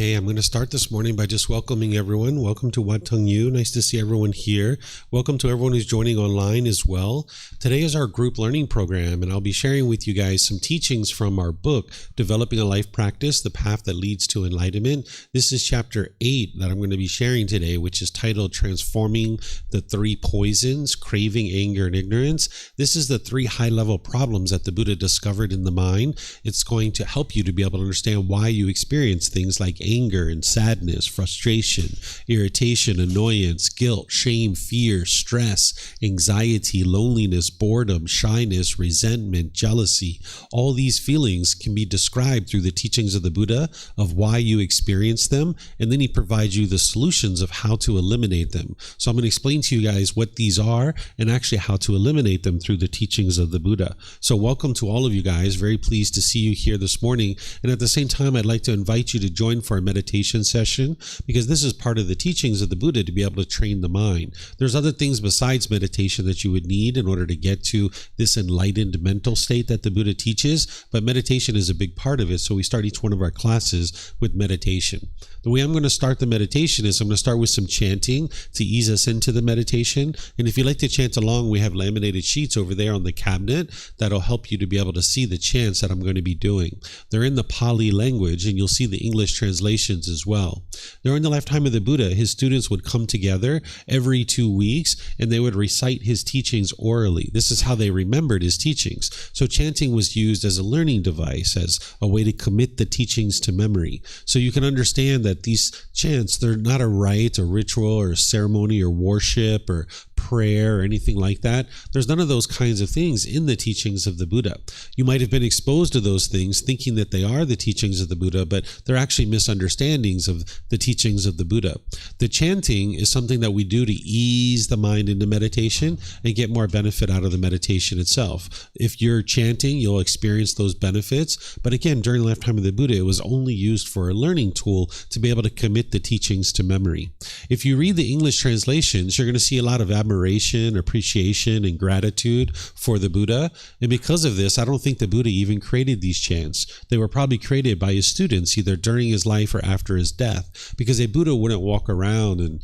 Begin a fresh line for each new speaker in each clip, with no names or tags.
Okay, I'm going to start this morning by just welcoming everyone. Welcome to Wat Tung Yu. Nice to see everyone here. Welcome to everyone who's joining online as well. Today is our group learning program, and I'll be sharing with you guys some teachings from our book, Developing a Life Practice, The Path That Leads to Enlightenment. This is chapter 8 that I'm going to be sharing today, which is titled Transforming the Three Poisons, Craving, Anger, and Ignorance. This is the 3 high-level problems that the Buddha discovered in the mind. It's going to help you to be able to understand why you experience things like anger and sadness, frustration, irritation, annoyance, guilt, shame, fear, stress, anxiety, loneliness, boredom, shyness, resentment, jealousy. All these feelings can be described through the teachings of the Buddha of why you experience them, and then he provides you the solutions of how to eliminate them. So I'm going to explain to you guys what these are and actually how to eliminate them through the teachings of the Buddha. So welcome to all of you guys. Very pleased to see you here this morning. And at the same time, I'd like to invite you to join for a meditation session, because this is part of the teachings of the Buddha to be able to train the mind. There's other things besides meditation that you would need in order to get to this enlightened mental state that the Buddha teaches, but meditation is a big part of it. So we start each one of our classes with meditation. The way I'm going to start the meditation is I'm going to start with some chanting to ease us into the meditation. And if you like to chant along, we have laminated sheets over there on the cabinet that'll help you to be able to see the chants that I'm going to be doing. They're in the Pali language, and you'll see the English translations as well. During the lifetime of the Buddha, his students would come together every 2 weeks, and they would recite his teachings orally. This is how they remembered his teachings. So chanting was used as a learning device, as a way to commit the teachings to memory. So you can understand that these chants, they're not a rite or ritual or ceremony or worship or prayer or anything like that. There's none of those kinds of things in the teachings of the Buddha. You might have been exposed to those things thinking that they are the teachings of the Buddha, but they're actually misunderstandings of the teachings of the Buddha. The chanting is something that we do to ease the mind into meditation and get more benefit out of the meditation itself. If you're chanting, you'll experience those benefits. But again, during the lifetime of the Buddha, it was only used for a learning tool to be able to commit the teachings to memory. If you read the English translations, you're going to see a lot of admiration, appreciation, and gratitude for the Buddha. And because of this, I don't think the Buddha even created these chants. They were probably created by his students, either during his life or after his death, because a Buddha wouldn't walk around and,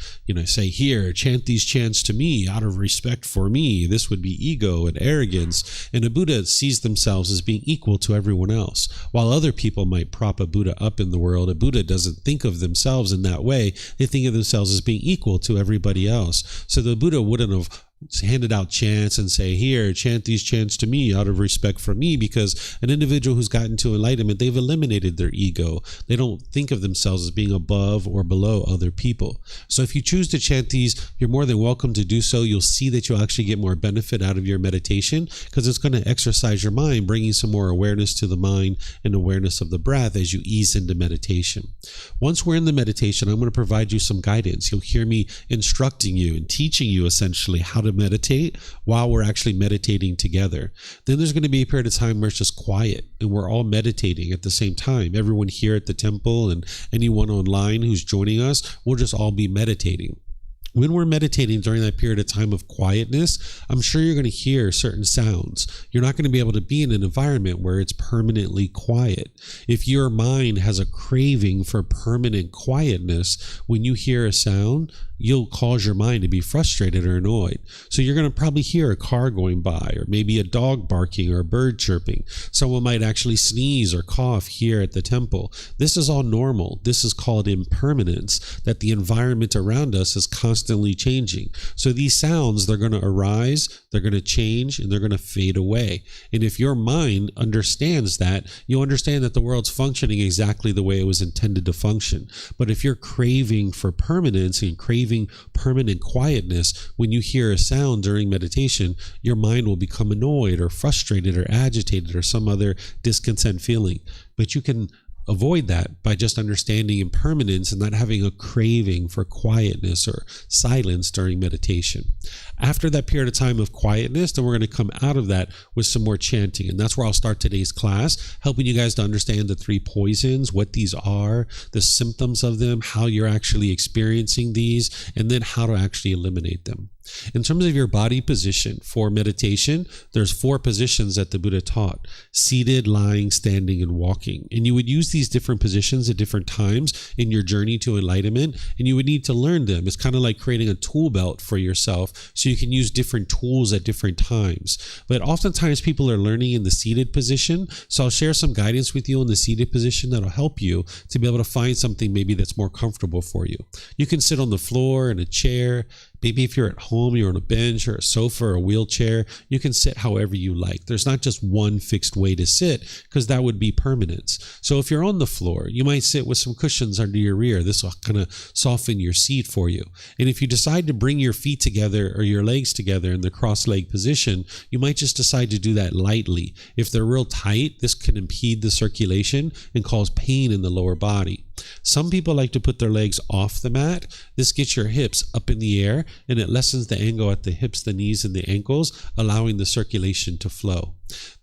say, here, chant these chants to me out of respect for me. This would be ego and arrogance. And a Buddha sees themselves as being equal to everyone else. While other people might prop a Buddha up in the world, a Buddha doesn't think of themselves in that way. They think of themselves as being equal to everybody else. So the Buddha wouldn't have handed out chants and say, here, chant these chants to me out of respect for me, because an individual who's gotten to enlightenment, they've eliminated their ego. They don't think of themselves as being above or below other people. So if you choose to chant these, you're more than welcome to do so. You'll see that you'll actually get more benefit out of your meditation, because it's going to exercise your mind, bringing some more awareness to the mind and awareness of the breath as you ease into meditation. Once we're in the meditation, I'm going to provide you some guidance. You'll hear me instructing you and teaching you essentially how to meditate while we're actually meditating together. Then there's going to be a period of time where it's just quiet and we're all meditating at the same time. Everyone here at the temple and anyone online who's joining us, we'll just all be meditating. When we're meditating during that period of time of quietness, I'm sure you're going to hear certain sounds. You're not going to be able to be in an environment where it's permanently quiet. If your mind has a craving for permanent quietness, when you hear a sound, you'll cause your mind to be frustrated or annoyed. So you're going to probably hear a car going by, or maybe a dog barking or a bird chirping. Someone might actually sneeze or cough here at the temple. This is all normal. This is called impermanence, that the environment around us is constantly changing. So these sounds, they're going to arise, they're going to change, and they're going to fade away. And if your mind understands that, you'll understand that the world's functioning exactly the way it was intended to function. But if you're craving for permanence and craving permanent quietness, when you hear a sound during meditation, your mind will become annoyed or frustrated or agitated or some other discontent feeling. But you can avoid that by just understanding impermanence and not having a craving for quietness or silence during meditation. After that period of time of quietness, then we're going to come out of that with some more chanting. And that's where I'll start today's class, helping you guys to understand the 3 poisons, what these are, the symptoms of them, how you're actually experiencing these, and then how to actually eliminate them. In terms of your body position for meditation, there's 4 positions that the Buddha taught: seated, lying, standing, and walking. And you would use these different positions at different times in your journey to enlightenment, and you would need to learn them. It's kind of like creating a tool belt for yourself so you can use different tools at different times. But oftentimes people are learning in the seated position, so I'll share some guidance with you in the seated position that'll help you to be able to find something maybe that's more comfortable for you. You can sit on the floor, in a chair. Maybe if you're at home, you're on a bench or a sofa or a wheelchair, you can sit however you like. There's not just one fixed way to sit, because that would be permanence. So if you're on the floor, you might sit with some cushions under your rear. This will kind of soften your seat for you. And if you decide to bring your feet together or your legs together in the cross-leg position, you might just decide to do that lightly. If they're real tight, this can impede the circulation and cause pain in the lower body. Some people like to put their legs off the mat. This gets your hips up in the air, and it lessens the angle at the hips, the knees, and the ankles, allowing the circulation to flow.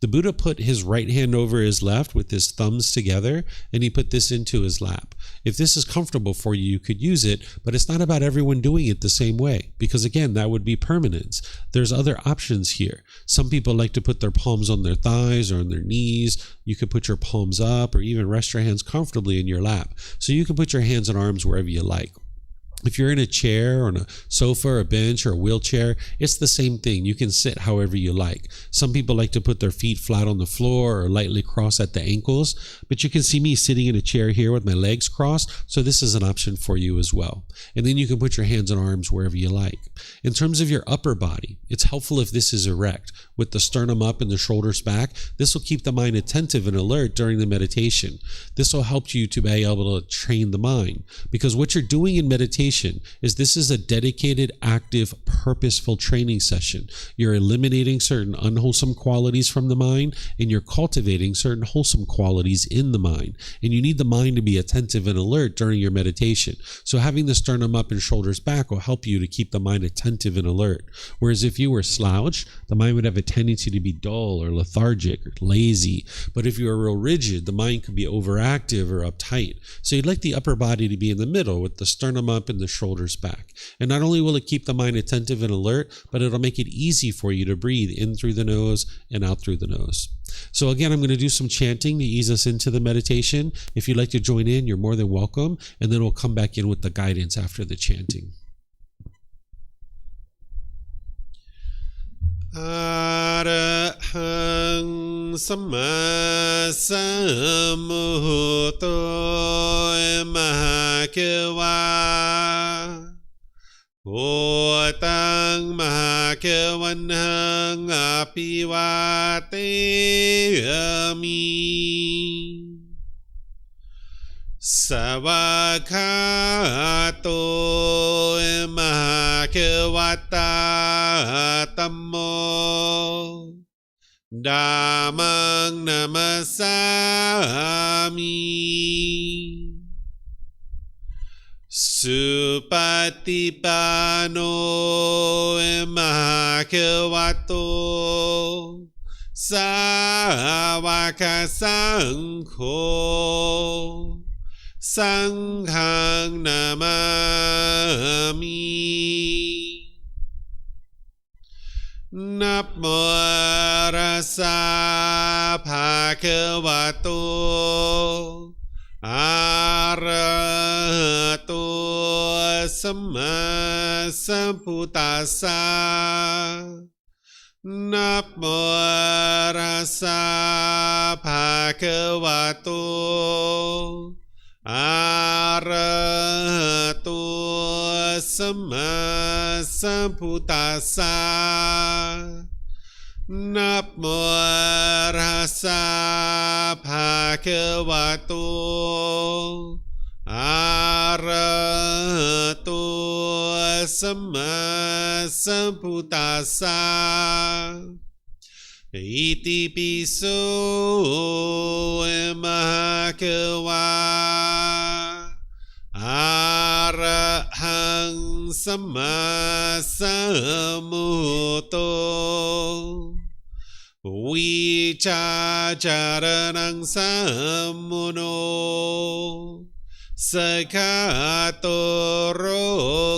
The Buddha put his right hand over his left with his thumbs together, and he put this into his lap. If this is comfortable for you, you could use it, but it's not about everyone doing it the same way, because again, that would be permanence. There's other options here. Some people like to put their palms on their thighs or on their knees. You could put your palms up or even rest your hands comfortably in your lap. So you can put your hands and arms wherever you like. If you're in a chair or on a sofa or a bench or a wheelchair, it's the same thing. You can sit however you like. Some people like to put their feet flat on the floor or lightly cross at the ankles, but you can see me sitting in a chair here with my legs crossed, so this is an option for you as well. And then you can put your hands and arms wherever you like. In terms of your upper body, it's helpful if this is erect, with the sternum up and the shoulders back. This will keep the mind attentive and alert during the meditation. This will help you to be able to train the mind, because what you're doing in meditation is this is a dedicated, active, purposeful training session. You're eliminating certain unwholesome qualities from the mind, and you're cultivating certain wholesome qualities in the mind. And you need the mind to be attentive and alert during your meditation. So having the sternum up and shoulders back will help you to keep the mind attentive and alert. Whereas if you were slouched, the mind would have a tendency to be dull or lethargic or lazy. But if you were real rigid, the mind could be overactive or uptight. So you'd like the upper body to be in the middle with the sternum up and the shoulders back. And not only will it keep the mind attentive and alert, but it'll make it easy for you to breathe in through the nose and out through the nose. So again, I'm going to do some chanting to ease us into the meditation. If you'd like to join in, you're more than welcome. And then we'll come back in with the guidance after the chanting. Arahang Samma Sambuddho Mahakewa Otang Mahakewanhang Apivateyami Savakato Mahakewata Tammo Dhammang Namasami Supatipano Mahakewato Sawaka Sangho Sanghang Namami Namo Rasa Bhagavato Arahato Samma Sambuddhassa Namo Rasa Bhagavato Arahato Samma Sambuddhassa Namo Rasa Bhagavato Arahato Samma Sambuddhassa Iti piso Mahakewa Arahang Samma Sambuddho Vicacaranang Sammuno Sakatoro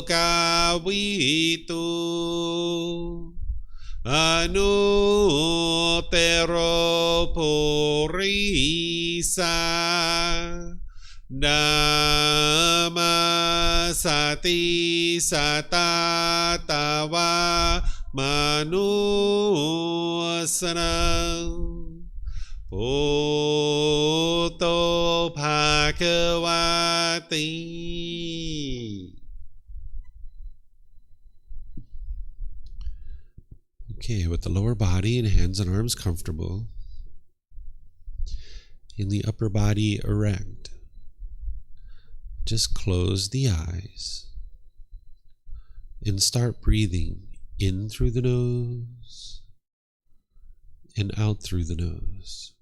kawitu Anutero purisa Dhammasati satatawa manusanam Bhutto bhagavati. Okay, with the lower body and hands and arms comfortable, in the upper body erect, just close the eyes and start breathing in through the nose and out through the nose.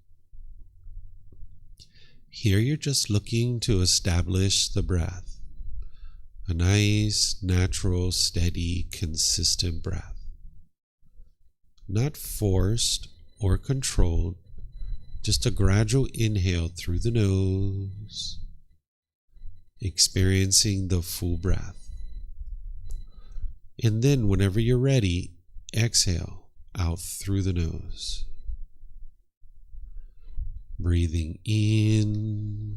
Here you're just looking to establish the breath, a nice, natural, steady, consistent breath. Not forced or controlled, just a gradual inhale through the nose, experiencing the full breath. And then whenever you're ready, exhale out through the nose. Breathing in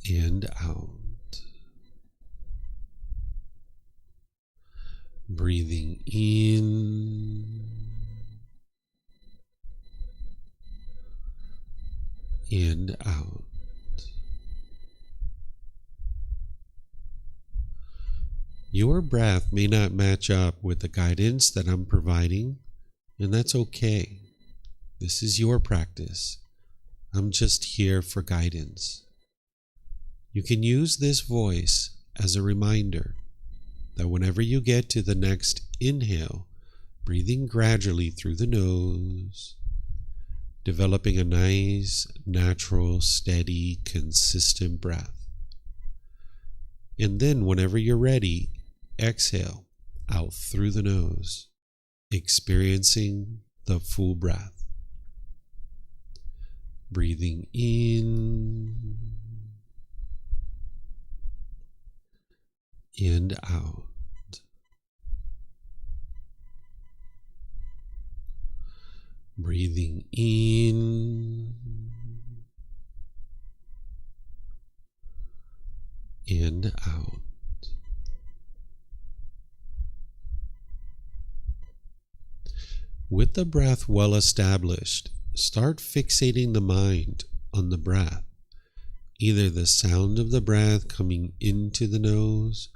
and out. Breathing in and out. Your breath may not match up with the guidance that I'm providing, and that's okay. This is your practice. I'm just here for guidance. You can use this voice as a reminder that whenever you get to the next inhale, breathing gradually through the nose, developing a nice, natural, steady, consistent breath. And then whenever you're ready, exhale out through the nose, experiencing the full breath. Breathing in and out. Breathing in and out. With the breath well established, start fixating the mind on the breath, either the sound of the breath coming into the nose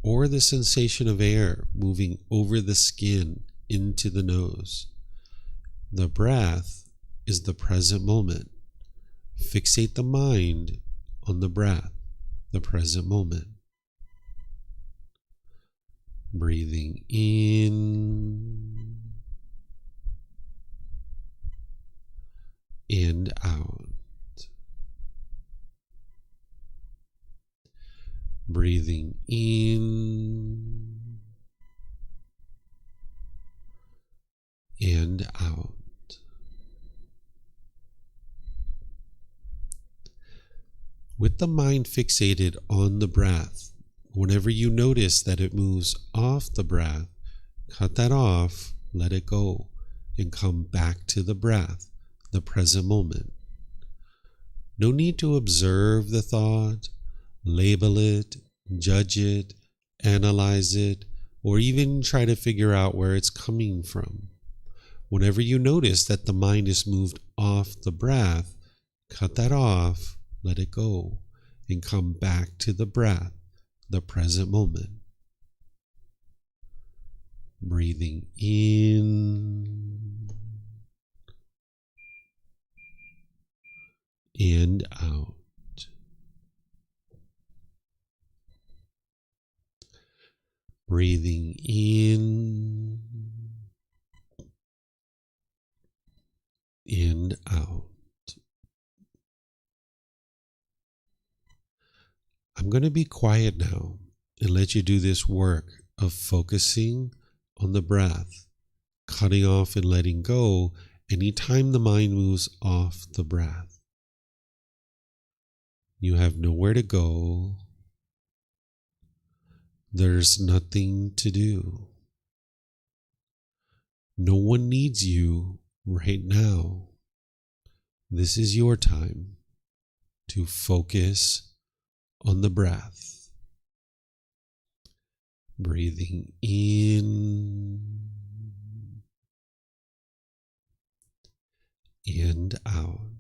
or the sensation of air moving over the skin into the nose. The breath is the present moment. Fixate the mind on the breath, the present moment. Breathing in and out. Breathing in and out. With the mind fixated on the breath, whenever you notice that it moves off the breath, cut that off, let it go, and come back to the breath, the present moment. No need to observe the thought, label it, judge it, analyze it, or even try to figure out where it's coming from. Whenever you notice that the mind is moved off the breath, cut that off, let it go, and come back to the breath, the present moment. Breathing in and out. Breathing in and out. I'm going to be quiet now and let you do this work of focusing on the breath, cutting off and letting go anytime the mind moves off the breath. You have nowhere to go. There's nothing to do. No one needs you right now. This is your time to focus on the breath. Breathing in and out.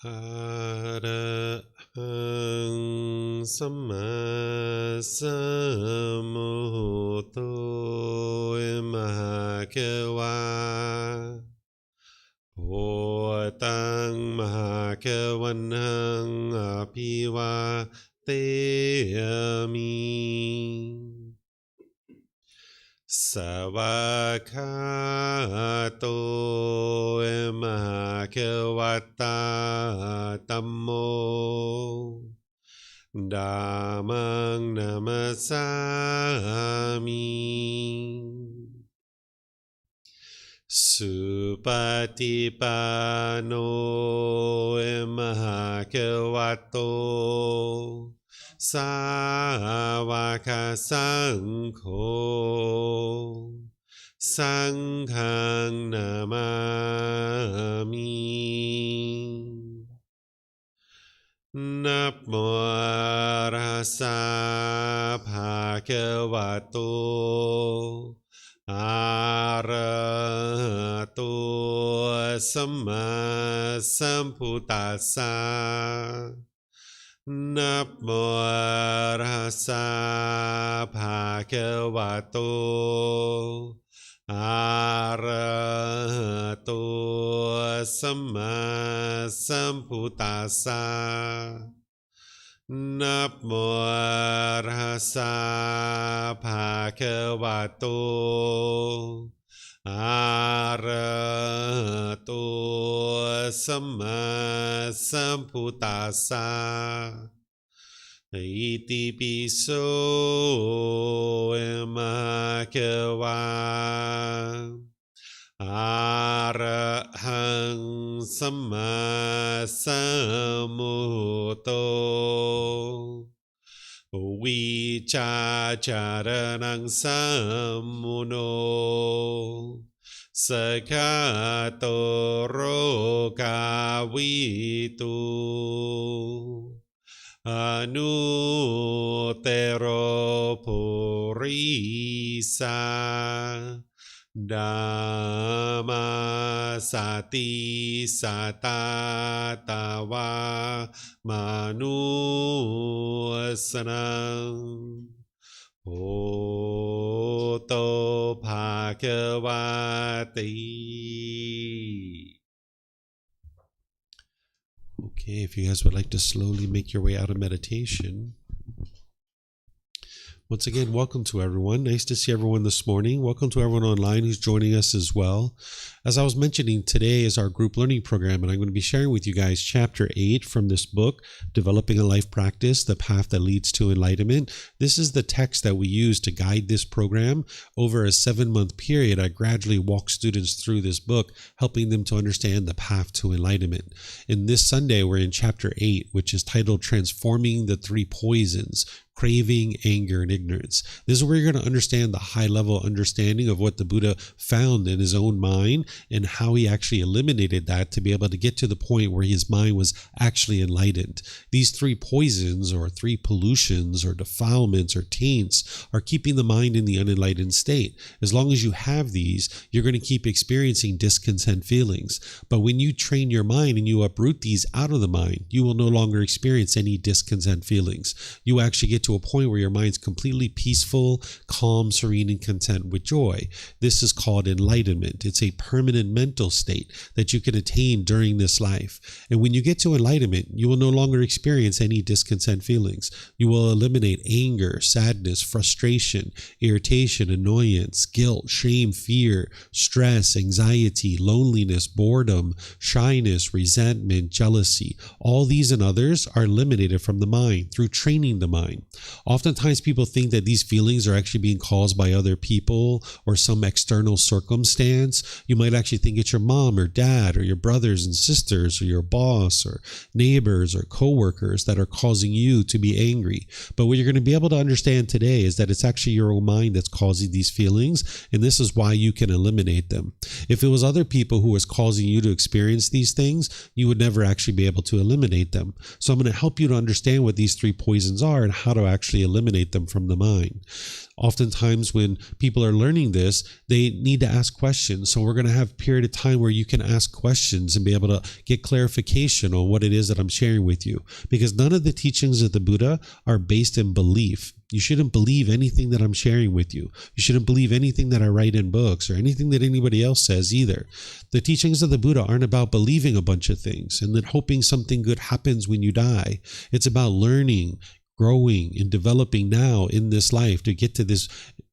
Arahang Samma Sambuddho Mahakawa Bhutang Mahakavanhang Apiwa Teami Savakato Mahakawata Tammo Dhammang Namasami Supatipano Mahakavato Savaka Sangho Sanghang Namami Namo Rasa Bhagavato Arahato Samma Sambuddhassa Namo Rasa Bhagavato Arahato Samma Sambuddhassa Namo Rasa Bhagavato Arahato Samma Sambuddhassa Iti piso Mahakawa Arahang Samma Sambuddho Vicacaranang Sammuno Sakato Rokavitu Anutero Purisa Dhamma Sati Satatawa Manusanam Oto Bhagavati. Okay, if you guys would like to slowly make your way out of meditation. Once again, welcome to everyone. Nice to see everyone this morning. Welcome to everyone online who's joining us as well. As I was mentioning, today is our group learning program, and I'm going to be sharing with you guys Chapter 8 from this book, Developing a Life Practice, The Path That Leads to Enlightenment. This is the text that we use to guide this program. Over a 7-month period, I gradually walk students through this book, helping them to understand the path to enlightenment. In this Sunday, we're in Chapter 8, which is titled Transforming the Three Poisons: Craving, Anger, and Ignorance. This is where you're going to understand the high-level understanding of what the Buddha found in his own mind and how he actually eliminated that to be able to get to the point where his mind was actually enlightened. These three poisons, or three pollutions, or defilements, or taints, are keeping the mind in the unenlightened state. As long as you have these, you're going to keep experiencing discontent feelings. But when you train your mind and you uproot these out of the mind, you will no longer experience any discontent feelings. You actually get to a point where your mind's completely peaceful, calm, serene, and content with joy. This is called enlightenment. It's a permanent mental state that you can attain during this life. And when you get to enlightenment, you will no longer experience any discontent feelings. You will eliminate anger, sadness, frustration, irritation, annoyance, guilt, shame, fear, stress, anxiety, loneliness, boredom, shyness, resentment, jealousy. All these and others are eliminated from the mind through training the mind. Oftentimes people think that these feelings are actually being caused by other people or some external circumstance. You might actually think it's your mom or dad or your brothers and sisters or your boss or neighbors or coworkers that are causing you to be angry. But what you're going to be able to understand today is that it's actually your own mind that's causing these feelings, and this is why you can eliminate them. If it was other people who was causing you to experience these things, you would never actually be able to eliminate them. So I'm going to help you to understand what these three poisons are and how to to actually eliminate them from the mind. Oftentimes when people are learning this, they need to ask questions. So we're going to have a period of time where you can ask questions and be able to get clarification on what it is that I'm sharing with you. Because none of the teachings of the Buddha are based in belief. You shouldn't believe anything that I'm sharing with you. You shouldn't believe anything that I write in books or anything that anybody else says either. The teachings of the Buddha aren't about believing a bunch of things and then hoping something good happens when you die. It's about learning, growing, and developing now in this life to get to this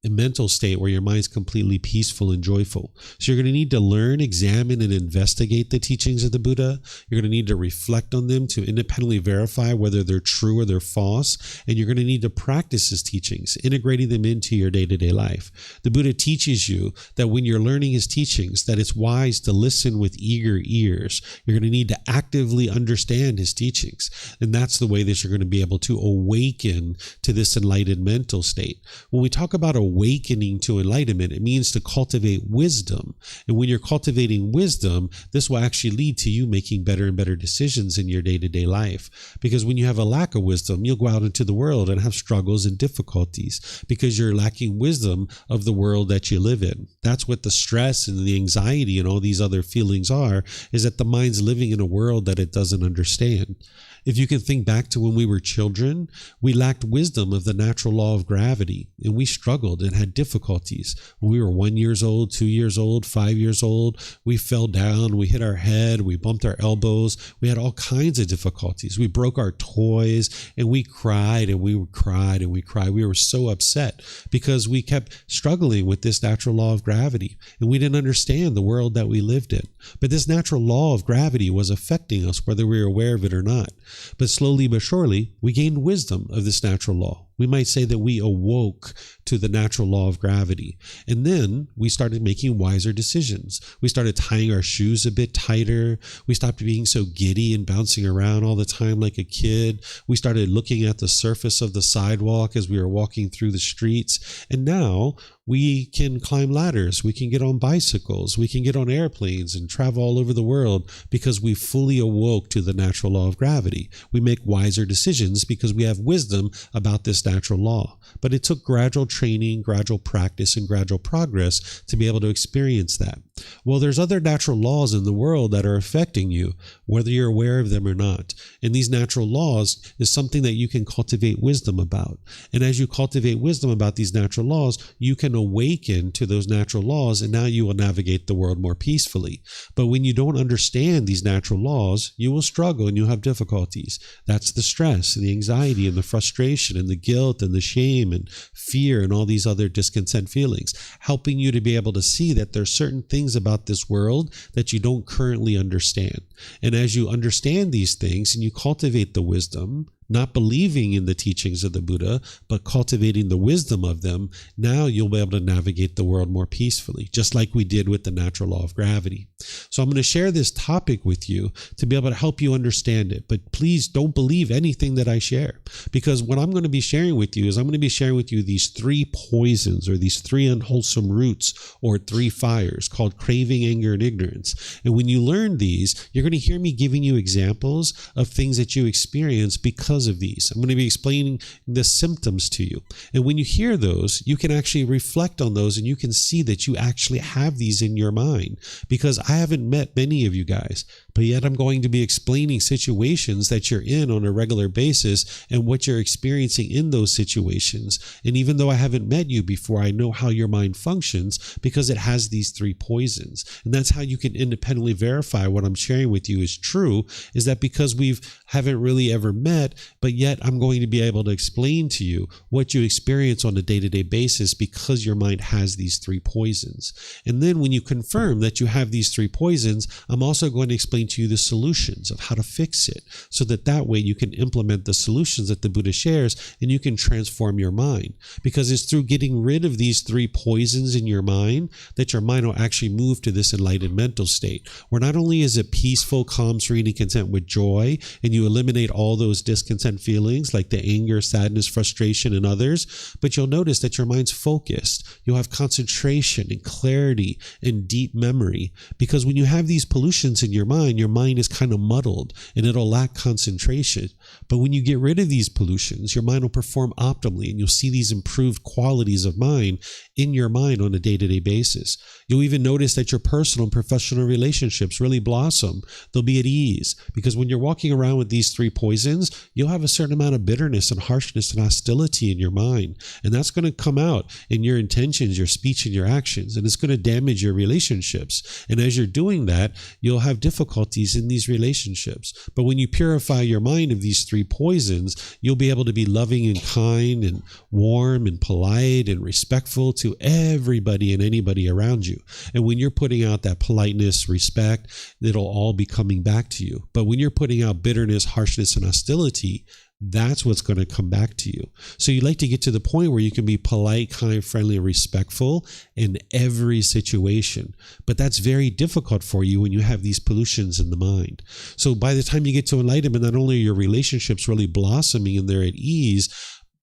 mental state where your mind's completely peaceful and joyful. So you're going to need to learn, examine, and investigate the teachings of the Buddha. You're going to need to reflect on them to independently verify whether they're true or they're false. And you're going to need to practice his teachings, integrating them into your day-to-day life. The Buddha teaches you that when you're learning his teachings, that it's wise to listen with eager ears. You're going to need to actively understand his teachings. And that's the way that you're going to be able to awaken to this enlightened mental state. When we talk about awakening to enlightenment, it means to cultivate wisdom. And when you're cultivating wisdom, this will actually lead to you making better and better decisions in your day-to-day life. Because when you have a lack of wisdom, you'll go out into the world and have struggles and difficulties because you're lacking wisdom of the world that you live in. That's what the stress and the anxiety and all these other feelings are, is that the mind's living in a world that it doesn't understand. If you can think back to when we were children, we lacked wisdom of the natural law of gravity, and we struggled and had difficulties. When we were 1 year old, 2 years old, 5 years old, we fell down, we hit our head, we bumped our elbows, we had all kinds of difficulties. We broke our toys, and we cried, and we cried, and we cried. We were so upset because we kept struggling with this natural law of gravity, and we didn't understand the world that we lived in. But this natural law of gravity was affecting us whether we were aware of it or not. But slowly but surely, we gained wisdom of this natural law. We might say that we awoke to the natural law of gravity. And then we started making wiser decisions. We started tying our shoes a bit tighter. We stopped being so giddy and bouncing around all the time like a kid. We started looking at the surface of the sidewalk as we were walking through the streets. And now we can climb ladders. We can get on bicycles. We can get on airplanes and travel all over the world because we fully awoke to the natural law of gravity. We make wiser decisions because we have wisdom about this natural law. But it took gradual training, gradual practice, and gradual progress to be able to experience that. Well, there's other natural laws in the world that are affecting you, whether you're aware of them or not. And these natural laws is something that you can cultivate wisdom about. And as you cultivate wisdom about these natural laws, you can awaken to those natural laws, and now you will navigate the world more peacefully. But when you don't understand these natural laws, you will struggle and you'll have difficulties. That's the stress, the anxiety, and the frustration, and the guilt, and the shame, and fear, and all these other discontent feelings, helping you to be able to see that there's certain things about this world that you don't currently understand. And as you understand these things and you cultivate the wisdom, not believing in the teachings of the Buddha, but cultivating the wisdom of them, now you'll be able to navigate the world more peacefully, just like we did with the natural law of gravity. So I'm going to share this topic with you to be able to help you understand it. But please don't believe anything that I share, because what I'm going to be sharing with you is I'm going to be sharing with you these 3 poisons, or these 3 unwholesome roots, or 3 fires called craving, anger, and ignorance. And when you learn these, you're going to hear me giving you examples of things that you experience because of these. I'm going to be explaining the symptoms to you. And when you hear those, you can actually reflect on those, and you can see that you actually have these in your mind. Because I haven't met many of you guys, but yet I'm going to be explaining situations that you're in on a regular basis and what you're experiencing in those situations. And even though I haven't met you before, I know how your mind functions because it has these 3 poisons. And that's how you can independently verify what I'm sharing with you is true, is that because we haven't really ever met, but yet I'm going to be able to explain to you what you experience on a day-to-day basis because your mind has these 3 poisons. And then when you confirm that you have these 3 poisons, I'm also going to explain to you the solutions of how to fix it, so that way you can implement the solutions that the Buddha shares and you can transform your mind. Because it's through getting rid of these 3 poisons in your mind that your mind will actually move to this enlightened mental state, where not only is it peaceful, calm, serene, and content with joy, and you eliminate all those discontent discontent feelings like the anger, sadness, frustration, and others, but you'll notice that your mind's focused. You'll have concentration and clarity and deep memory, because when you have these pollutions in your mind is kind of muddled and it'll lack concentration. But when you get rid of these pollutions, your mind will perform optimally, and you'll see these improved qualities of mind in your mind on a day-to-day basis. You'll even notice that your personal and professional relationships really blossom. They'll be at ease, because when you're walking around with these three poisons, you'll have a certain amount of bitterness and harshness and hostility in your mind. And that's going to come out in your intentions, your speech, and your actions. And it's going to damage your relationships. And as you're doing that, you'll have difficulties in these relationships. But when you purify your mind of these three poisons, you'll be able to be loving and kind and warm and polite and respectful to everybody and anybody around you. And when you're putting out that politeness, respect, it'll all be coming back to you. But when you're putting out bitterness, harshness, and hostility, that's what's going to come back to you. So you like to get to the point where you can be polite, kind, friendly, and respectful in every situation. But that's very difficult for you when you have these pollutions in the mind. So by the time you get to enlightenment, not only are your relationships really blossoming and they're at ease,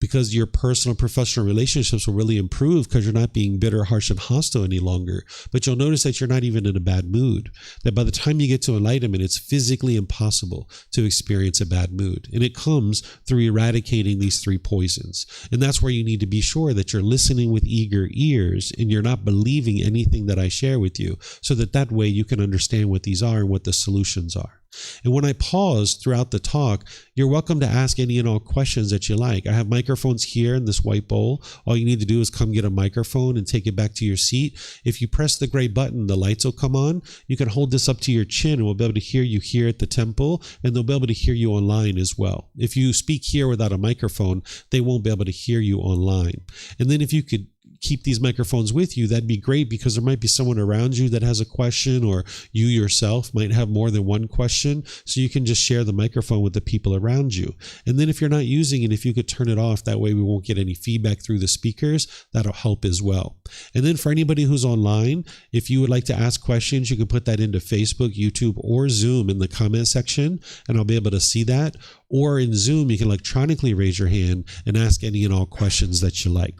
because your personal and professional relationships will really improve because you're not being bitter, harsh, and hostile any longer. But you'll notice that you're not even in a bad mood. That by the time you get to enlightenment, it's physically impossible to experience a bad mood. And it comes through eradicating these three poisons. And that's where you need to be sure that you're listening with eager ears and you're not believing anything that I share with you, so that way you can understand what these are and what the solutions are. And when I pause throughout the talk, you're welcome to ask any and all questions that you like. I have microphones here in this white bowl. All you need to do is come get a microphone and take it back to your seat. If you press the gray button, the lights will come on. You can hold this up to your chin and we'll be able to hear you here at the temple, and they'll be able to hear you online as well. If you speak here without a microphone, they won't be able to hear you online. And then if you could keep these microphones with you, that'd be great, because there might be someone around you that has a question, or you yourself might have more than one question, so you can just share the microphone with the people around you. And then if you're not using it, if you could turn it off, that way we won't get any feedback through the speakers. That'll help as well. And then for anybody who's online, if you would like to ask questions, you can put that into Facebook, YouTube, or Zoom in the comment section, and I'll be able to see that. Or in Zoom, you can electronically raise your hand and ask any and all questions that you like.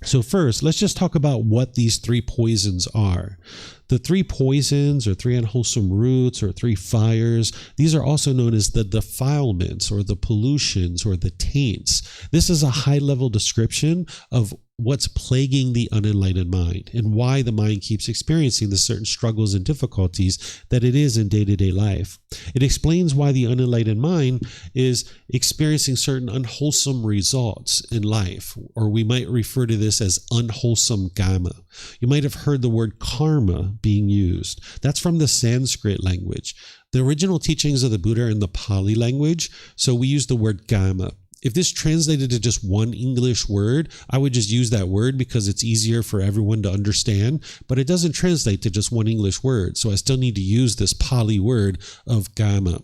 So first, let's just talk about what these three poisons are. The three poisons, or three unwholesome roots, or three fires, these are also known as the defilements, or the pollutions, or the taints. This is a high-level description of what's plaguing the unenlightened mind and why the mind keeps experiencing the certain struggles and difficulties that it is in day-to-day life. It explains why the unenlightened mind is experiencing certain unwholesome results in life, or we might refer to this as unwholesome karma. You might have heard the word karma being used. That's from the Sanskrit language. The original teachings of the Buddha are in the Pali language, so we use the word karma. If this translated to just one English word, I would just use that word because it's easier for everyone to understand, but it doesn't translate to just one English word, so I still need to use this Pali word of karma.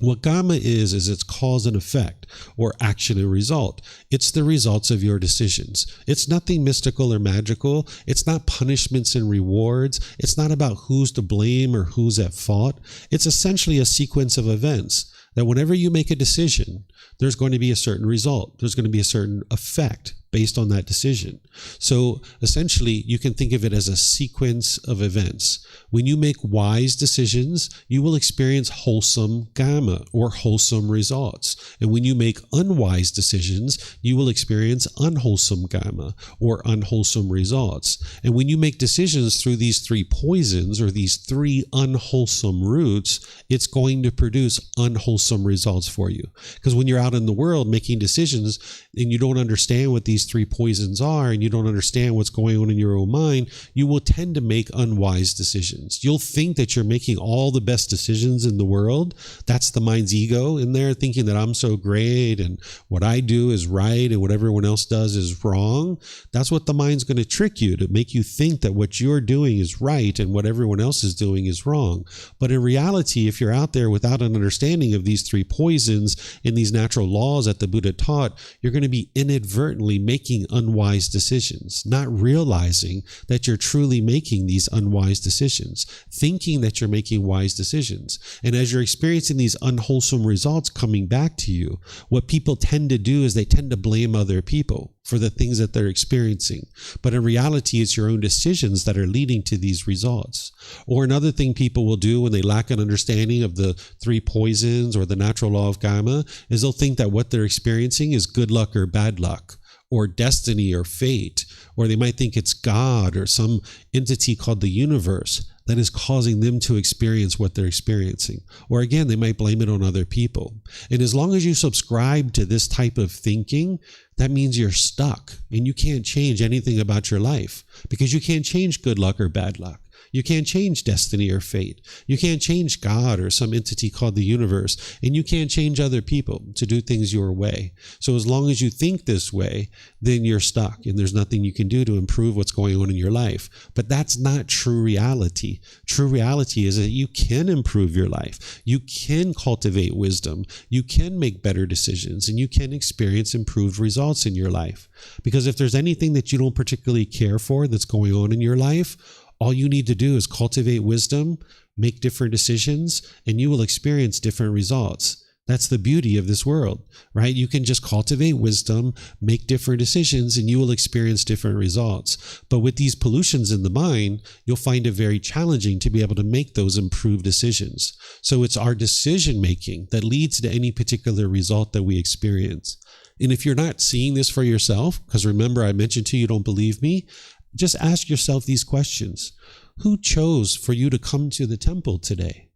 What karma is its cause and effect, or action and result. It's the results of your decisions. It's nothing mystical or magical. It's not punishments and rewards. It's not about who's to blame or who's at fault. It's essentially a sequence of events that whenever you make a decision, there's going to be a certain result. There's going to be a certain effect based on that decision. So essentially, you can think of it as a sequence of events. When you make wise decisions, you will experience wholesome karma, or wholesome results. And when you make unwise decisions, you will experience unwholesome karma, or unwholesome results. And when you make decisions through these three poisons, or these three unwholesome roots, it's going to produce unwholesome results for you. Because when you're out in the world making decisions and you don't understand what these three poisons are, and you don't understand what's going on in your own mind, you will tend to make unwise decisions. You'll think that you're making all the best decisions in the world. That's the mind's ego in there, thinking that I'm so great and what I do is right and what everyone else does is wrong. That's what the mind's going to trick you, to make you think that what you're doing is right and what everyone else is doing is wrong. But in reality, if you're out there without an understanding of these three poisons and these natural laws that the Buddha taught, you're going to be inadvertently making unwise decisions, not realizing that you're truly making these unwise decisions, thinking that you're making wise decisions. And as you're experiencing these unwholesome results coming back to you, what people tend to do is they tend to blame other people for the things that they're experiencing. But in reality, it's your own decisions that are leading to these results. Or another thing people will do when they lack an understanding of the three poisons or the natural law of karma is they'll think that what they're experiencing is good luck or bad luck, or destiny or fate, or they might think it's God or some entity called the universe that is causing them to experience what they're experiencing. Or again, they might blame it on other people. And as long as you subscribe to this type of thinking, that means you're stuck and you can't change anything about your life, because you can't change good luck or bad luck. You can't change destiny or fate. You can't change God or some entity called the universe, and you can't change other people to do things your way. So as long as you think this way, then you're stuck and there's nothing you can do to improve what's going on in your life. But that's not true reality. True reality is that you can improve your life. You can cultivate wisdom. You can make better decisions, and you can experience improved results in your life. Because if there's anything that you don't particularly care for that's going on in your life, all you need to do is cultivate wisdom, make different decisions, and you will experience different results. That's the beauty of this world, right? You can just cultivate wisdom, make different decisions, and you will experience different results. But with these pollutions in the mind, you'll find it very challenging to be able to make those improved decisions. So it's our decision making that leads to any particular result that we experience. And if you're not seeing this for yourself, because remember I mentioned to you, don't believe me, just ask yourself these questions. Who chose for you to come to the temple today?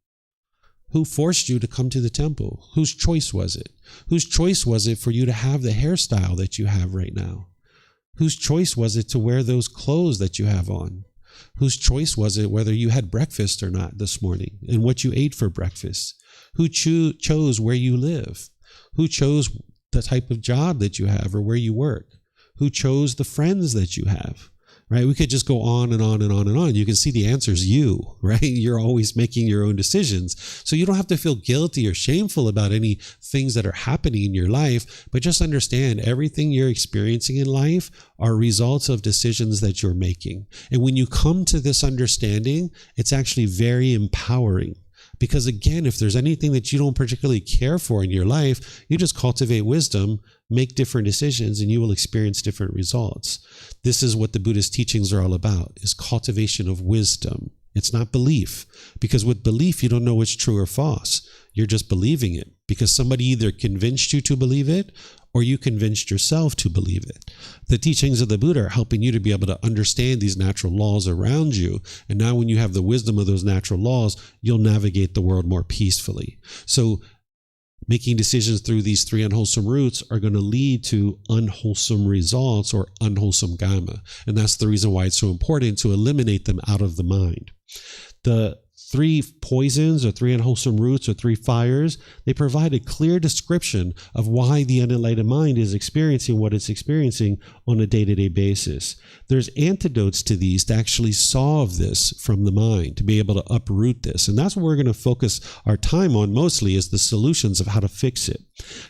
Who forced you to come to the temple? Whose choice was it? Whose choice was it for you to have the hairstyle that you have right now? Whose choice was it to wear those clothes that you have on? Whose choice was it whether you had breakfast or not this morning and what you ate for breakfast? Who chose where you live? Who chose the type of job that you have or where you work? Who chose the friends that you have? Right? We could just go on and on and on and on. You can see the answer is you, right? You're always making your own decisions. So you don't have to feel guilty or shameful about any things that are happening in your life, but just understand everything you're experiencing in life are results of decisions that you're making. And when you come to this understanding, it's actually very empowering. Because again, if there's anything that you don't particularly care for in your life, you just cultivate wisdom, make different decisions, and you will experience different results. This is what the Buddhist teachings are all about, is cultivation of wisdom. It's not belief, because with belief, you don't know what's true or false. You're just believing it because somebody either convinced you to believe it or you convinced yourself to believe it. The teachings of the Buddha are helping you to be able to understand these natural laws around you. And now when you have the wisdom of those natural laws, you'll navigate the world more peacefully. So making decisions through these three unwholesome roots are going to lead to unwholesome results or unwholesome karma. And that's the reason why it's so important to eliminate them out of the mind. The three poisons or three unwholesome roots or three fires, they provide a clear description of why the unenlightened mind is experiencing what it's experiencing on a day-to-day basis. There's antidotes to these to actually solve this from the mind, to be able to uproot this. And that's what we're going to focus our time on mostly, is the solutions of how to fix it.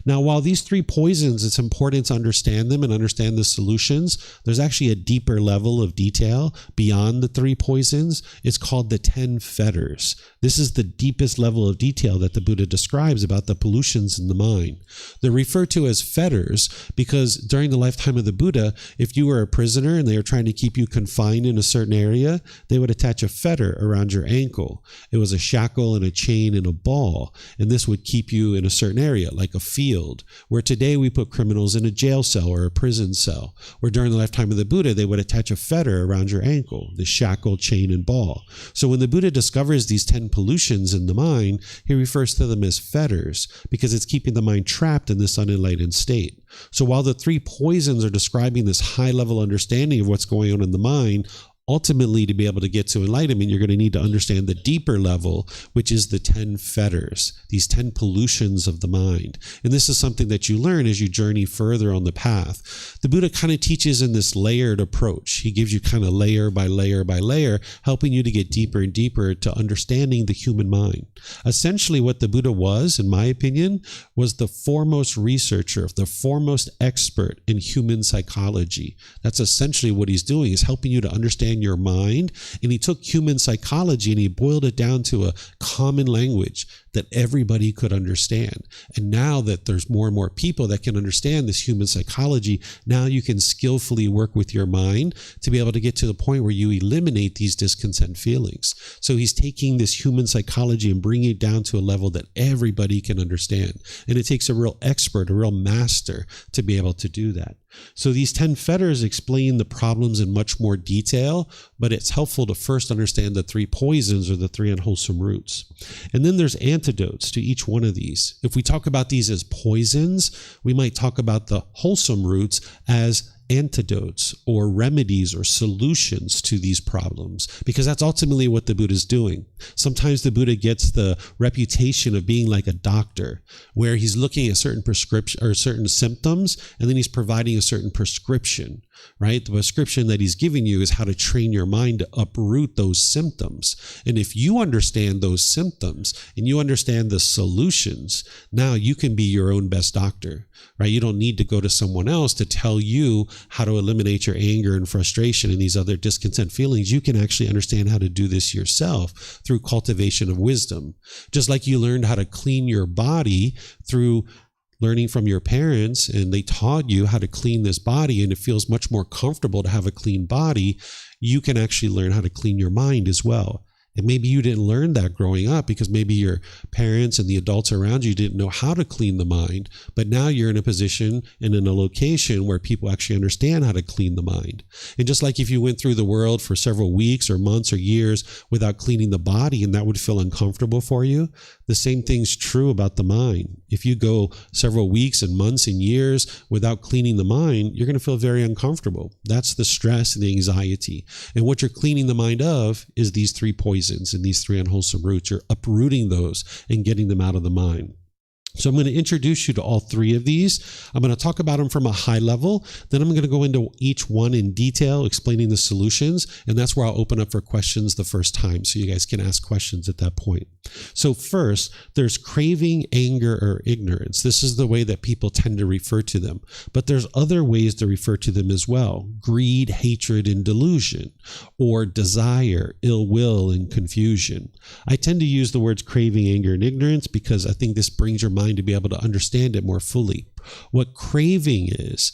Now, while these three poisons, it's important to understand them and understand the solutions, there's actually a deeper level of detail beyond the three poisons. It's called the 10 fetters. This is the deepest level of detail that the Buddha describes about the pollutions in the mind. They're referred to as fetters because during the lifetime of the Buddha, if you were a prisoner and they were trying to keep you confined in a certain area, they would attach a fetter around your ankle. It was a shackle and a chain and a ball, and this would keep you in a certain area, like a field, where today we put criminals in a jail cell or a prison cell, where during the lifetime of the Buddha, they would attach a fetter around your ankle, the shackle, chain, and ball. So when the Buddha discovers these 10 pollutions in the mind, he refers to them as fetters because it's keeping the mind trapped in this unenlightened state. So while the three poisons are describing this high level understanding of what's going on in the mind, Ultimately, to be able to get to enlightenment, you're going to need to understand the deeper level, which is the 10 fetters, these 10 pollutions of the mind. And this is something that you learn as you journey further on the path. The Buddha kind of teaches in this layered approach. He gives you kind of layer by layer by layer, helping you to get deeper and deeper to understanding the human mind. Essentially, what the Buddha was, in my opinion, was the foremost researcher, the foremost expert in human psychology. That's essentially what he's doing, is helping you to understand your mind. And he took human psychology and he boiled it down to a common language that everybody could understand. And now that there's more and more people that can understand this human psychology, now you can skillfully work with your mind to be able to get to the point where you eliminate these discontent feelings. So he's taking this human psychology and bringing it down to a level that everybody can understand. And it takes a real expert, a real master to be able to do that. So these 10 fetters explain the problems in much more detail, but it's helpful to first understand the 3 poisons or the 3 unwholesome roots. And then there's antidotes to each one of these. If we talk about these as poisons, we might talk about the wholesome roots as antidotes or remedies or solutions to these problems, because that's ultimately what the Buddha is doing. Sometimes the Buddha gets the reputation of being like a doctor, where he's looking at certain prescription or certain symptoms, and then he's providing a certain prescription, right? The prescription that he's giving you is how to train your mind to uproot those symptoms. And if you understand those symptoms and you understand the solutions, now you can be your own best doctor, right? You don't need to go to someone else to tell you how to eliminate your anger and frustration and these other discontent feelings. You can actually understand how to do this yourself through cultivation of wisdom. Just like you learned how to clean your body through learning from your parents, and they taught you how to clean this body, and it feels much more comfortable to have a clean body, you can actually learn how to clean your mind as well. And maybe you didn't learn that growing up because maybe your parents and the adults around you didn't know how to clean the mind. But now you're in a position and in a location where people actually understand how to clean the mind. And just like if you went through the world for several weeks or months or years without cleaning the body, and that would feel uncomfortable for you, the same thing's true about the mind. If you go several weeks and months and years without cleaning the mind, you're going to feel very uncomfortable. That's the stress and the anxiety. And what you're cleaning the mind of is these 3 poisons and these 3 unwholesome roots. You're uprooting those and getting them out of the mind. So I'm going to introduce you to all 3 of these. I'm going to talk about them from a high level. Then I'm going to go into each one in detail, explaining the solutions. And that's where I'll open up for questions the first time, so you guys can ask questions at that point. So first, there's craving, anger, or ignorance. This is the way that people tend to refer to them. But there's other ways to refer to them as well. Greed, hatred, and delusion, or desire, ill will, and confusion. I tend to use the words craving, anger, and ignorance because I think this brings your mind to be able to understand it more fully. What craving is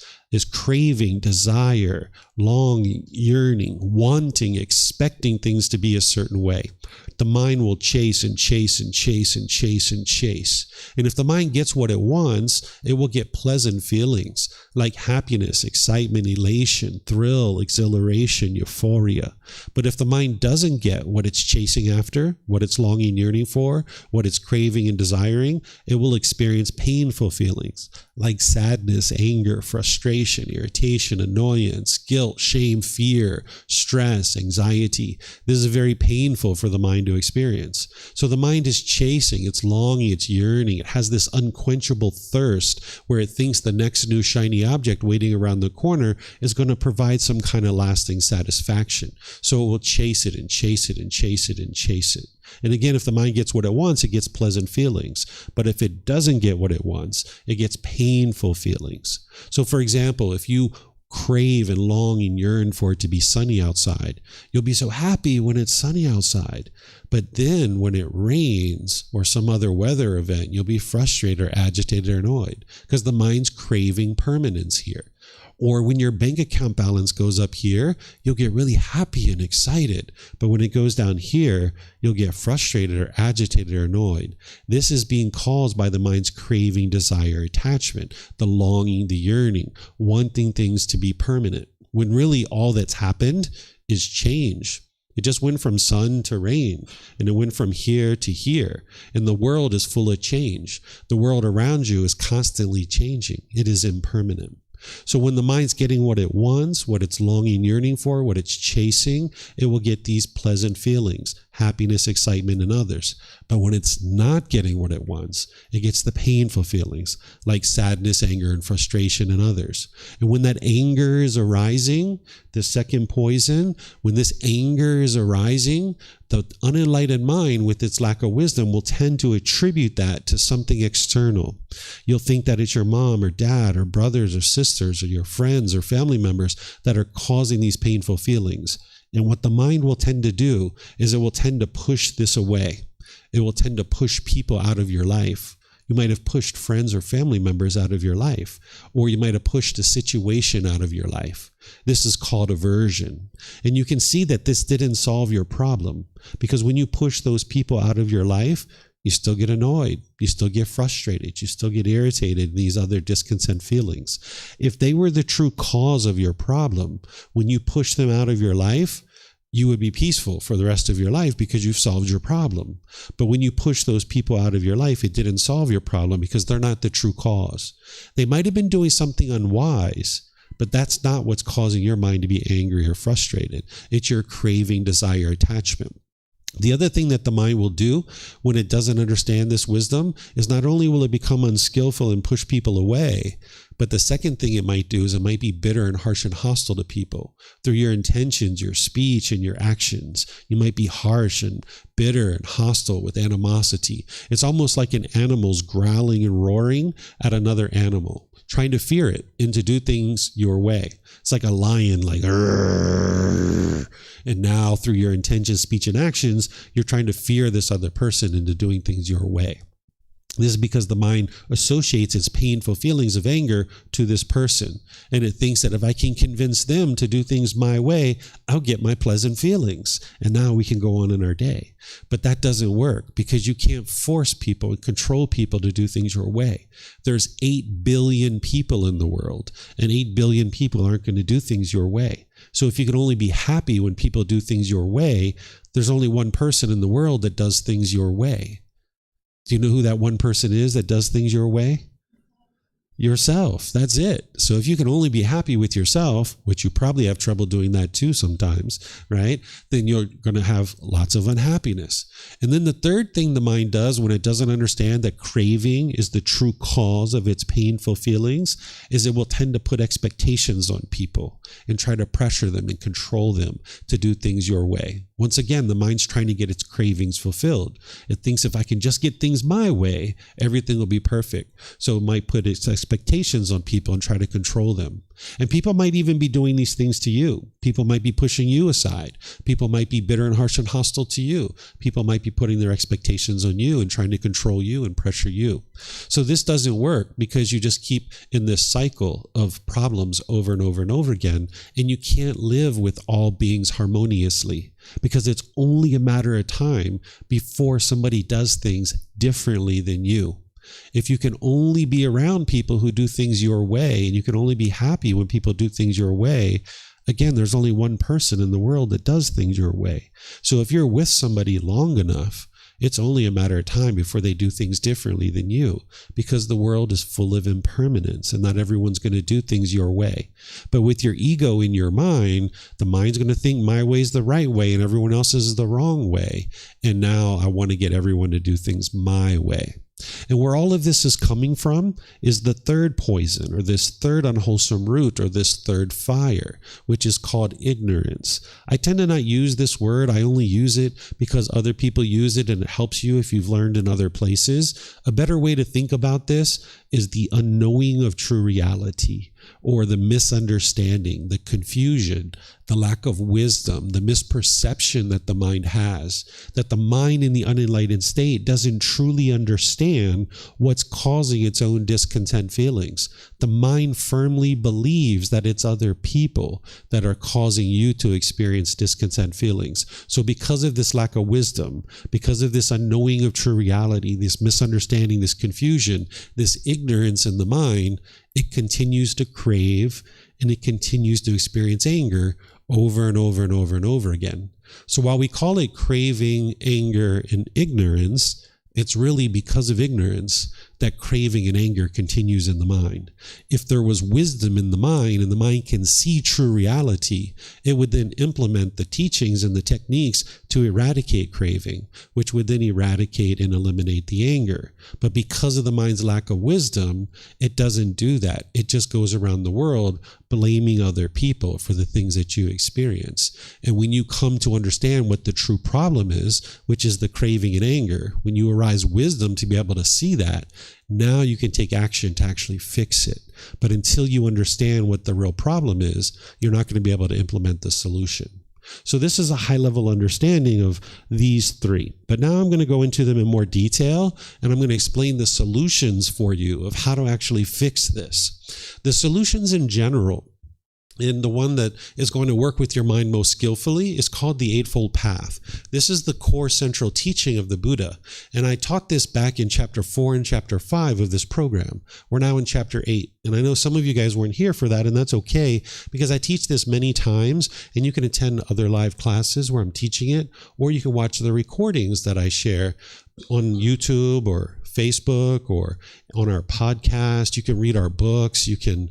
craving, desire, longing, yearning, wanting, expecting things to be a certain way. The mind will chase and chase and chase and chase and chase. And if the mind gets what it wants, it will get pleasant feelings like happiness, excitement, elation, thrill, exhilaration, euphoria. But if the mind doesn't get what it's chasing after, what it's longing, yearning for, what it's craving and desiring, it will experience painful feelings like sadness, anger, frustration, irritation, annoyance, guilt, shame, fear, stress, anxiety. This is very painful for the mind to experience. So the mind is chasing, it's longing, it's yearning. It has this unquenchable thirst where it thinks the next new shiny object waiting around the corner is going to provide some kind of lasting satisfaction. So it will chase it and chase it and chase it and chase it. And again, if the mind gets what it wants, it gets pleasant feelings. But if it doesn't get what it wants, it gets painful feelings. So for example, if you crave and long and yearn for it to be sunny outside, you'll be so happy when it's sunny outside. But then when it rains or some other weather event, you'll be frustrated or agitated or annoyed because the mind's craving permanence here. Or when your bank account balance goes up here, you'll get really happy and excited. But when it goes down here, you'll get frustrated or agitated or annoyed. This is being caused by the mind's craving, desire, attachment, the longing, the yearning, wanting things to be permanent. When really all that's happened is change. It just went from sun to rain, and it went from here to here. And the world is full of change. The world around you is constantly changing. It is impermanent. So when the mind's getting what it wants, what it's longing, yearning for, what it's chasing, it will get these pleasant feelings, happiness, excitement, and others. But when it's not getting what it wants, it gets the painful feelings like sadness, anger, and frustration, and others. And when that anger is arising, the second poison, when this anger is arising, the unenlightened mind, with its lack of wisdom, will tend to attribute that to something external. You'll think that it's your mom or dad or brothers or sisters or your friends or family members that are causing these painful feelings. And what the mind will tend to do is it will tend to push this away. It will tend to push people out of your life. You might have pushed friends or family members out of your life, or you might have pushed a situation out of your life. This is called aversion. And you can see that this didn't solve your problem, because when you push those people out of your life, you still get annoyed, you still get frustrated, you still get irritated, these other discontent feelings. If they were the true cause of your problem, when you push them out of your life, you would be peaceful for the rest of your life because you've solved your problem. But when you push those people out of your life, it didn't solve your problem because they're not the true cause. They might have been doing something unwise, but that's not what's causing your mind to be angry or frustrated. It's your craving, desire, attachment. The other thing that the mind will do when it doesn't understand this wisdom is not only will it become unskillful and push people away, but the second thing it might do is it might be bitter and harsh and hostile to people through your intentions, your speech, and your actions. You might be harsh and bitter and hostile with animosity. It's almost like an animal's growling and roaring at another animal, trying to fear it and to do things your way. It's like a lion, like, "Arr!" And now through your intentions, speech, and actions, you're trying to fear this other person into doing things your way. This is because the mind associates its painful feelings of anger to this person. And it thinks that if I can convince them to do things my way, I'll get my pleasant feelings. And now we can go on in our day. But that doesn't work because you can't force people and control people to do things your way. There's 8 billion people in the world, and 8 billion people aren't going to do things your way. So if you can only be happy when people do things your way, there's only one person in the world that does things your way. Do you know who that one person is that does things your way? Yourself. That's it. So if you can only be happy with yourself, which you probably have trouble doing that too sometimes, right? Then you're going to have lots of unhappiness. And then the third thing the mind does when it doesn't understand that craving is the true cause of its painful feelings is it will tend to put expectations on people and try to pressure them and control them to do things your way. Once again, the mind's trying to get its cravings fulfilled. It thinks if I can just get things my way, everything will be perfect. So it might put its expectations on people and try to control them. And people might even be doing these things to you. People might be pushing you aside. People might be bitter and harsh and hostile to you. People might be putting their expectations on you and trying to control you and pressure you. So this doesn't work because you just keep in this cycle of problems over and over and over again, and you can't live with all beings harmoniously because it's only a matter of time before somebody does things differently than you. If you can only be around people who do things your way, and you can only be happy when people do things your way, again, there's only one person in the world that does things your way. So if you're with somebody long enough, it's only a matter of time before they do things differently than you, because the world is full of impermanence and not everyone's going to do things your way. But with your ego in your mind, the mind's going to think my way is the right way and everyone else's is the wrong way. And now I want to get everyone to do things my way. And where all of this is coming from is the third poison, or this third unwholesome root, or this third fire, which is called ignorance. I tend to not use this word. I only use it because other people use it and it helps you if you've learned in other places. A better way to think about this is the unknowing of true reality, or the misunderstanding, the confusion, the lack of wisdom, the misperception that the mind has, that the mind in the unenlightened state doesn't truly understand what's causing its own discontent feelings. The mind firmly believes that it's other people that are causing you to experience discontent feelings. So because of this lack of wisdom, because of this unknowing of true reality, this misunderstanding, this confusion, this ignorance in the mind, it continues to crave and it continues to experience anger over and over and over and over again. So while we call it craving, anger, and ignorance, it's really because of ignorance that craving and anger continues in the mind. If there was wisdom in the mind and the mind can see true reality, it would then implement the teachings and the techniques to eradicate craving, which would then eradicate and eliminate the anger. But because of the mind's lack of wisdom, it doesn't do that. It just goes around the world blaming other people for the things that you experience. And when you come to understand what the true problem is, which is the craving and anger, when you arise wisdom to be able to see that, now you can take action to actually fix it. But until you understand what the real problem is, you're not going to be able to implement the solution. So this is a high-level understanding of these three. But now I'm going to go into them in more detail, and I'm going to explain the solutions for you of how to actually fix this. The solutions in general, and the one that is going to work with your mind most skillfully, is called the Eightfold Path. This is the core central teaching of the Buddha. And I taught this back in chapter 4 and chapter 5 of this program. We're now in chapter 8. And I know some of you guys weren't here for that, and that's okay, because I teach this many times, and you can attend other live classes where I'm teaching it, or you can watch the recordings that I share on YouTube or Facebook or on our podcast. You can read our books. You can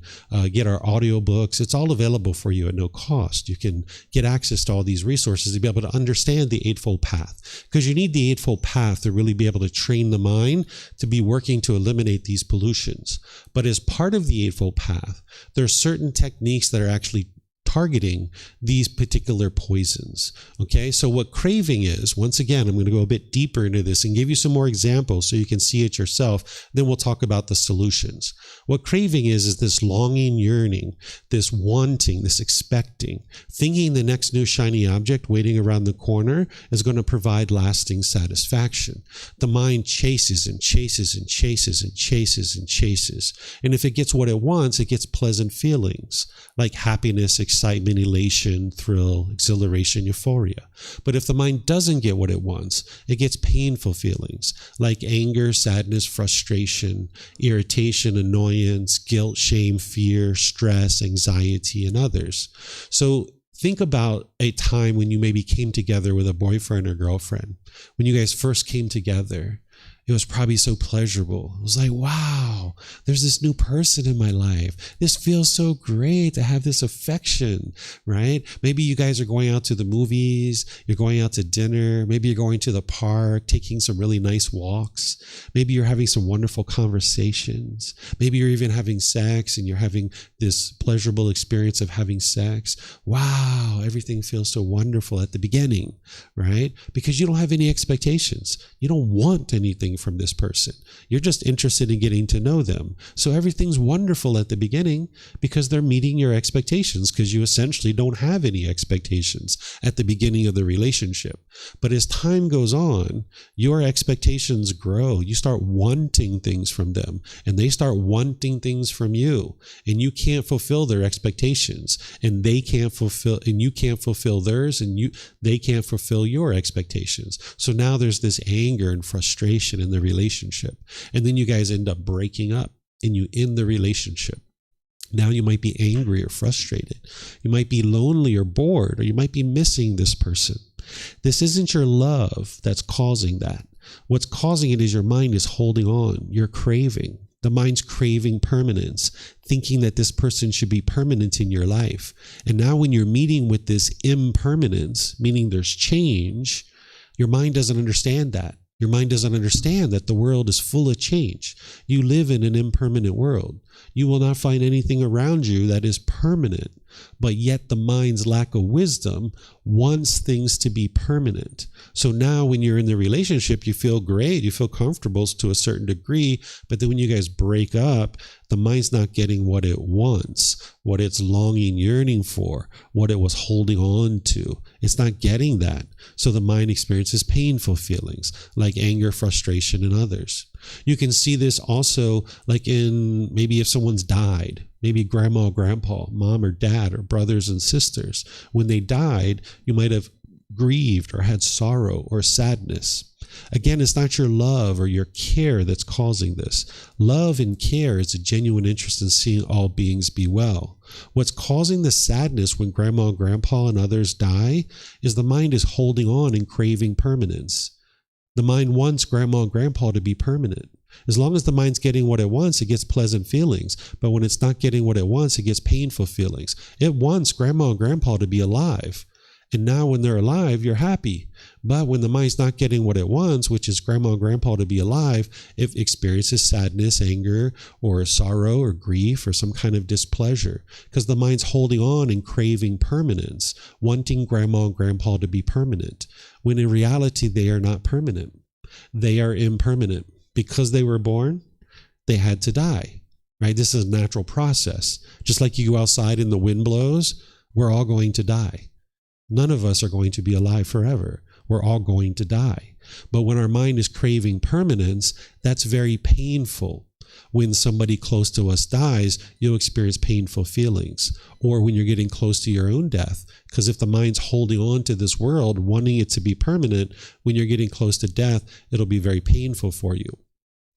get our audio books. It's all available for you at no cost. You can get access to all these resources to be able to understand the Eightfold Path, because you need the Eightfold Path to really be able to train the mind to be working to eliminate these pollutions. But as part of the Eightfold Path, there are certain techniques that are actually targeting these particular poisons. Okay, so what craving is, once again, I'm going to go a bit deeper into this and give you some more examples so you can see it yourself. Then we'll talk about the solutions. What craving is this longing, yearning, this wanting, this expecting, thinking the next new shiny object waiting around the corner is going to provide lasting satisfaction. The mind chases and chases and chases and chases and chases. And if it gets what it wants, it gets pleasant feelings like happiness, excitement, elation, thrill, exhilaration, euphoria. But if the mind doesn't get what it wants, it gets painful feelings like anger, sadness, frustration, irritation, annoyance, guilt, shame, fear, stress, anxiety, and others. So think about a time when you maybe came together with a boyfriend or girlfriend. When you guys first came together, it was probably so pleasurable. It was like, wow, there's this new person in my life. This feels so great to have this affection, right? Maybe you guys are going out to the movies, you're going out to dinner, maybe you're going to the park, taking some really nice walks. Maybe you're having some wonderful conversations. Maybe you're even having sex and you're having this pleasurable experience of having sex. Wow, everything feels so wonderful at the beginning, right? Because you don't have any expectations. You don't want anything from this person. You're just interested in getting to know them. So everything's wonderful at the beginning because they're meeting your expectations, because you essentially don't have any expectations at the beginning of the relationship. But as time goes on, your expectations grow. You start wanting things from them and they start wanting things from you, and you can't fulfill their expectations, and they can't fulfill, and you can't fulfill theirs, and they can't fulfill your expectations. So now there's this anger and frustration in the relationship. And then you guys end up breaking up and you end the relationship. Now you might be angry or frustrated. You might be lonely or bored, or you might be missing this person. This isn't your love that's causing that. What's causing it is your mind is holding on. You're craving. The mind's craving permanence, thinking that this person should be permanent in your life. And now when you're meeting with this impermanence, meaning there's change, your mind doesn't understand that. Your mind doesn't understand that the world is full of change. You live in an impermanent world. You will not find anything around you that is permanent, but yet the mind's lack of wisdom wants things to be permanent. So now when you're in the relationship, you feel great, you feel comfortable to a certain degree, but then when you guys break up, the mind's not getting what it wants, what it's longing, yearning for, what it was holding on to. It's not getting that. So the mind experiences painful feelings like anger, frustration, and others. You can see this also like in maybe if someone's died, maybe grandma or grandpa, mom or dad, or brothers and sisters. When they died, you might have grieved or had sorrow or sadness. Again, it's not your love or your care that's causing this. Love and care is a genuine interest in seeing all beings be well. What's causing the sadness when grandma and grandpa and others die is the mind is holding on and craving permanence. The mind wants grandma and grandpa to be permanent. As long as the mind's getting what it wants, it gets pleasant feelings. But when it's not getting what it wants, it gets painful feelings. It wants grandma and grandpa to be alive. And now when they're alive, you're happy. But when the mind's not getting what it wants, which is grandma and grandpa to be alive, it experiences sadness, anger, or sorrow, or grief, or some kind of displeasure. Because the mind's holding on and craving permanence, wanting grandma and grandpa to be permanent. When in reality, they are not permanent. They are impermanent. Because they were born, they had to die. Right? This is a natural process. Just like you go outside and the wind blows, we're all going to die. None of us are going to be alive forever. We're all going to die. But when our mind is craving permanence, that's very painful. When somebody close to us dies, you'll experience painful feelings. Or when you're getting close to your own death. Because if the mind's holding on to this world, wanting it to be permanent, when you're getting close to death, it'll be very painful for you.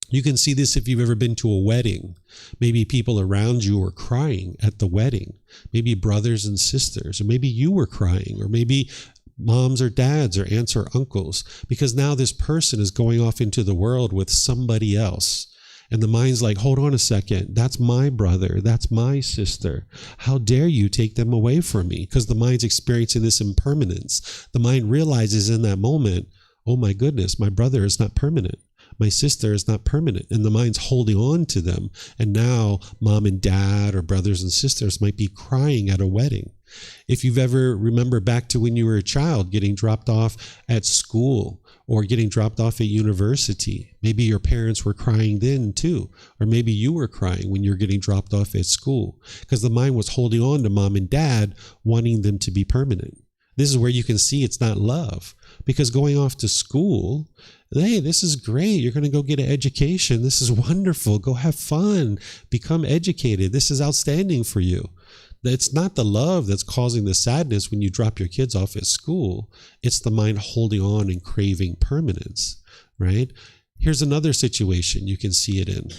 You can see this if you've ever been to a wedding. Maybe people around you were crying at the wedding. Maybe brothers and sisters, or maybe you were crying, or maybe moms or dads or aunts or uncles, because now this person is going off into the world with somebody else. And the mind's like, hold on a second, that's my brother, that's my sister. How dare you take them away from me? Because the mind's experiencing this impermanence. The mind realizes in that moment, oh my goodness, my brother is not permanent. My sister is not permanent, and the mind's holding on to them. And now mom and dad or brothers and sisters might be crying at a wedding. If you've ever remember back to when you were a child getting dropped off at school or getting dropped off at university, maybe your parents were crying then too, or maybe you were crying when you're getting dropped off at school because the mind was holding on to mom and dad, wanting them to be permanent. This is where you can see it's not love, because going off to school, hey, this is great. You're going to go get an education. This is wonderful. Go have fun. Become educated. This is outstanding for you. It's not the love that's causing the sadness when you drop your kids off at school. It's the mind holding on and craving permanence, right? Here's another situation you can see it in.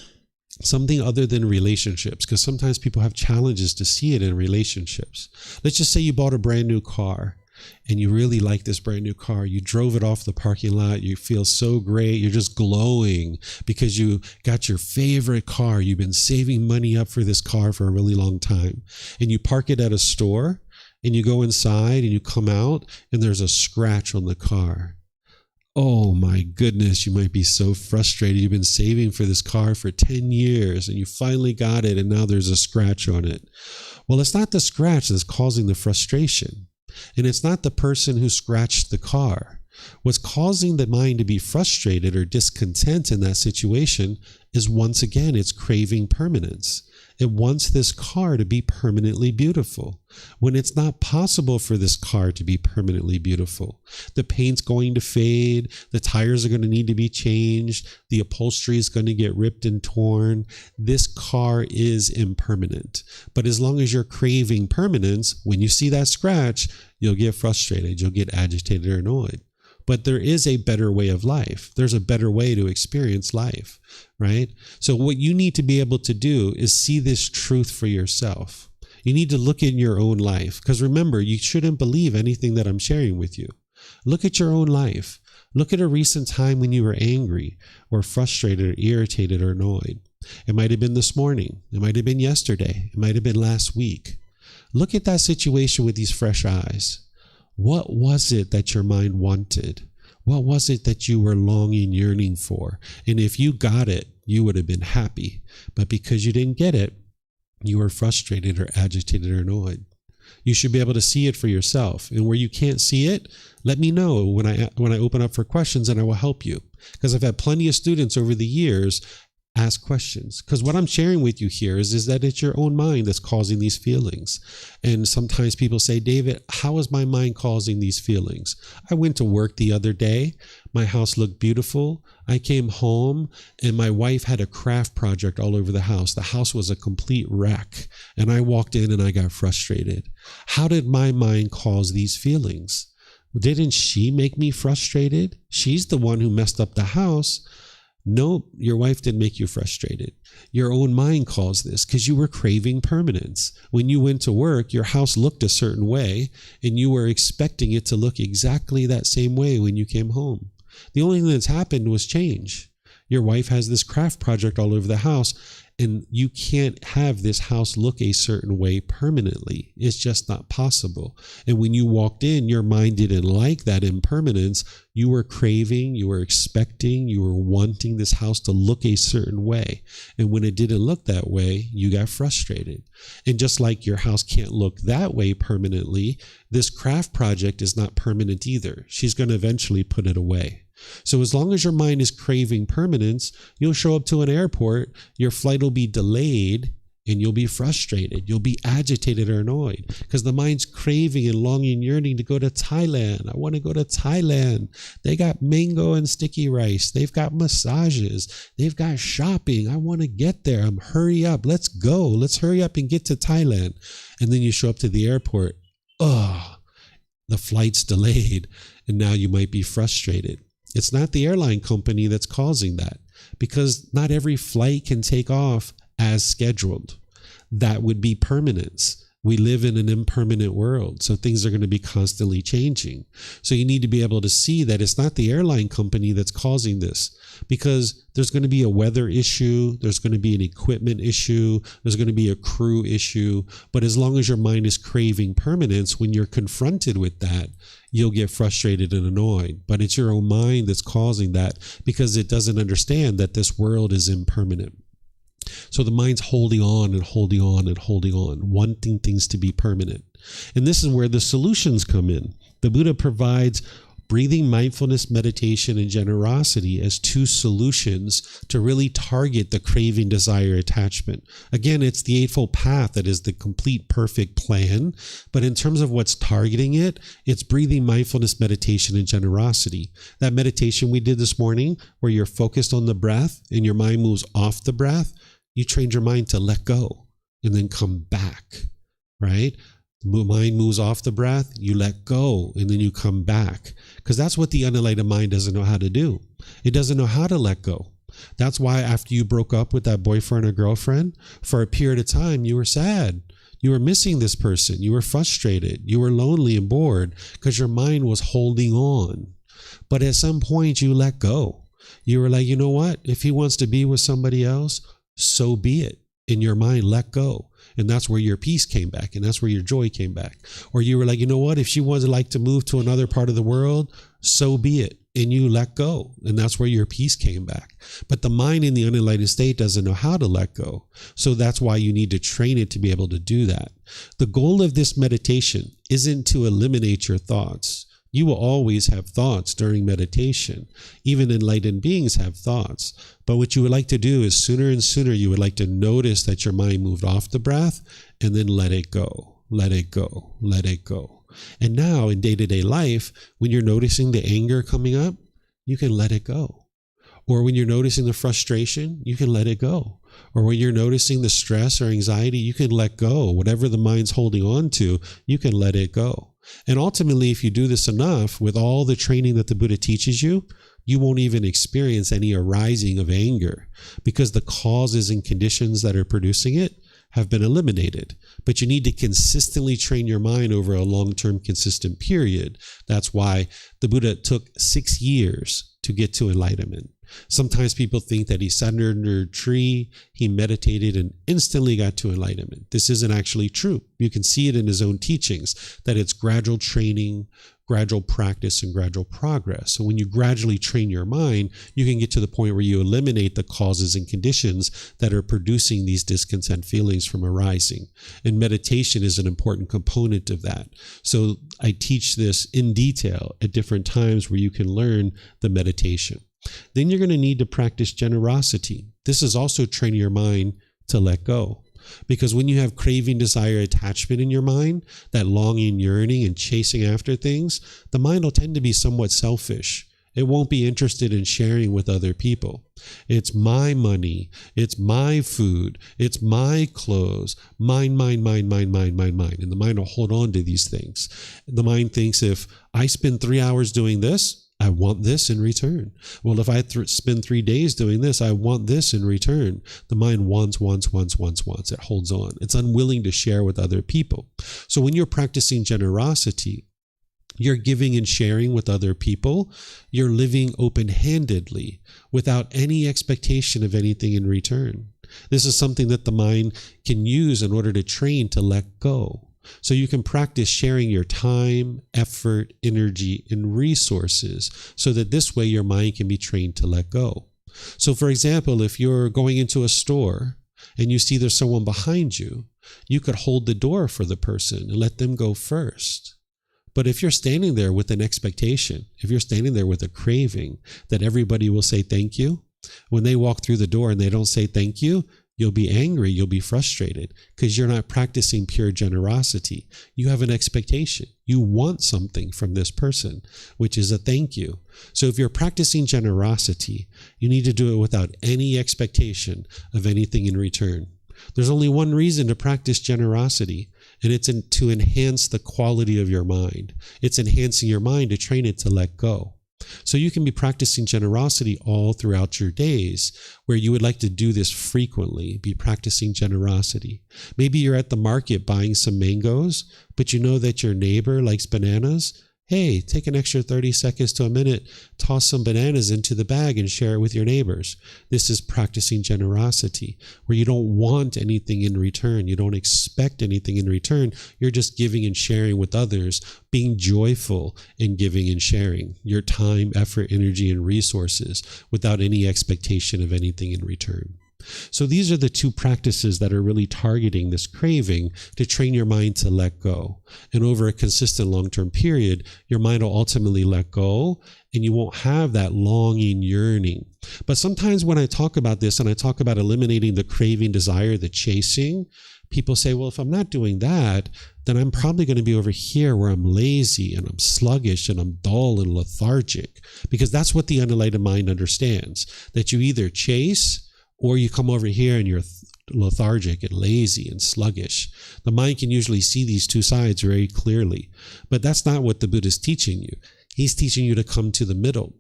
Something other than relationships, because sometimes people have challenges to see it in relationships. Let's just say you bought a brand new car. And you really like this brand new car. You drove it off the parking lot. You feel so great. You're just glowing because you got your favorite car. You've been saving money up for this car for a really long time. And you park it at a store and you go inside and you come out and there's a scratch on the car. Oh my goodness, you might be so frustrated. You've been saving for this car for 10 years and you finally got it and now there's a scratch on it. Well, it's not the scratch that's causing the frustration. And it's not the person who scratched the car. What's causing the mind to be frustrated or discontent in that situation is, once again, it's craving permanence. It wants this car to be permanently beautiful when it's not possible for this car to be permanently beautiful. The paint's going to fade. The tires are going to need to be changed. The upholstery is going to get ripped and torn. This car is impermanent. But as long as you're craving permanence, when you see that scratch, you'll get frustrated. You'll get agitated or annoyed. But there is a better way of life. There's a better way to experience life, right? So what you need to be able to do is see this truth for yourself. You need to look in your own life, because remember, you shouldn't believe anything that I'm sharing with you. Look at your own life. Look at a recent time when you were angry or frustrated or irritated or annoyed. It might have been this morning. It might have been yesterday. It might have been last week. Look at that situation with these fresh eyes. What was it that your mind wanted? What was it that you were longing, yearning for? And if you got it, you would have been happy. But because you didn't get it, you were frustrated or agitated or annoyed. You should be able to see it for yourself. And where you can't see it, let me know when I open up for questions, and I will help you. Because I've had plenty of students over the years ask questions, because what I'm sharing with you here is that it's your own mind that's causing these feelings. And sometimes people say, David, how is my mind causing these feelings? I went to work the other day. My house looked beautiful. I came home and my wife had a craft project all over the house. The house was a complete wreck. And I walked in and I got frustrated. How did my mind cause these feelings? Didn't she make me frustrated? She's the one who messed up the house. No, your wife didn't make you frustrated. Your own mind caused this because you were craving permanence. When you went to work, your house looked a certain way and you were expecting it to look exactly that same way when you came home. The only thing that's happened was change. Your wife has this craft project all over the house, and you can't have this house look a certain way permanently. It's just not possible. And when you walked in, your mind didn't like that impermanence. You were craving, you were expecting, you were wanting this house to look a certain way. And when it didn't look that way, you got frustrated. And just like your house can't look that way permanently, this craft project is not permanent either. She's going to eventually put it away. So as long as your mind is craving permanence, you'll show up to an airport, your flight will be delayed, and you'll be frustrated. You'll be agitated or annoyed because the mind's craving and longing and yearning to go to Thailand. I want to go to Thailand. They got mango and sticky rice. They've got massages. They've got shopping. I want to get there. Hurry up. Let's go. Let's hurry up and get to Thailand. And then you show up to the airport. Oh, the flight's delayed. And now you might be frustrated. It's not the airline company that's causing that, because not every flight can take off as scheduled. That would be permanence. We live in an impermanent world, so things are going to be constantly changing. So you need to be able to see that it's not the airline company that's causing this, because there's going to be a weather issue, there's going to be an equipment issue, there's going to be a crew issue. But as long as your mind is craving permanence, when you're confronted with that, you'll get frustrated and annoyed. But it's your own mind that's causing that, because it doesn't understand that this world is impermanent. So the mind's holding on and holding on and holding on, wanting things to be permanent. And this is where the solutions come in. The Buddha provides breathing, mindfulness, meditation, and generosity as two solutions to really target the craving, desire, attachment. Again, it's the Eightfold Path that is the complete, perfect plan. But in terms of what's targeting it, it's breathing, mindfulness, meditation, and generosity. That meditation we did this morning, where you're focused on the breath and your mind moves off the breath, you trained your mind to let go and then come back, right? The mind moves off the breath, you let go, and then you come back. Because that's what the unenlightened mind doesn't know how to do. It doesn't know how to let go. That's why after you broke up with that boyfriend or girlfriend, for a period of time, you were sad. You were missing this person. You were frustrated. You were lonely and bored because your mind was holding on. But at some point, you let go. You were like, you know what? If he wants to be with somebody else, so be it. In your mind, let go. And that's where your peace came back. And that's where your joy came back. Or you were like, you know what? If she wanted like to move to another part of the world, so be it. And you let go. And that's where your peace came back. But the mind in the unenlightened state doesn't know how to let go. So that's why you need to train it to be able to do that. The goal of this meditation isn't to eliminate your thoughts. You will always have thoughts during meditation. Even enlightened beings have thoughts. But what you would like to do is sooner and sooner you would like to notice that your mind moved off the breath and then let it go, let it go, let it go. And now in day-to-day life, when you're noticing the anger coming up, you can let it go. Or when you're noticing the frustration, you can let it go. Or when you're noticing the stress or anxiety, you can let go. Whatever the mind's holding on to, you can let it go. And ultimately, if you do this enough with all the training that the Buddha teaches you, you won't even experience any arising of anger, because the causes and conditions that are producing it have been eliminated. But you need to consistently train your mind over a long-term consistent period. That's why the Buddha took 6 years to get to enlightenment. Sometimes people think that he sat under a tree, he meditated, and instantly got to enlightenment. This isn't actually true. You can see it in his own teachings, that it's gradual training, gradual practice, and gradual progress. So when you gradually train your mind, you can get to the point where you eliminate the causes and conditions that are producing these discontent feelings from arising. And meditation is an important component of that. So I teach this in detail at different times where you can learn the meditation. Then you're going to need to practice generosity. This is also training your mind to let go. Because when you have craving, desire, attachment in your mind, that longing, yearning, and chasing after things, the mind will tend to be somewhat selfish. It won't be interested in sharing with other people. It's my money. It's my food. It's my clothes. Mine, mine, mine, mine, mine, mine, mine. And the mind will hold on to these things. The mind thinks, if I spend 3 hours doing this, I want this in return. Well, if I spend 3 days doing this, I want this in return. The mind wants. It holds on. It's unwilling to share with other people. So when you're practicing generosity, You're giving and sharing with other people. You're living open-handedly without any expectation of anything in return. This is something that the mind can use in order to train to let go. So you can practice sharing your time, effort, energy, and resources so that this way your mind can be trained to let go. So for example, if you're going into a store and you see there's someone behind you, you could hold the door for the person and let them go first. But if you're standing there with an expectation, if you're standing there with a craving that everybody will say thank you, when they walk through the door and they don't say thank you, you'll be angry, you'll be frustrated because you're not practicing pure generosity. You have an expectation. You want something from this person, which is a thank you. So if you're practicing generosity, you need to do it without any expectation of anything in return. There's only one reason to practice generosity, and it's to enhance the quality of your mind. It's enhancing your mind to train it to let go. So you can be practicing generosity all throughout your days, where you would like to do this frequently, be practicing generosity. Maybe you're at the market buying some mangoes, but you know that your neighbor likes bananas. Hey, take an extra 30 seconds to a minute, toss some bananas into the bag and share it with your neighbors. This is practicing generosity, where you don't want anything in return. You don't expect anything in return. You're just giving and sharing with others, being joyful in giving and sharing your time, effort, energy, and resources without any expectation of anything in return. So these are the two practices that are really targeting this craving to train your mind to let go. And over a consistent long-term period, your mind will ultimately let go and you won't have that longing, yearning. But sometimes when I talk about this and I talk about eliminating the craving, desire, the chasing, people say, well, if I'm not doing that, then I'm probably going to be over here where I'm lazy and I'm sluggish and I'm dull and lethargic. Because that's what the unenlightened mind understands, that you either chase or you come over here and you're lethargic and lazy and sluggish. The mind can usually see these two sides very clearly, but that's not what the Buddha is teaching you. He's teaching you to come to the middle,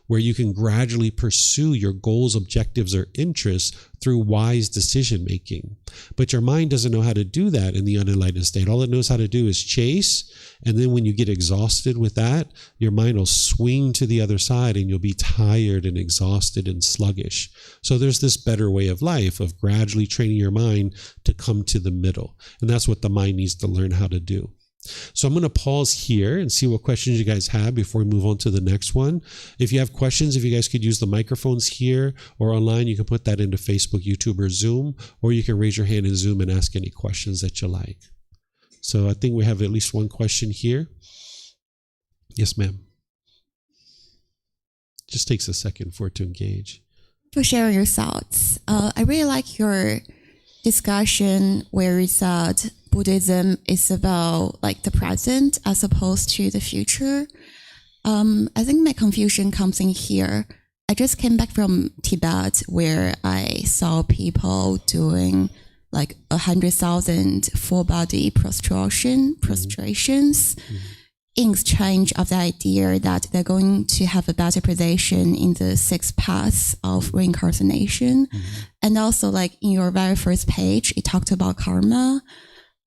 where you can gradually pursue your goals, objectives, or interests through wise decision making. But your mind doesn't know how to do that in the unenlightened state. All it knows how to do is chase, and then when you get exhausted with that, your mind will swing to the other side and you'll be tired and exhausted and sluggish. So there's this better way of life of gradually training your mind to come to the middle, and that's what the mind needs to learn how to do. So I'm going to pause here and see what questions you guys have before we move on to the next one. If you have questions, if you guys could use the microphones here or online, you can put that into Facebook, YouTube, or Zoom, or you can raise your hand in Zoom and ask any questions that you like. So I think we have at least one question here. Yes, ma'am. Just takes a second for it to engage.
For sharing your thoughts. I really like your discussion where you said Buddhism is about like the present as opposed to the future. I think my confusion comes in here. I just came back from Tibet where I saw people doing like 100,000 full body prostrations in exchange of the idea that they're going to have a better position in the 6 paths of reincarnation. And also like in your very first page, it talked about karma.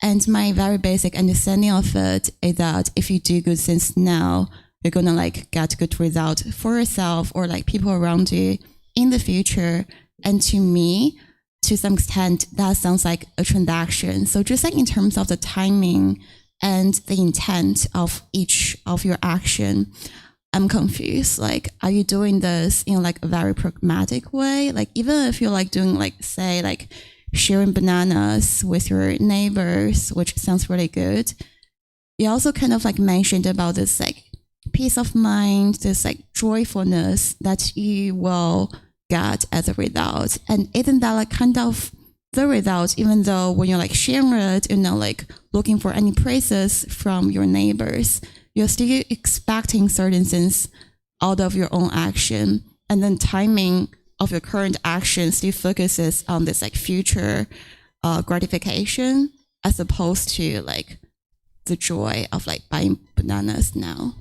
And my very basic understanding of it is that if you do good things now, you're going to like get good result for yourself or like people around you in the future. And to me, to some extent, that sounds like a transaction. So just like in terms of the timing and the intent of each of your action, I'm confused. Like, are you doing this in like a very pragmatic way? Like, even if you're like doing like, say like sharing bananas with your neighbors, which sounds really good. You also kind of like mentioned about this like peace of mind, this like joyfulness that you will get as a result. And isn't that like kind of the result, even though when you're like sharing it, you're not like looking for any praises from your neighbors, you're still expecting certain things out of your own action. And then timing of your current action still focuses on this like future gratification as opposed to like the joy of like buying bananas now.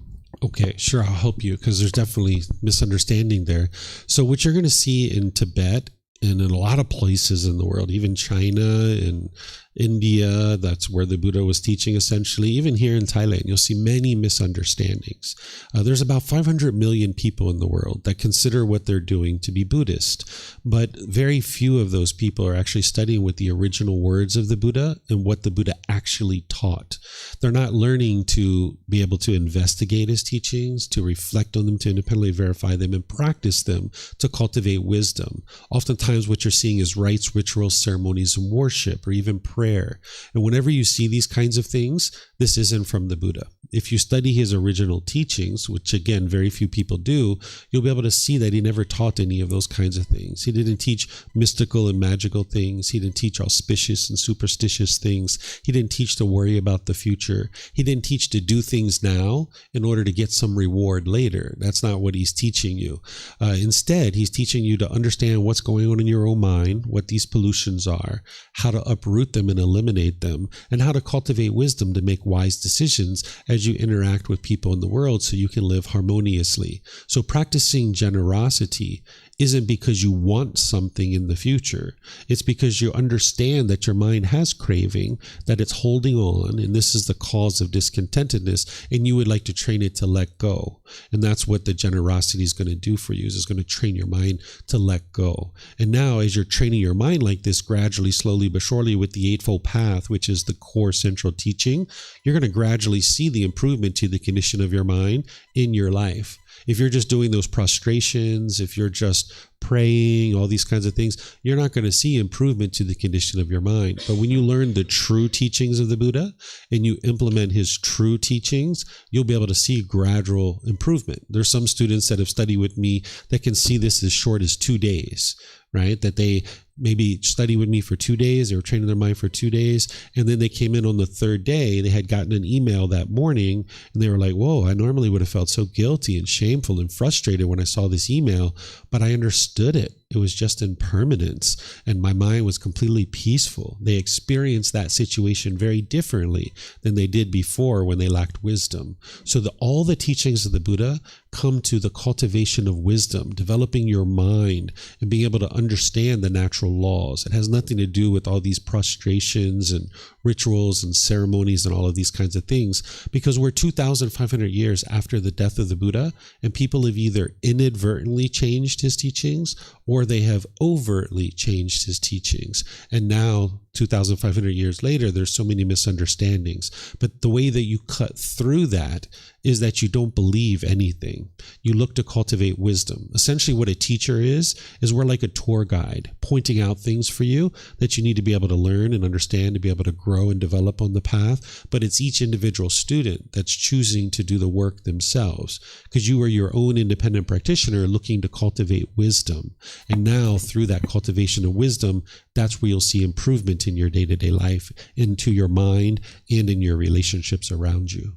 Okay, sure, I'll help you because there's definitely misunderstanding there. So what you're going to see in Tibet and in a lot of places in the world, even China and India, that's where the Buddha was teaching essentially. Even here in Thailand, you'll see many misunderstandings. There's about 500 million people in the world that consider what they're doing to be Buddhist, but very few of those people are actually studying with the original words of the Buddha and what the Buddha actually taught. They're not learning to be able to investigate his teachings, to reflect on them, to independently verify them, and practice them to cultivate wisdom. Oftentimes what you're seeing is rites, rituals, ceremonies, and worship, or even prayer. And whenever you see these kinds of things, this isn't from the Buddha. If you study his original teachings, which again, very few people do, you'll be able to see that he never taught any of those kinds of things. He didn't teach mystical and magical things. He didn't teach auspicious and superstitious things. He didn't teach to worry about the future. He didn't teach to do things now in order to get some reward later. That's not what he's teaching you. Instead, he's teaching you to understand what's going on in your own mind, what these pollutions are, how to uproot them and eliminate them, and how to cultivate wisdom to make wise decisions as you interact with people in the world so you can live harmoniously. So practicing generosity isn't because you want something in the future. It's because you understand that your mind has craving, that it's holding on, and this is the cause of discontentedness, and you would like to train it to let go. And that's what the generosity is going to do for you, is it's going to train your mind to let go. And now, as you're training your mind like this, gradually, slowly, but surely, with the Eightfold Path, which is the core central teaching, you're going to gradually see the improvement to the condition of your mind in your life. If you're just doing those prostrations, if you're just praying, all these kinds of things, you're not going to see improvement to the condition of your mind. But when you learn the true teachings of the Buddha and you implement his true teachings, you'll be able to see gradual improvement. There's some students that have studied with me that can see this as short as 2 days, right? That they maybe study with me for 2 days, they were training their mind for 2 days, and then they came in on the third day, they had gotten an email that morning, and they were like, whoa, I normally would have felt so guilty and shameful and frustrated when I saw this email, but I understood it. It was just impermanence, and my mind was completely peaceful. They experienced that situation very differently than they did before when they lacked wisdom. So all the teachings of the Buddha come to the cultivation of wisdom, developing your mind and being able to understand the natural laws. It has nothing to do with all these prostrations and rituals and ceremonies and all of these kinds of things, because we're 2,500 years after the death of the Buddha, and people have either inadvertently changed his teachings or they have overtly changed his teachings. And now, 2,500 years later, there's so many misunderstandings. But the way that you cut through that is that you don't believe anything. You look to cultivate wisdom. Essentially what a teacher is we're like a tour guide pointing out things for you that you need to be able to learn and understand to be able to grow and develop on the path. But it's each individual student that's choosing to do the work themselves, because you are your own independent practitioner looking to cultivate wisdom. And now through that cultivation of wisdom, that's where you'll see improvement in your day-to-day life, into your mind and in your relationships around you.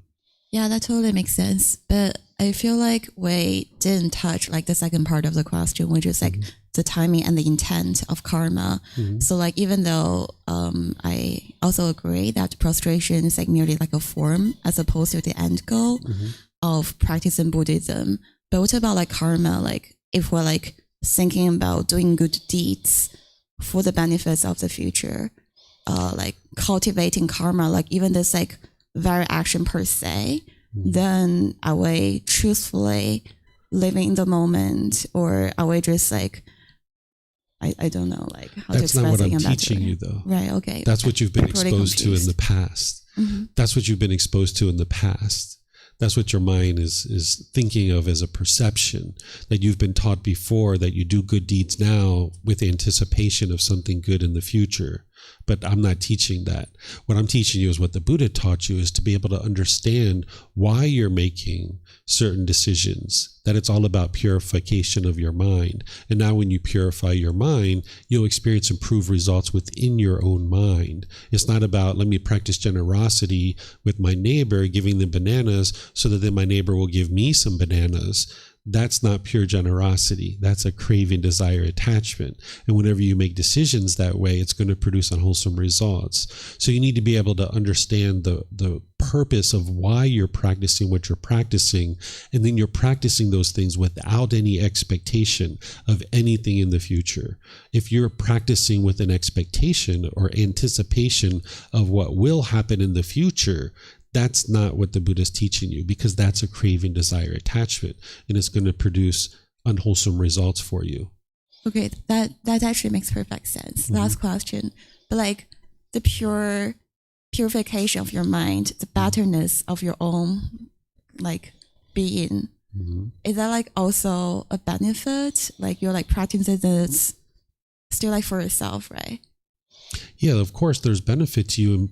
Yeah, that totally makes sense. But I feel like we didn't touch like the second part of the question, which is like the timing and the intent of karma. So like, even though I also agree that prostration is like merely like a form as opposed to the end goal of practicing Buddhism. But what about like karma? Like if we're like thinking about doing good deeds for the benefits of the future, like cultivating karma, like even this like very action per se, then are we truthfully living in the moment, or are we just like, I don't know, like how
That's
to express it.
That's not what I'm teaching you, though.
Right, okay.
That's what you've been exposed to in the past. That's what you've been exposed to in the past. That's what your mind is thinking of as a perception, that you've been taught before, that you do good deeds now with anticipation of something good in the future. But I'm not teaching that. What I'm teaching you is what the Buddha taught you, is to be able to understand why you're making certain decisions, that it's all about purification of your mind. And now when you purify your mind, you'll experience improved results within your own mind. It's not about, let me practice generosity with my neighbor, giving them bananas so that then my neighbor will give me some bananas. That's not pure generosity. That's a craving, desire, attachment. And whenever you make decisions that way, it's going to produce unwholesome results. So you need to be able to understand the purpose of why you're practicing what you're practicing, and then you're practicing those things without any expectation of anything in the future. If you're practicing with an expectation or anticipation of what will happen in the future, that's not what the Buddha is teaching you, because that's a craving, desire, attachment, and it's going to produce unwholesome results for you.
Okay, that actually makes perfect sense. Last question. But like the purification of your mind, the betterness of your own like being, is that like also a benefit? Like you're like practicing this still like for yourself, right?
Yeah, of course, there's benefit to you in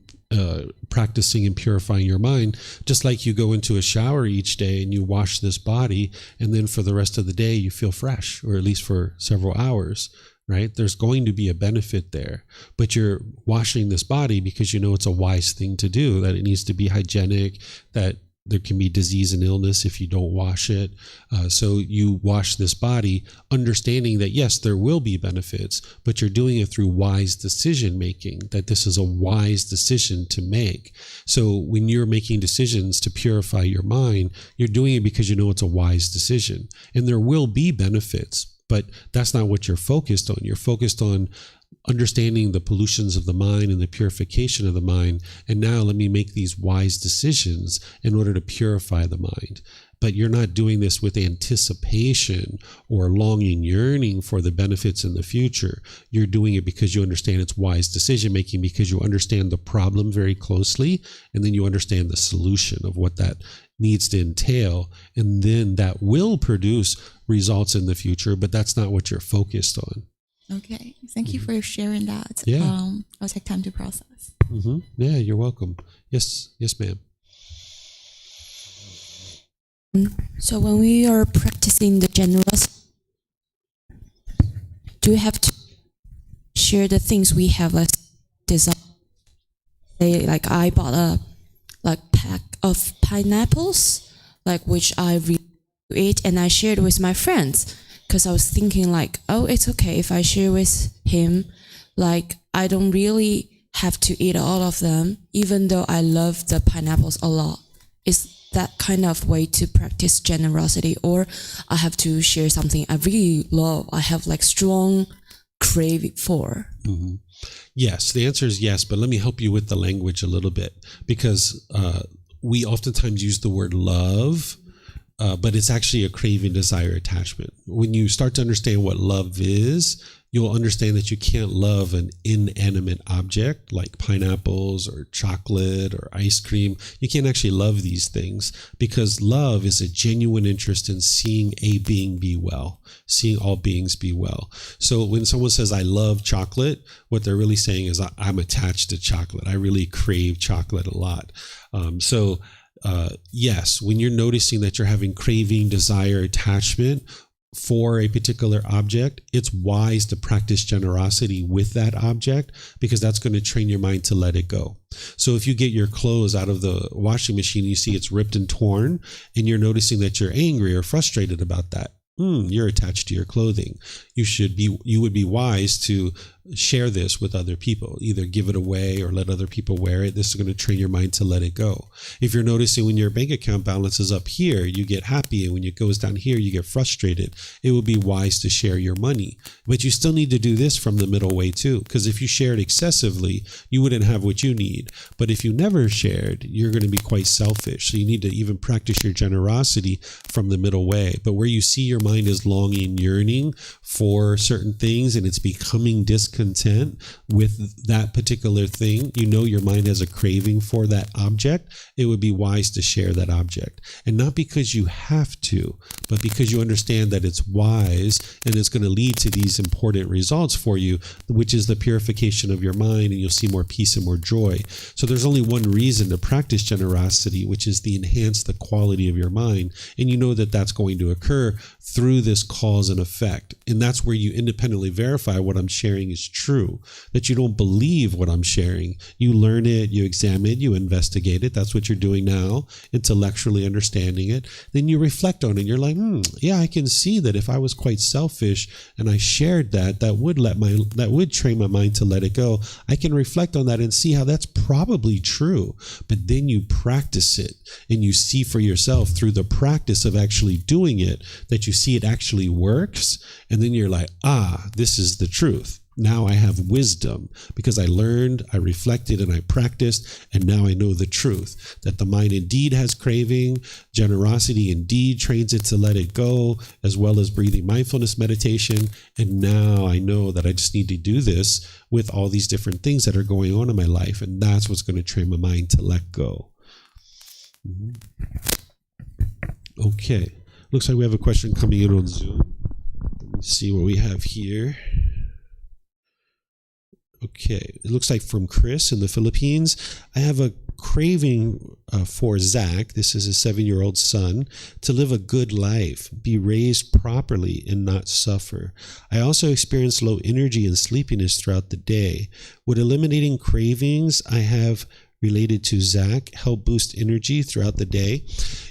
practicing and purifying your mind, just like you go into a shower each day and you wash this body, and then for the rest of the day you feel fresh, or at least for several hours, right? There's going to be a benefit there, but you're washing this body because you know it's a wise thing to do, that it needs to be hygienic, that there can be disease and illness if you don't wash it. So you wash this body, understanding that yes, there will be benefits, but you're doing it through wise decision making, that this is a wise decision to make. So when you're making decisions to purify your mind, you're doing it because you know it's a wise decision. And there will be benefits, but that's not what you're focused on. You're focused on understanding the pollutions of the mind and the purification of the mind. And now let me make these wise decisions in order to purify the mind. But you're not doing this with anticipation or longing, yearning for the benefits in the future. You're doing it because you understand it's wise decision making, because you understand the problem very closely, and then you understand the solution of what that needs to entail. And then that will produce results in the future, but that's not what you're focused on.
Okay, thank you for sharing that.
Yeah.
I'll take time to process.
Yeah, you're welcome. Yes, ma'am.
So when we are practicing the generosity, do we have to share the things we have as desire? Say, like I bought a pack of pineapples, like which I really ate, and I shared with my friends. Because I was thinking like, oh, it's okay if I share with him. Like, I don't really have to eat all of them, even though I love the pineapples a lot. Is that kind of way to practice generosity? Or I have to share something I really love, I have like strong craving for?
Yes, the answer is yes, but let me help you with the language a little bit, because we oftentimes use the word love, but it's actually a craving, desire, attachment. When you start to understand what love is, you'll understand that you can't love an inanimate object like pineapples or chocolate or ice cream. You can't actually love these things, because love is a genuine interest in seeing a being be well, seeing all beings be well. So when someone says, I love chocolate, what they're really saying is, I'm attached to chocolate. I really crave chocolate a lot. Yes, when you're noticing that you're having craving, desire, attachment for a particular object, it's wise to practice generosity with that object, because that's going to train your mind to let it go. So if you get your clothes out of the washing machine, you see it's ripped and torn, and you're noticing that you're angry or frustrated about that, you're attached to your clothing. You would be wise to share this with other people, either give it away or let other people wear it. This is going to train your mind to let it go. If you're noticing when your bank account balance is up here, you get happy, and when it goes down here, you get frustrated, it would be wise to share your money. But you still need to do this from the middle way too, because if you shared excessively, you wouldn't have what you need. But if you never shared, you're going to be quite selfish. So you need to even practice your generosity from the middle way. But where you see your mind is longing, yearning for certain things, and it's becoming discontent with that particular thing, you know your mind has a craving for that object, it would be wise to share that object. And not because you have to, but because you understand that it's wise and it's going to lead to these important results for you, which is the purification of your mind, and you'll see more peace and more joy. So there's only one reason to practice generosity, which is to enhance the quality of your mind. And you know that that's going to occur through this cause and effect. And that's where you independently verify what I'm sharing is true, that you don't believe what I'm sharing. You learn it, you examine it, you investigate it. That's what you're doing now, intellectually understanding it. Then you reflect on it. You're like, yeah, I can see that if I was quite selfish and I shared that would train my mind to let it go. I can reflect on that and see how that's probably true. But then you practice it and you see for yourself through the practice of actually doing it that you see it actually works. And then you're like, this is the truth. Now I have wisdom because I learned, I reflected, and I practiced, and now I know the truth, that the mind indeed has craving, generosity indeed trains it to let it go, as well as breathing mindfulness meditation. And now I know that I just need to do this with all these different things that are going on in my life, and that's what's going to train my mind to let go. Okay, looks like we have a question coming in on Zoom. Let me see what we have here. Okay, it looks like from Chris in the Philippines. I have a craving for Zach, this is a 7-year-old son, to live a good life, be raised properly, and not suffer. I also experience low energy and sleepiness throughout the day. Would eliminating cravings I have related to Zach help boost energy throughout the day?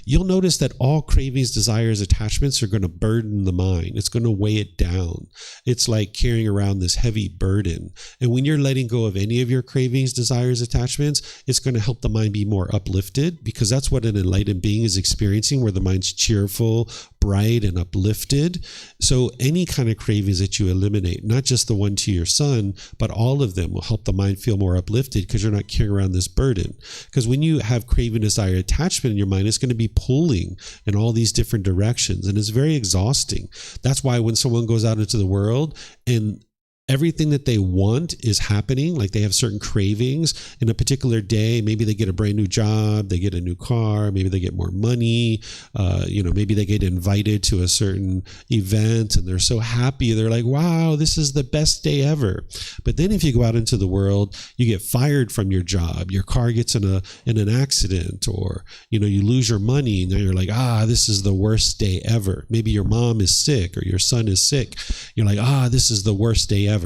You'll notice that all cravings, desires, attachments are going to burden the mind. It's going to weigh it down. It's like carrying around this heavy burden. And when you're letting go of any of your cravings, desires, attachments, it's going to help the mind be more uplifted, because that's what an enlightened being is experiencing, where the mind's cheerful, bright, and uplifted. So any kind of cravings that you eliminate, not just the one to your son, but all of them, will help the mind feel more uplifted, because you're not carrying around this burden. Because when you have craving, desire, attachment in your mind, it's going to be pulling in all these different directions, and it's very exhausting. That's why when someone goes out into the world and everything that they want is happening, like they have certain cravings in a particular day, maybe they get a brand new job, they get a new car, maybe they get more money, maybe they get invited to a certain event and they're so happy, they're like, wow, this is the best day ever. But then if you go out into the world, you get fired from your job, your car gets in an accident, or you lose your money, and then you're like, this is the worst day ever. Maybe your mom is sick or your son is sick, you're like, this is the worst day ever.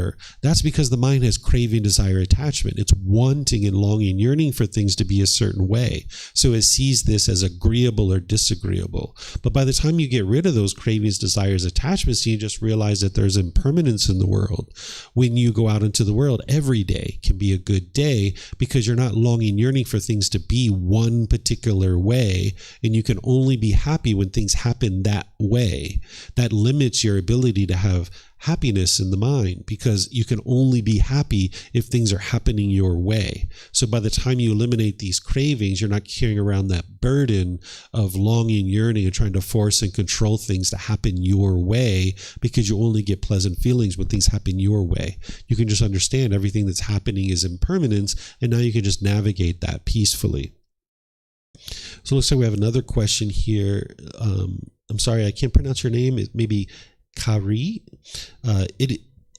That's because the mind has craving, desire, attachment. It's wanting and longing, yearning for things to be a certain way. So it sees this as agreeable or disagreeable. But by the time you get rid of those cravings, desires, attachments, you just realize that there's impermanence in the world. When you go out into the world, every day can be a good day, because you're not longing, yearning for things to be one particular way, and you can only be happy when things happen that way. That limits your ability to have happiness in the mind, because you can only be happy if things are happening your way. So by the time you eliminate these cravings, you're not carrying around that burden of longing, yearning, and trying to force and control things to happen your way, because you only get pleasant feelings when things happen your way. You can just understand everything that's happening is impermanence, and now you can just navigate that peacefully. So it looks like we have another question here. I'm sorry, I can't pronounce your name. It may be Kari.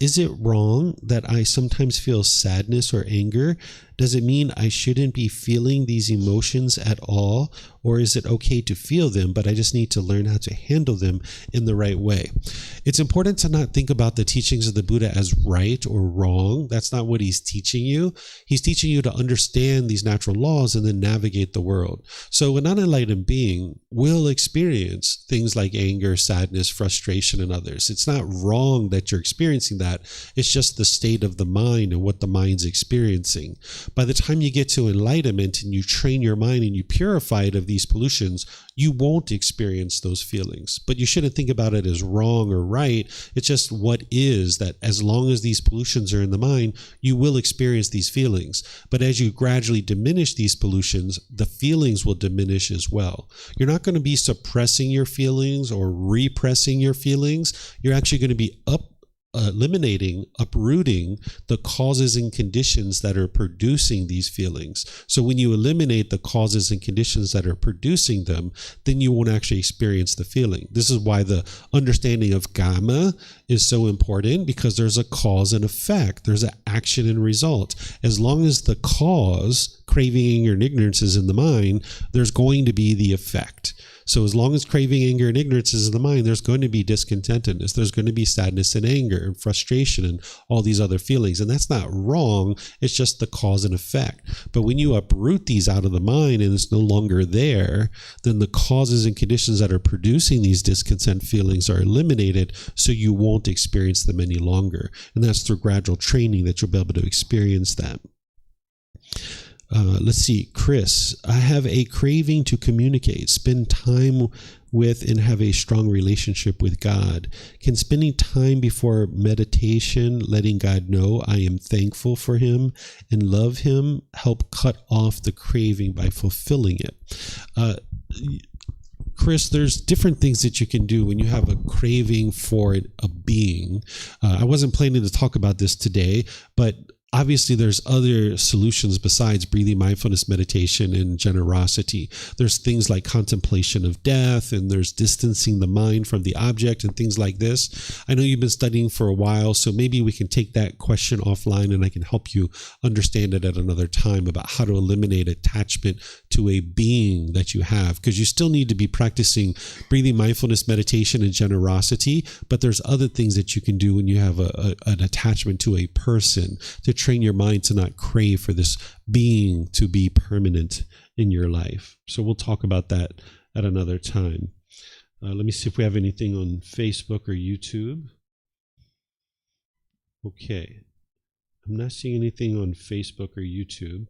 Is it wrong that I sometimes feel sadness or anger? Does it mean I shouldn't be feeling these emotions at all? Or is it okay to feel them, but I just need to learn how to handle them in the right way? It's important to not think about the teachings of the Buddha as right or wrong. That's not what he's teaching you. He's teaching you to understand these natural laws and then navigate the world. So an unenlightened being will experience things like anger, sadness, frustration, and others. It's not wrong that you're experiencing that. It's just the state of the mind and what the mind's experiencing. By the time you get to enlightenment and you train your mind and you purify it of these pollutions, you won't experience those feelings. But you shouldn't think about it as wrong or right. It's just what is, that as long as these pollutions are in the mind, you will experience these feelings. But as you gradually diminish these pollutions, the feelings will diminish as well. You're not going to be suppressing your feelings or repressing your feelings. You're actually going to be eliminating, uprooting the causes and conditions that are producing these feelings. So when you eliminate the causes and conditions that are producing them, then you won't actually experience the feeling. This is why the understanding of Gotama is so important, because there's a cause and effect. There's an action and result. As long as the cause, craving, anger, and ignorance is in the mind, there's going to be the effect. So as long as craving, anger, and ignorance is in the mind, there's going to be discontentedness. There's going to be sadness and anger and frustration and all these other feelings. And that's not wrong. It's just the cause and effect. But when you uproot these out of the mind and it's no longer there, then the causes and conditions that are producing these discontent feelings are eliminated, so you won't experience them any longer. And that's through gradual training that you'll be able to experience that. Let's see, Chris, I have a craving to communicate, spend time with, and have a strong relationship with God. Can spending time before meditation, letting God know I am thankful for him and love him, help cut off the craving by fulfilling it? Chris, there's different things that you can do when you have a craving for a being. I wasn't planning to talk about this today, but obviously, there's other solutions besides breathing, mindfulness, meditation, and generosity. There's things like contemplation of death, and there's distancing the mind from the object and things like this. I know you've been studying for a while, so maybe we can take that question offline and I can help you understand it at another time about how to eliminate attachment to a being that you have, because you still need to be practicing breathing, mindfulness, meditation, and generosity, but there's other things that you can do when you have an attachment to a person to train your mind to not crave for this being to be permanent in your life. So we'll talk about that at another time. Let me see if we have anything on Facebook or YouTube. Okay. I'm not seeing anything on Facebook or YouTube.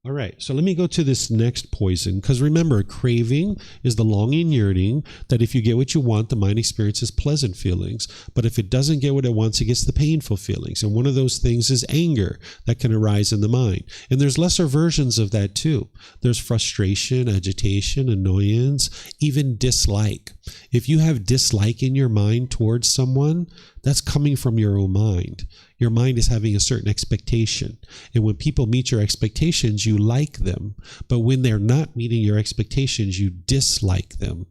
All right, so let me go to this next poison, because remember, craving is the longing, yearning, that if you get what you want, the mind experiences pleasant feelings. But if it doesn't get what it wants, it gets the painful feelings. And one of those things is anger that can arise in the mind. And there's lesser versions of that too. There's frustration, agitation, annoyance, even dislike. If you have dislike in your mind towards someone, that's coming from your own mind. Your mind is having a certain expectation. And when people meet your expectations, you like them. But when they're not meeting your expectations, you dislike them.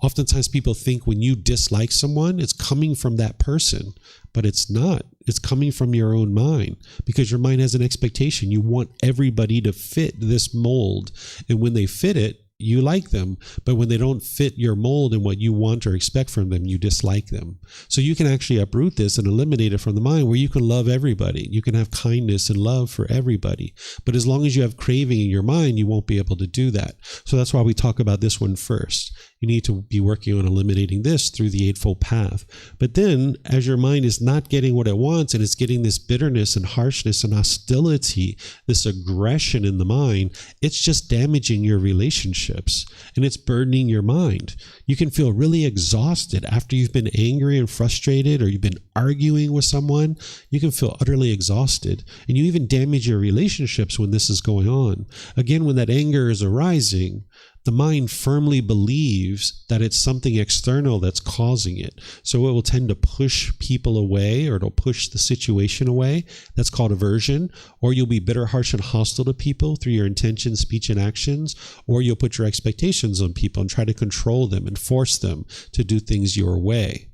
Oftentimes people think when you dislike someone, it's coming from that person, but it's not. It's coming from your own mind, because your mind has an expectation. You want everybody to fit this mold. And when they fit it, you like them, but when they don't fit your mold and what you want or expect from them, you dislike them. So you can actually uproot this and eliminate it from the mind, where you can love everybody. You can have kindness and love for everybody. But as long as you have craving in your mind, you won't be able to do that. So that's why we talk about this one first. You need to be working on eliminating this through the Eightfold Path. But then, as your mind is not getting what it wants, and it's getting this bitterness and harshness and hostility, this aggression in the mind, it's just damaging your relationships, and it's burdening your mind. You can feel really exhausted after you've been angry and frustrated, or you've been arguing with someone. You can feel utterly exhausted, and you even damage your relationships when this is going on. Again, when that anger is arising, the mind firmly believes that it's something external that's causing it. So it will tend to push people away, or it'll push the situation away. That's called aversion. Or you'll be bitter, harsh, and hostile to people through your intentions, speech, and actions. Or you'll put your expectations on people and try to control them and force them to do things your way.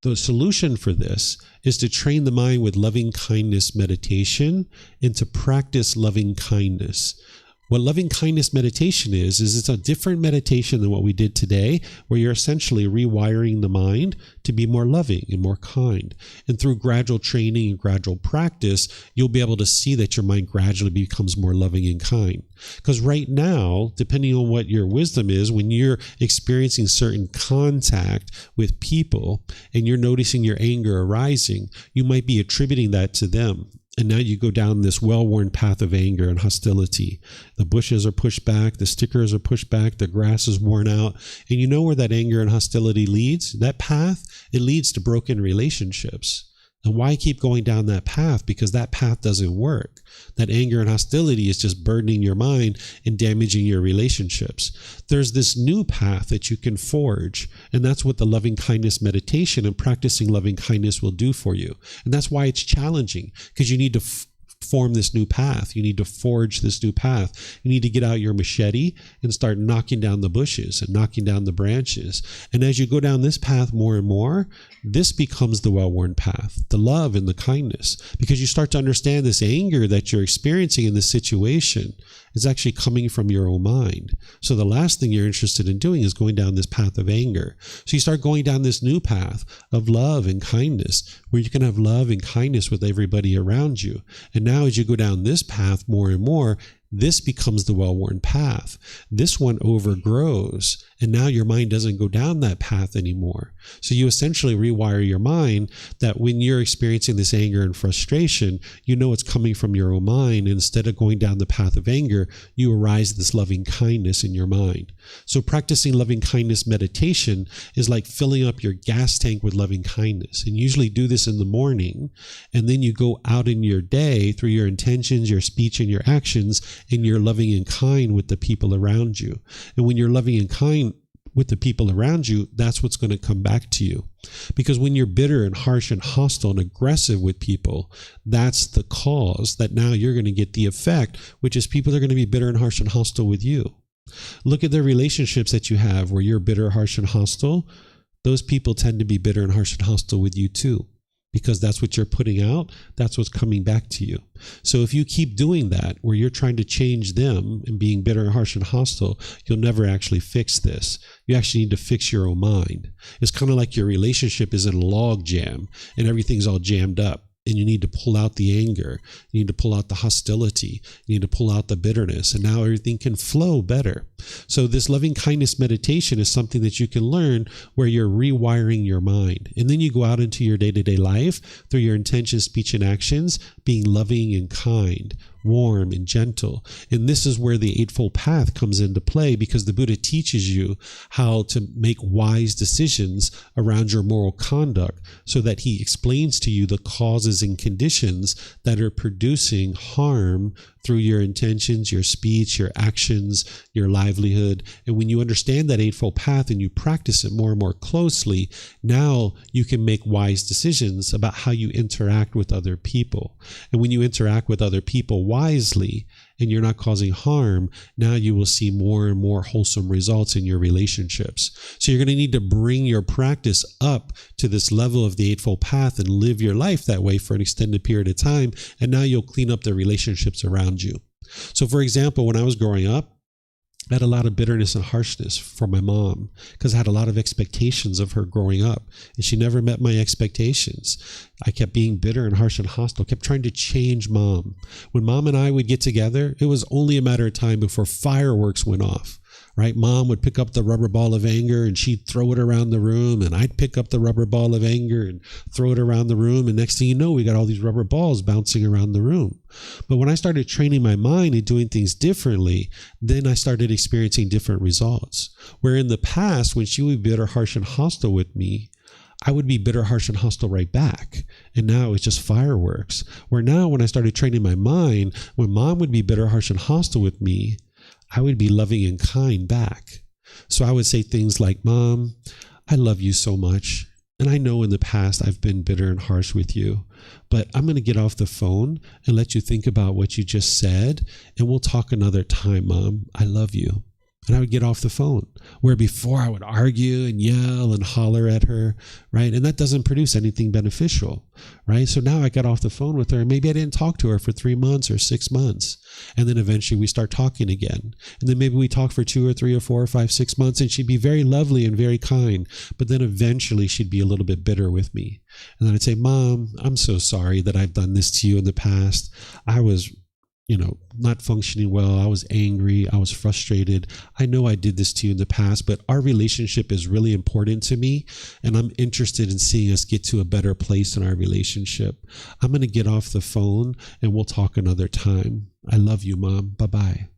The solution for this is to train the mind with loving kindness meditation and to practice loving kindness. What loving kindness meditation is it's a different meditation than what we did today, where you're essentially rewiring the mind to be more loving and more kind. And through gradual training and gradual practice, you'll be able to see that your mind gradually becomes more loving and kind. Because right now, depending on what your wisdom is, when you're experiencing certain contact with people and you're noticing your anger arising, you might be attributing that to them. And now you go down this well-worn path of anger and hostility. The bushes are pushed back, the stickers are pushed back, the grass is worn out. And you know where that anger and hostility leads? That path, it leads to broken relationships. And why keep going down that path? Because that path doesn't work. That anger and hostility is just burdening your mind and damaging your relationships. There's this new path that you can forge, and that's what the loving kindness meditation and practicing loving kindness will do for you. And that's why it's challenging, because you need to form this new path. You need to forge this new path. You need to get out your machete and start knocking down the bushes and knocking down the branches. And as you go down this path more and more, this becomes the well-worn path, the love and the kindness, because you start to understand this anger that you're experiencing in this situation. It's actually coming from your own mind. So the last thing you're interested in doing is going down this path of anger. So you start going down this new path of love and kindness, where you can have love and kindness with everybody around you. And now as you go down this path more and more, this becomes the well-worn path. This one overgrows, and now your mind doesn't go down that path anymore. So you essentially rewire your mind that when you're experiencing this anger and frustration, you know it's coming from your own mind. And instead of going down the path of anger, you arise this loving kindness in your mind. So practicing loving kindness meditation is like filling up your gas tank with loving kindness. And you usually do this in the morning, and then you go out in your day through your intentions, your speech, and your actions, and you're loving and kind with the people around you. And when you're loving and kind with the people around you, that's what's going to come back to you. Because when you're bitter and harsh and hostile and aggressive with people, that's the cause that now you're going to get the effect, which is people are going to be bitter and harsh and hostile with you. Look at the relationships that you have where you're bitter, harsh, and hostile. Those people tend to be bitter and harsh and hostile with you too. Because that's what you're putting out, that's what's coming back to you. So if you keep doing that, where you're trying to change them and being bitter and harsh and hostile, you'll never actually fix this. You actually need to fix your own mind. It's kind of like your relationship is in a log jam and everything's all jammed up. And you need to pull out the anger. You need to pull out the hostility. You need to pull out the bitterness. And now everything can flow better. So this loving kindness meditation is something that you can learn where you're rewiring your mind. And then you go out into your day-to-day life through your intentions, speech, and actions, being loving and kind, warm and gentle. And this is where the Eightfold Path comes into play, because the Buddha teaches you how to make wise decisions around your moral conduct, so that he explains to you the causes and conditions that are producing harm through your intentions, your speech, your actions, your livelihood. And when you understand that Eightfold Path and you practice it more and more closely, now you can make wise decisions about how you interact with other people. And when you interact with other people wisely and you're not causing harm, now you will see more and more wholesome results in your relationships. So you're going to need to bring your practice up to this level of the Eightfold Path and live your life that way for an extended period of time. And now you'll clean up the relationships around you. So for example, when I was growing up, I had a lot of bitterness and harshness for my mom because I had a lot of expectations of her growing up, and she never met my expectations. I kept being bitter and harsh and hostile, kept trying to change mom. When mom and I would get together, it was only a matter of time before fireworks went off. Right? Mom would pick up the rubber ball of anger and she'd throw it around the room, and I'd pick up the rubber ball of anger and throw it around the room. And next thing you know, we got all these rubber balls bouncing around the room. But when I started training my mind and doing things differently, then I started experiencing different results. Where in the past, when she would be bitter, harsh, and hostile with me, I would be bitter, harsh, and hostile right back. And now it's just fireworks. Where now, when I started training my mind, when mom would be bitter, harsh, and hostile with me, I would be loving and kind back. So I would say things like, Mom, I love you so much. And I know in the past I've been bitter and harsh with you, but I'm going to get off the phone and let you think about what you just said. And we'll talk another time, Mom. I love you. And I would get off the phone, where before I would argue and yell and holler at her, right? And that doesn't produce anything beneficial, right? So now I got off the phone with her, and maybe I didn't talk to her for 3 months or 6 months. And then eventually we start talking again. And then maybe we talk for 2 or 3 or 4 or 5, 6 months, and she'd be very lovely and very kind. But then eventually she'd be a little bit bitter with me. And then I'd say, Mom, I'm so sorry that I've done this to you in the past. I was not functioning well. I was angry. I was frustrated. I know I did this to you in the past, but our relationship is really important to me, and I'm interested in seeing us get to a better place in our relationship. I'm going to get off the phone and we'll talk another time. I love you, Mom. Bye-bye.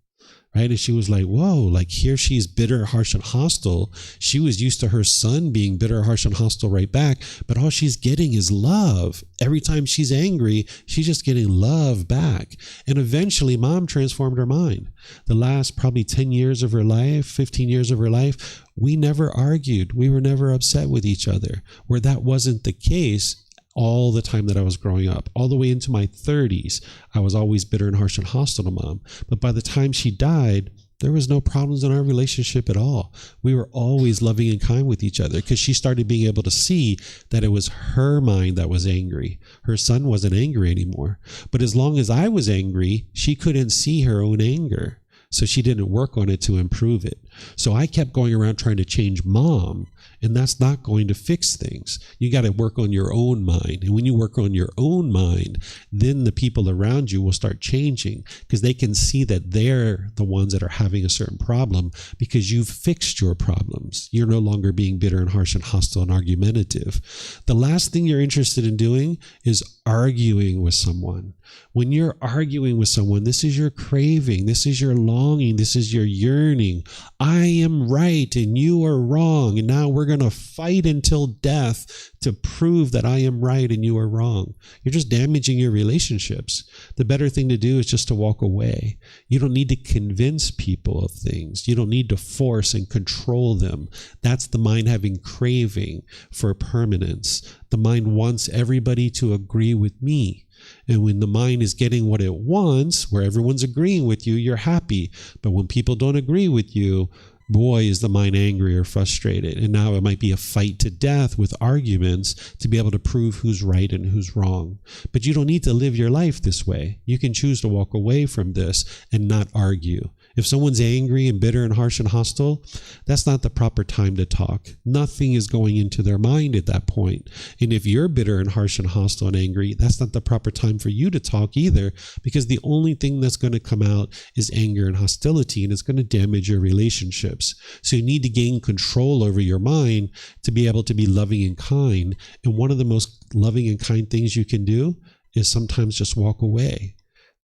Right? And she was like, whoa, like here she's bitter, harsh, and hostile. She was used to her son being bitter, harsh, and hostile right back, but all she's getting is love. Every time she's angry, she's just getting love back. And eventually, Mom transformed her mind. The last probably 10 years of her life, 15 years of her life, we never argued. We were never upset with each other. Where that wasn't the case all the time that I was growing up, all the way into my 30s, I was always bitter and harsh and hostile to Mom. But by the time she died, there was no problems in our relationship at all. We were always loving and kind with each other because she started being able to see that it was her mind that was angry. Her son wasn't angry anymore. But as long as I was angry, she couldn't see her own anger. So she didn't work on it to improve it. So I kept going around trying to change mom, and that's not going to fix things. You got to work on your own mind. And when you work on your own mind, then the people around you will start changing, because they can see that they're the ones that are having a certain problem because you've fixed your problems. You're no longer being bitter and harsh and hostile and argumentative. The last thing you're interested in doing is arguing with someone. When you're arguing with someone, this is your craving, this is your longing, this is your yearning. I am right and you are wrong, and now we're going to fight until death to prove that I am right and you are wrong. You're just damaging your relationships. The better thing to do is just to walk away. You don't need to convince people of things. You don't need to force and control them. That's the mind having craving for permanence. The mind wants everybody to agree with me. And when the mind is getting what it wants, where everyone's agreeing with you, you're happy. But when people don't agree with you, boy, is the mind angry or frustrated. And now it might be a fight to death with arguments to be able to prove who's right and who's wrong. But you don't need to live your life this way. You can choose to walk away from this and not argue. If someone's angry and bitter and harsh and hostile, that's not the proper time to talk. Nothing is going into their mind at that point. And if you're bitter and harsh and hostile and angry, that's not the proper time for you to talk either, because the only thing that's going to come out is anger and hostility, and it's going to damage your relationships. So you need to gain control over your mind to be able to be loving and kind. And one of the most loving and kind things you can do is sometimes just walk away.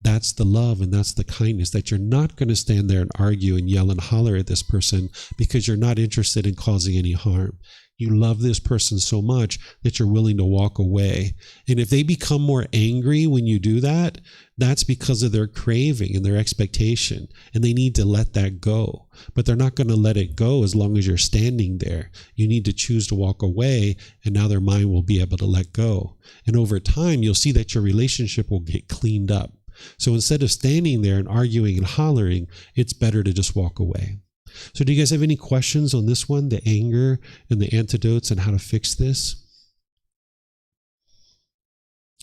That's the love and that's the kindness, that you're not going to stand there and argue and yell and holler at this person because you're not interested in causing any harm. You love this person so much that you're willing to walk away. And if they become more angry when you do that, that's because of their craving and their expectation. And they need to let that go. But they're not going to let it go as long as you're standing there. You need to choose to walk away, and now their mind will be able to let go. And over time, you'll see that your relationship will get cleaned up. So instead of standing there and arguing and hollering, it's better to just walk away. So do you guys have any questions on this one, the anger and the antidotes and how to fix this?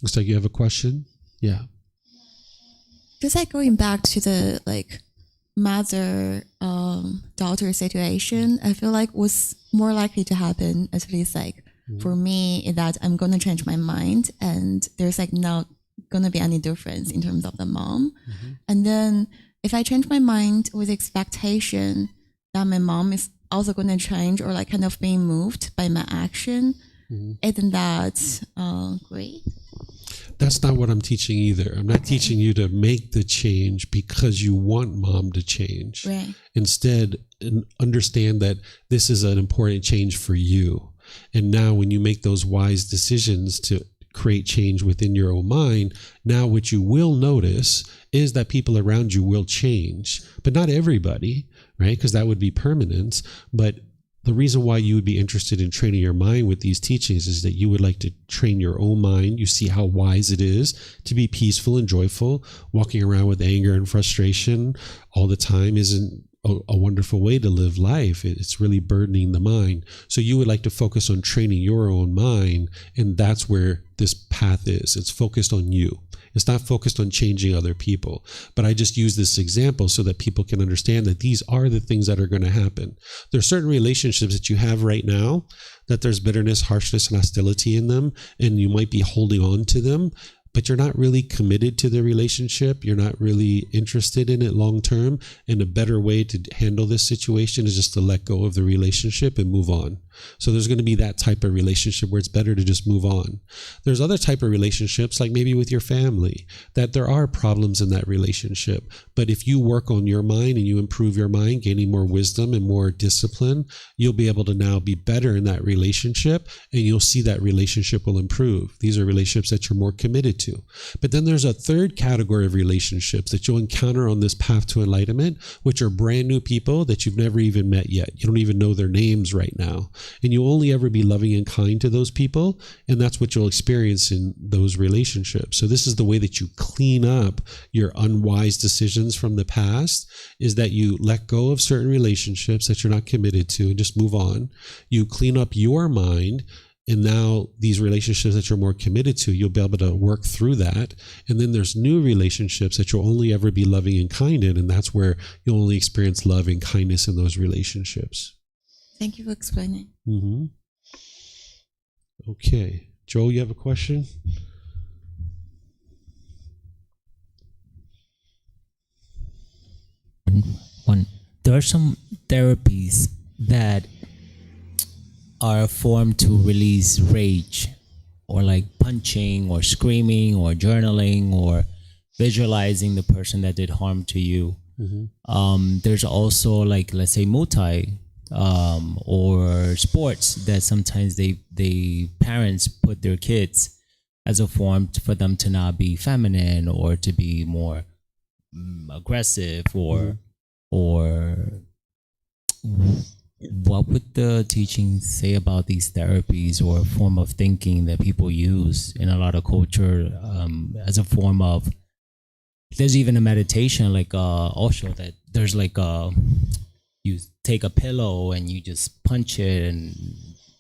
Looks like you have a question. Yeah.
Just like going back to the mother daughter situation, I feel like what's more likely to happen, at least for me, is that I'm going to change my mind, and there's not going to be any difference in terms of the mom. And then if I change my mind with expectation that my mom is also going to change, or kind of being moved by my action, isn't that great?
That's not what I'm teaching either. I'm not teaching you to make the change because you want mom to change.
Right.
Instead, understand that this is an important change for you. And now when you make those wise decisions to create change within your own mind, now what you will notice is that people around you will change, but not everybody, right? Because that would be permanence. But the reason why you would be interested in training your mind with these teachings is that you would like to train your own mind. You see how wise it is to be peaceful and joyful. Walking around with anger and frustration all the time isn't a wonderful way to live life. It's really burdening the mind. So you would like to focus on training your own mind, and that's where this path is. It's focused on you. It's not focused on changing other people. But I just use this example so that people can understand that these are the things that are going to happen. There are certain relationships that you have right now that there's bitterness, harshness, and hostility in them, and you might be holding on to them, but you're not really committed to the relationship. You're not really interested in it long term. And a better way to handle this situation is just to let go of the relationship and move on. So there's going to be that type of relationship where it's better to just move on. There's other type of relationships, like maybe with your family, that there are problems in that relationship. But if you work on your mind and you improve your mind, gaining more wisdom and more discipline, you'll be able to now be better in that relationship, and you'll see that relationship will improve. These are relationships that you're more committed to. But then there's a third category of relationships that you'll encounter on this path to enlightenment, which are brand new people that you've never even met yet. You don't even know their names right now. And you'll only ever be loving and kind to those people. And that's what you'll experience in those relationships. So this is the way that you clean up your unwise decisions from the past, is that you let go of certain relationships that you're not committed to and just move on. You clean up your mind And now these relationships that you're more committed to, you'll be able to work through that. And then there's new relationships that you'll only ever be loving and kind in. And that's where you'll only experience love and kindness in those relationships.
Thank you for explaining.
Mm-hmm. Okay. Joel, you have a question?
There are some therapies that are formed to release rage, or like punching or screaming or journaling or visualizing the person that did harm to you. Mm-hmm. There's also like, let's say, Muay Thai or sports that sometimes they parents put their kids as a form for them to not be feminine or to be more aggressive or what would the teachings say about these therapies or a form of thinking that people use in a lot of culture as a form of, there's even a meditation like Osho that there's like you take a pillow and you just punch it, and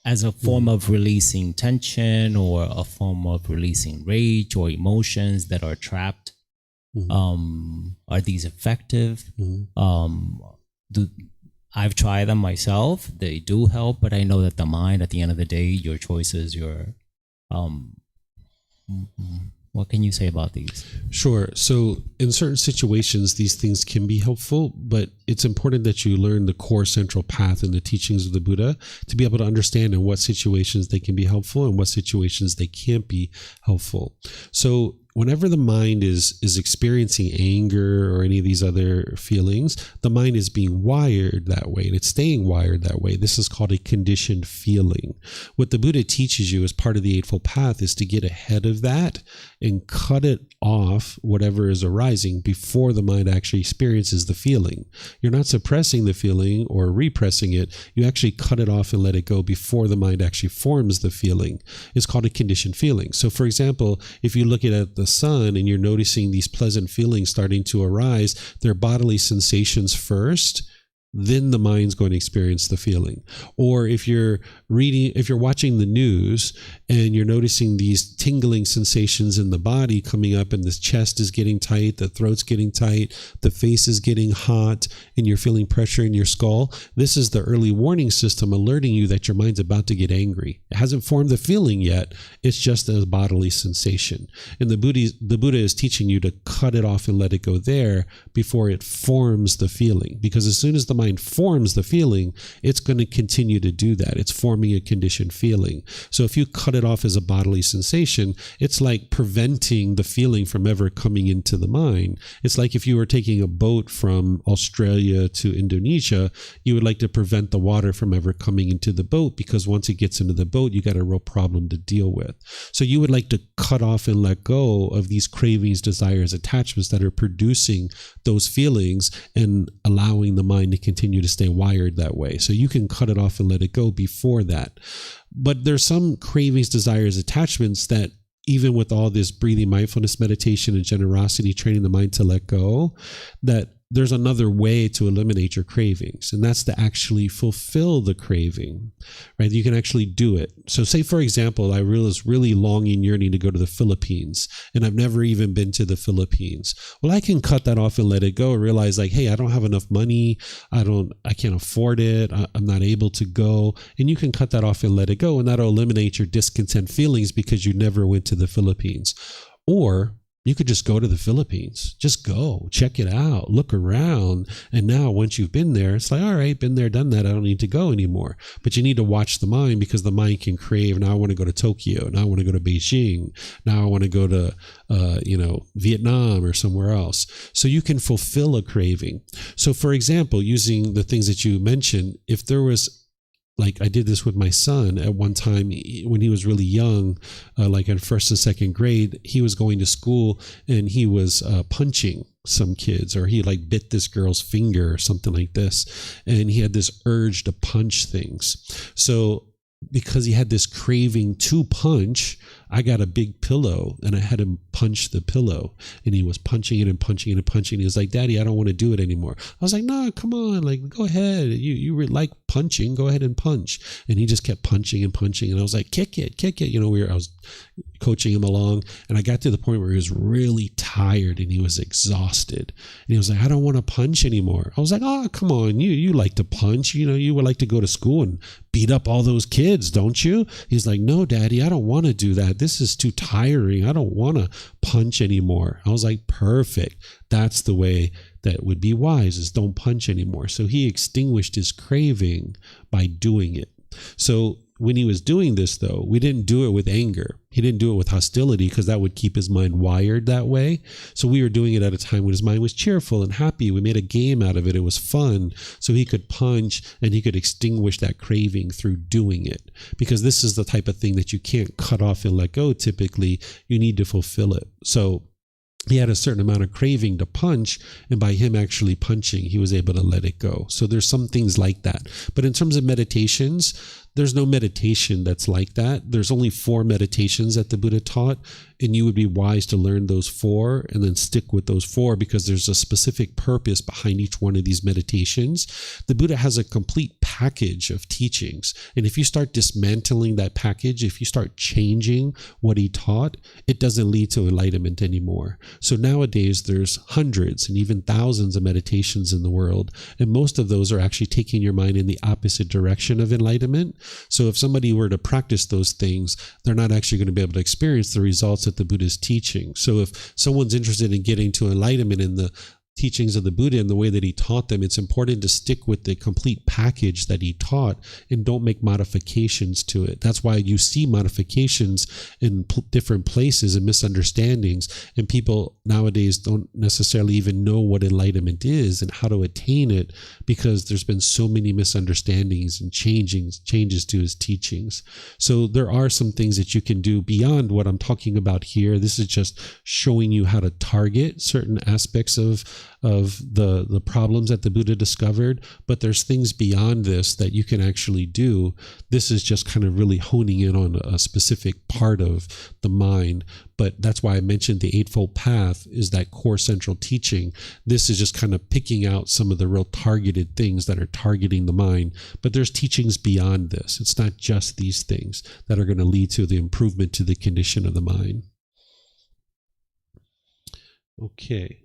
as a form of releasing tension or a form of releasing rage or emotions that are trapped. Are these effective? I've tried them myself. They do help, but I know that the mind, at the end of the day, your choices, what can you say about these?
Sure. So in certain situations, these things can be helpful, but it's important that you learn the core central path in the teachings of the Buddha to be able to understand in what situations they can be helpful and what situations they can't be helpful. So whenever the mind is experiencing anger or any of these other feelings, the mind is being wired that way, and it's staying wired that way. This is called a conditioned feeling. What the Buddha teaches you as part of the Eightfold Path is to get ahead of that and cut it off, whatever is arising, before the mind actually experiences the feeling. You're not suppressing the feeling or repressing it. You actually cut it off and let it go before the mind actually forms the feeling. It's called a conditioned feeling. So for example, if you look at the sun and you're noticing these pleasant feelings starting to arise, they're bodily sensations first, then the mind's going to experience the feeling. Or if you're watching the news and you're noticing these tingling sensations in the body coming up, and the chest is getting tight, the throat's getting tight, the face is getting hot, and you're feeling pressure in your skull, this is the early warning system alerting you that your mind's about to get angry. It hasn't formed the feeling yet. It's just a bodily sensation. And the Buddha is teaching you to cut it off and let it go there before it forms the feeling. Because as soon as the mind forms the feeling, it's going to continue to do that. It's forming a conditioned feeling. So if you cut it off as a bodily sensation, it's like preventing the feeling from ever coming into the mind. It's like if you were taking a boat from Australia to Indonesia, you would like to prevent the water from ever coming into the boat, because once it gets into the boat, you got a real problem to deal with. So you would like to cut off and let go of these cravings, desires, attachments that are producing those feelings and allowing the mind to continue to stay wired that way. So you can cut it off and let it go before that. But there's some cravings, desires, attachments that even with all this breathing, mindfulness, meditation, and generosity, training the mind to let go, that there's another way to eliminate your cravings, and that's to actually fulfill the craving, right? You can actually do it. So say, for example, I was really longing, yearning to go to the Philippines, and I've never even been to the Philippines. Well, I can cut that off and let it go, and realize like, hey, I don't have enough money. I can't afford it. I'm not able to go. And you can cut that off and let it go, and that'll eliminate your discontent feelings because you never went to the Philippines. Or you could just go to the Philippines. Just go, check it out, look around. And now once you've been there, it's like, all right, been there, done that. I don't need to go anymore. But you need to watch the mind, because the mind can crave. Now I want to go to Tokyo. Now I want to go to Beijing. Now I want to go to, Vietnam or somewhere else. So you can fulfill a craving. So for example, using the things that you mentioned, if there was, like I did this with my son at one time when he was really young, like in first and second grade, he was going to school and he was punching some kids, or he like bit this girl's finger or something like this. And he had this urge to punch things. So because he had this craving to punch, I got a big pillow and I had him punch the pillow, and he was punching it and punching it and punching it. He was like, Daddy, I don't want to do it anymore. I was like, no, come on, like, go ahead. You like punching, go ahead and punch. And he just kept punching and punching. And I was like, kick it. You know, I was coaching him along, and I got to the point where he was really tired and he was exhausted. And he was like, I don't want to punch anymore. I was like, oh, come on. You like to punch. You know, you would like to go to school and beat up all those kids, don't you? He's like, no, Daddy, I don't want to do that. This is too tiring. I don't want to punch anymore. I was like, perfect. That's the way that would be wise, is don't punch anymore. So he extinguished his craving by doing it. So when he was doing this, though, we didn't do it with anger. He didn't do it with hostility, because that would keep his mind wired that way. So we were doing it at a time when his mind was cheerful and happy. We made a game out of it. It was fun. So he could punch and he could extinguish that craving through doing it, because this is the type of thing that you can't cut off and let go. Typically, you need to fulfill it. So he had a certain amount of craving to punch, and by him actually punching, he was able to let it go. So there's some things like that. But in terms of meditations, there's no meditation that's like that. There's only 4 meditations that the Buddha taught, and you would be wise to learn those 4 and then stick with those 4, because there's a specific purpose behind each one of these meditations. The Buddha has a complete package of teachings, and if you start dismantling that package, if you start changing what he taught, it doesn't lead to enlightenment anymore. So nowadays there's hundreds and even thousands of meditations in the world, and most of those are actually taking your mind in the opposite direction of enlightenment. So if somebody were to practice those things, they're not actually going to be able to experience the results that the Buddha is teaching. So if someone's interested in getting to enlightenment in the teachings of the Buddha and the way that he taught them, it's important to stick with the complete package that he taught and don't make modifications to it. That's why you see modifications in different places and misunderstandings, and people nowadays don't necessarily even know what enlightenment is and how to attain it, because there's been so many misunderstandings and changes to his teachings. So there are some things that you can do beyond what I'm talking about here. This is just showing you how to target certain aspects of the problems that the Buddha discovered, but there's things beyond this that you can actually do. This is just kind of really honing in on a specific part of the mind. But that's why I mentioned the Eightfold Path is that core central teaching. This is just kind of picking out some of the real targeted things that are targeting the mind. But there's teachings beyond this. It's not just these things that are going to lead to the improvement to the condition of the mind. Okay.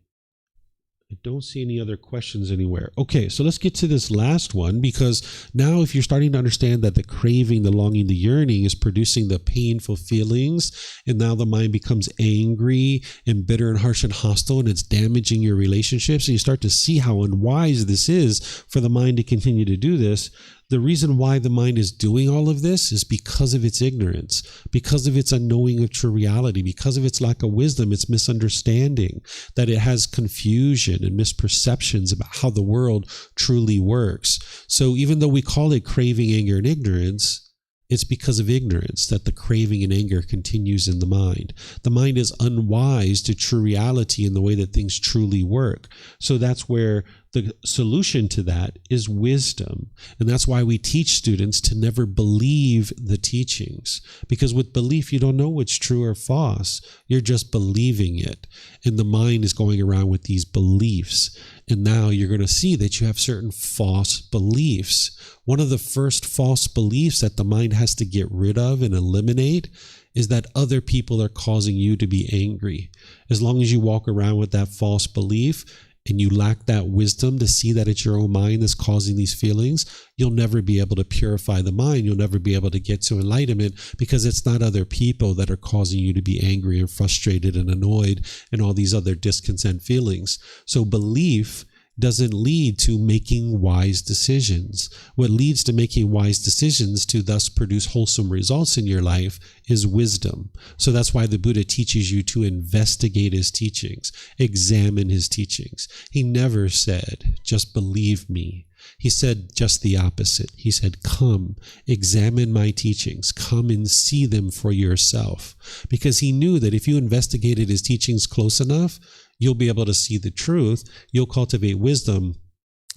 I don't see any other questions anywhere. Okay, so let's get to this last one, because now if you're starting to understand that the craving, the longing, the yearning is producing the painful feelings, and now the mind becomes angry and bitter and harsh and hostile, and it's damaging your relationships, and you start to see how unwise this is for the mind to continue to do this. The reason why the mind is doing all of this is because of its ignorance, because of its unknowing of true reality, because of its lack of wisdom, its misunderstanding, that it has confusion and misperceptions about how the world truly works. So even though we call it craving, anger, and ignorance, it's because of ignorance that the craving and anger continues in the mind. The mind is unwise to true reality in the way that things truly work. So that's where the solution to that is wisdom. And that's why we teach students to never believe the teachings. Because with belief, you don't know what's true or false. You're just believing it. And the mind is going around with these beliefs. And now you're going to see that you have certain false beliefs. One of the first false beliefs that the mind has to get rid of and eliminate is that other people are causing you to be angry. As long as you walk around with that false belief, and you lack that wisdom to see that it's your own mind that's causing these feelings, you'll never be able to purify the mind. You'll never be able to get to enlightenment, because it's not other people that are causing you to be angry and frustrated and annoyed and all these other discontent feelings. So belief doesn't lead to making wise decisions. What leads to making wise decisions to thus produce wholesome results in your life is wisdom. So that's why the Buddha teaches you to investigate his teachings, examine his teachings. He never said, just believe me. He said just the opposite. He said, come, examine my teachings. Come and see them for yourself. Because he knew that if you investigated his teachings close enough, you'll be able to see the truth, you'll cultivate wisdom,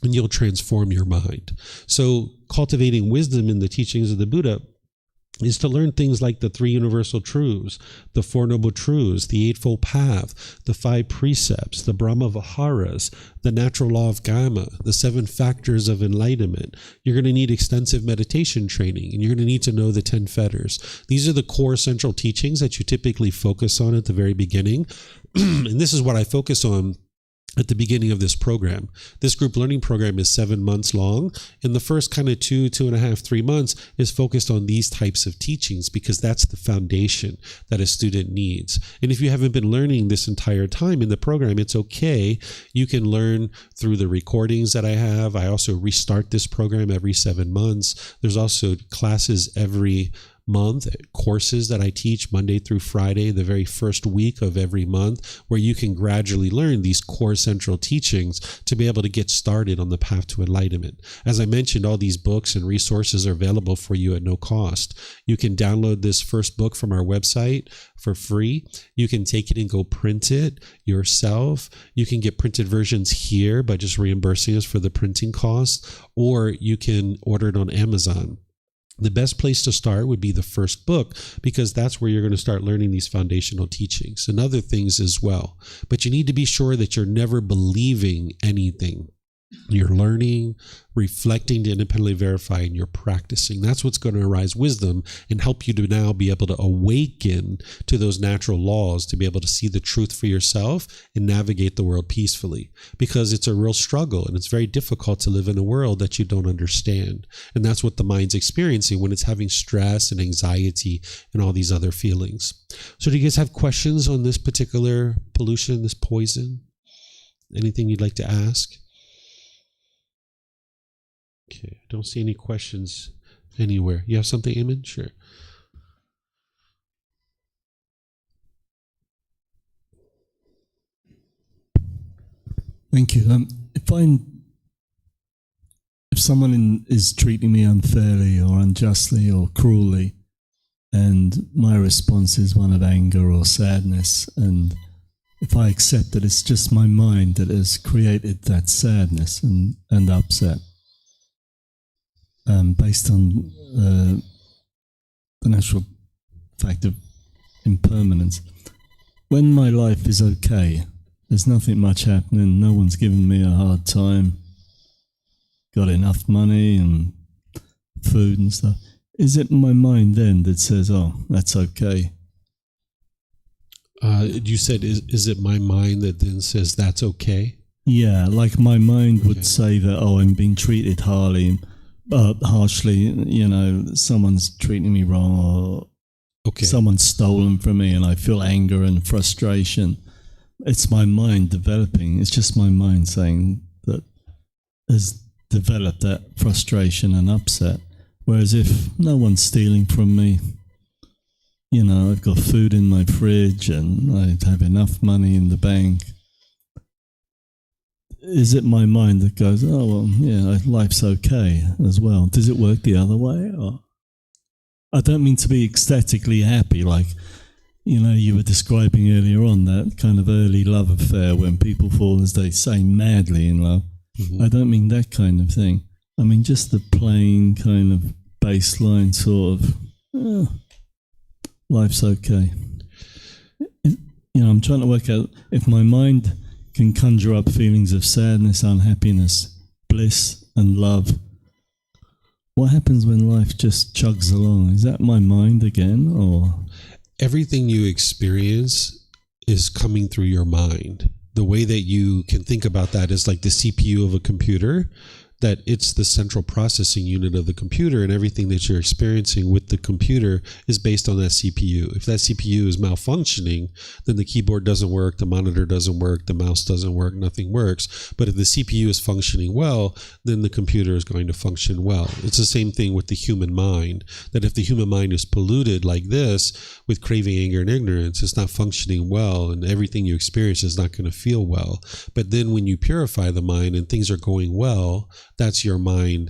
and you'll transform your mind. So cultivating wisdom in the teachings of the Buddha is to learn things like the three universal truths, the Four Noble Truths, the Eightfold Path, the Five Precepts, the Brahma Viharas, the natural law of Gotama, the 7 factors of enlightenment. You're going to need extensive meditation training, and you're going to need to know the 10 fetters. These are the core central teachings that you typically focus on at the very beginning. And this is what I focus on at the beginning of this program. This group learning program is 7 months long, and the first kind of 2.5, 3 months is focused on these types of teachings, because that's the foundation that a student needs. And if you haven't been learning this entire time in the program, it's okay. You can learn through the recordings that I have. I also restart this program every 7 months. There's also classes every month, courses that I teach Monday through Friday, the very first week of every month, where you can gradually learn these core central teachings to be able to get started on the path to enlightenment. As I mentioned, all these books and resources are available for you at no cost. You can download this first book from our website for free. You can take it and go print it yourself. You can get printed versions here by just reimbursing us for the printing costs, or you can order it on Amazon. The best place to start would be the first book, because that's where you're going to start learning these foundational teachings and other things as well. But you need to be sure that you're never believing anything. You're learning, reflecting to independently verify, and you're practicing. That's what's going to arise wisdom and help you to now be able to awaken to those natural laws, to be able to see the truth for yourself and navigate the world peacefully. Because it's a real struggle, and it's very difficult to live in a world that you don't understand. And that's what the mind's experiencing when it's having stress and anxiety and all these other feelings. So do you guys have questions on this particular pollution, this poison? Anything you'd like to ask? Okay, I don't see any questions anywhere. You have something, Eamon? Sure.
Thank you. If someone is treating me unfairly or unjustly or cruelly, and my response is one of anger or sadness, and if I accept that it's just my mind that has created that sadness and upset, based on the natural fact of impermanence. When my life is okay, there's nothing much happening, no one's giving me a hard time, got enough money and food and stuff, is it my mind then that says, oh, that's okay?
You said, is it my mind that then says that's okay?
Yeah, like my mind would say that, oh, I'm being treated harshly, someone's treating me wrong, or someone's stolen from me, and I feel anger and frustration. It's my mind developing. It's just my mind saying that has developed that frustration and upset. Whereas if no one's stealing from me, I've got food in my fridge and I have enough money in the bank, is it my mind that goes, oh, well, yeah, life's okay as well? Does it work the other way? Or I don't mean to be ecstatically happy, like, you were describing earlier on, that kind of early love affair when people fall, as they say, madly in love. Mm-hmm. I don't mean that kind of thing. I mean just the plain kind of baseline sort of, life's okay. I'm trying to work out if my mind can conjure up feelings of sadness, unhappiness, bliss, and love. What happens when life just chugs along? Is that my mind again, or?
Everything you experience is coming through your mind. The way that you can think about that is like the CPU of a computer, that it's the central processing unit of the computer, and everything that you're experiencing with the computer is based on that CPU. If that CPU is malfunctioning, then the keyboard doesn't work, the monitor doesn't work, the mouse doesn't work, nothing works. But if the CPU is functioning well, then the computer is going to function well. It's the same thing with the human mind, that if the human mind is polluted like this, with craving, anger, and ignorance, it's not functioning well, and everything you experience is not going to feel well. But then when you purify the mind and things are going well, that's your mind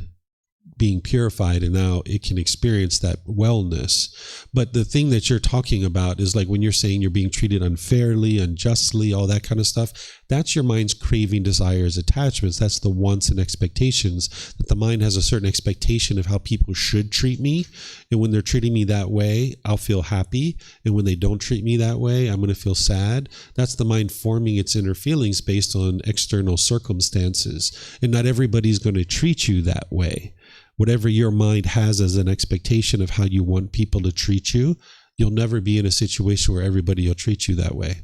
being purified, and now it can experience that wellness. But the thing that you're talking about is like when you're saying you're being treated unfairly, unjustly, all that kind of stuff, that's your mind's craving, desires, attachments. That's the wants and expectations, that the mind has a certain expectation of how people should treat me. And when they're treating me that way, I'll feel happy. And when they don't treat me that way, I'm going to feel sad. That's the mind forming its inner feelings based on external circumstances. And not everybody's going to treat you that way. Whatever your mind has as an expectation of how you want people to treat you, you'll never be in a situation where everybody will treat you that way.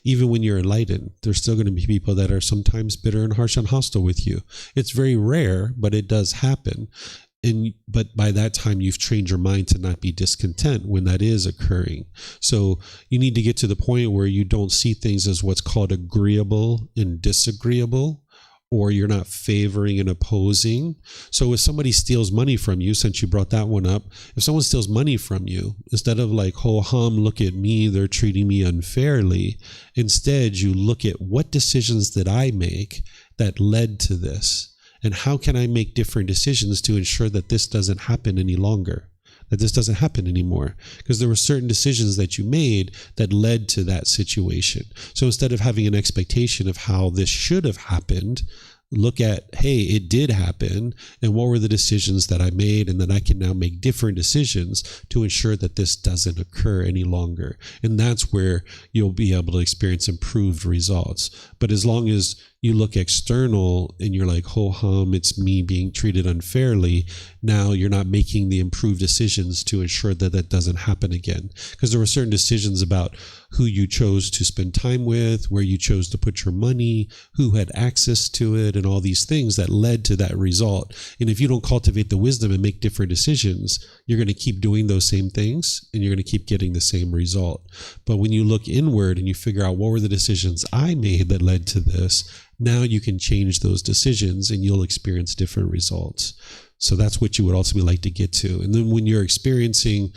Even when you're enlightened, there's still going to be people that are sometimes bitter and harsh and hostile with you. It's very rare, but it does happen. But by that time, you've trained your mind to not be discontent when that is occurring. So you need to get to the point where you don't see things as what's called agreeable and disagreeable, or you're not favoring and opposing. So if somebody steals money from you, since you brought that one up, if someone steals money from you, instead of like, ho hum, look at me, they're treating me unfairly, instead you look at what decisions did I make that led to this? And how can I make different decisions to ensure that this doesn't happen any longer? That this doesn't happen anymore, because there were certain decisions that you made that led to that situation. So instead of having an expectation of how this should have happened, look at, hey, it did happen, and what were the decisions that I made, and then I can now make different decisions to ensure that this doesn't occur any longer. And that's where you'll be able to experience improved results. But as long as you look external and you're like, ho hum, it's me being treated unfairly, now you're not making the improved decisions to ensure that that doesn't happen again. Because there were certain decisions about who you chose to spend time with, where you chose to put your money, who had access to it, and all these things that led to that result. And if you don't cultivate the wisdom and make different decisions, you're going to keep doing those same things and you're going to keep getting the same result. But when you look inward and you figure out what were the decisions I made that led to this, now you can change those decisions and you'll experience different results. So that's what you would ultimately like to get to. And then when you're experiencing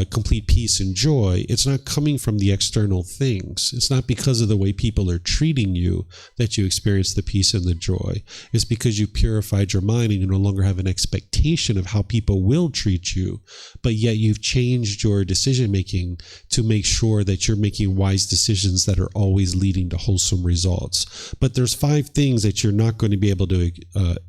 complete peace and joy, it's not coming from the external things. It's not because of the way people are treating you that you experience the peace and the joy. It's because you purified your mind and you no longer have an expectation of how people will treat you, but yet you've changed your decision making to make sure that you're making wise decisions that are always leading to wholesome results. But there's 5 things that you're not going to be able to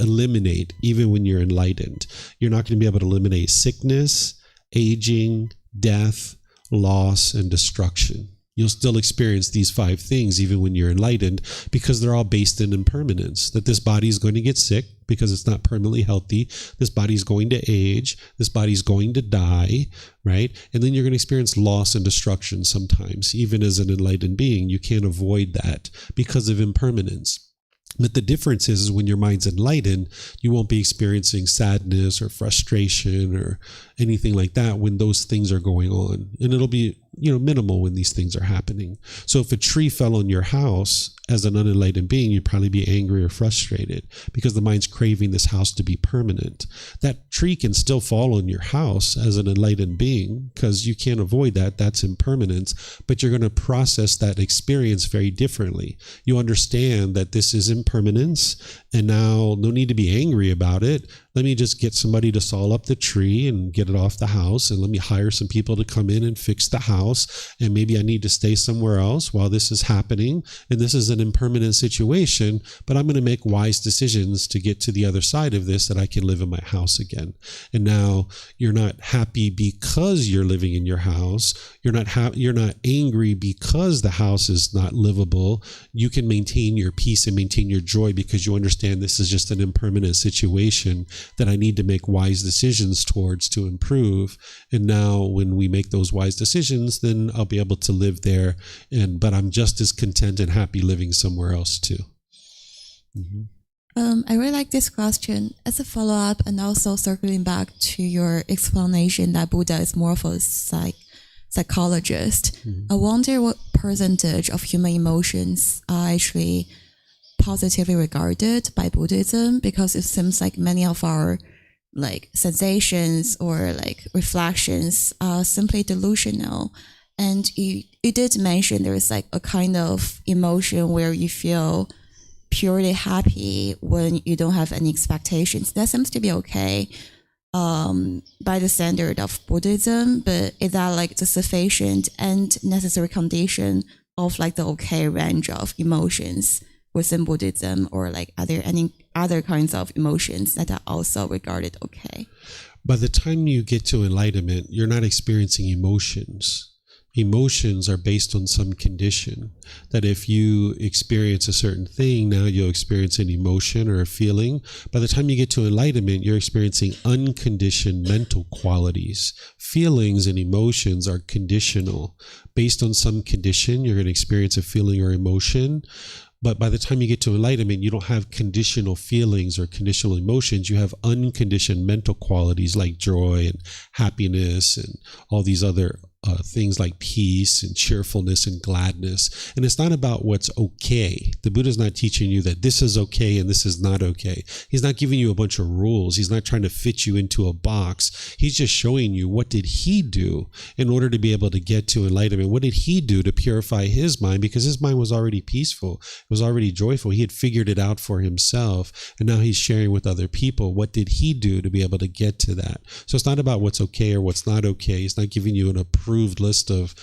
eliminate even when you're enlightened. You're not going to be able to eliminate sickness, aging, death, loss, and destruction. You'll still experience these 5 things even when you're enlightened, because they're all based in impermanence, that this body is going to get sick because it's not permanently healthy. This body is going to age. This body is going to die, right? And then you're going to experience loss and destruction sometimes. Even as an enlightened being, you can't avoid that because of impermanence. But the difference is when your mind's enlightened, you won't be experiencing sadness or frustration or anything like that when those things are going on. And it'll be, minimal when these things are happening. So if a tree fell on your house, as an unenlightened being, you'd probably be angry or frustrated because the mind's craving this house to be permanent. That tree can still fall on your house as an enlightened being because you can't avoid that. That's impermanence, but you're going to process that experience very differently. You understand that this is impermanence, and now no need to be angry about it. Let me just get somebody to saw up the tree and get it off the house, and let me hire some people to come in and fix the house, and maybe I need to stay somewhere else while this is happening, and this is an impermanent situation, but I'm going to make wise decisions to get to the other side of this, that I can live in my house again. And now you're not happy because you're living in your house. You're not angry because the house is not livable. You can maintain your peace and maintain your joy because you understand this is just an impermanent situation that I need to make wise decisions towards to improve. And now when we make those wise decisions, then I'll be able to live there, but I'm just as content and happy living somewhere else too. Mm-hmm.
I really like this question as a follow-up, and also circling back to your explanation that Buddha is more of a psychologist. Mm-hmm. I wonder what percentage of human emotions are actually positively regarded by Buddhism, because it seems like many of our sensations or reflections are simply delusional. And you did mention there's a kind of emotion where you feel purely happy when you don't have any expectations. That seems to be okay. by the standard of Buddhism, but is that like the sufficient and necessary condition of like the okay range of emotions within Buddhism, or like are there any other kinds of emotions that are also regarded okay?
By the time you get to enlightenment, you're not experiencing emotions. Emotions are based on some condition, that if you experience a certain thing, now you'll experience an emotion or a feeling. By the time you get to enlightenment, you're experiencing unconditioned mental qualities. Feelings and emotions are conditional. Based on some condition, you're going to experience a feeling or emotion. But by the time you get to enlightenment, you don't have conditional feelings or conditional emotions. You have unconditioned mental qualities like joy and happiness and all these other things like peace and cheerfulness and gladness. And it's not about what's okay. The Buddha's not teaching you that this is okay and this is not okay. He's not giving you a bunch of rules. He's not trying to fit you into a box. He's just showing you what did he do in order to be able to get to enlightenment. What did he do to purify his mind? Because his mind was already peaceful. It was already joyful. He had figured it out for himself. And now he's sharing with other people. What did he do to be able to get to that? So it's not about what's okay or what's not okay. He's not giving you an approved list of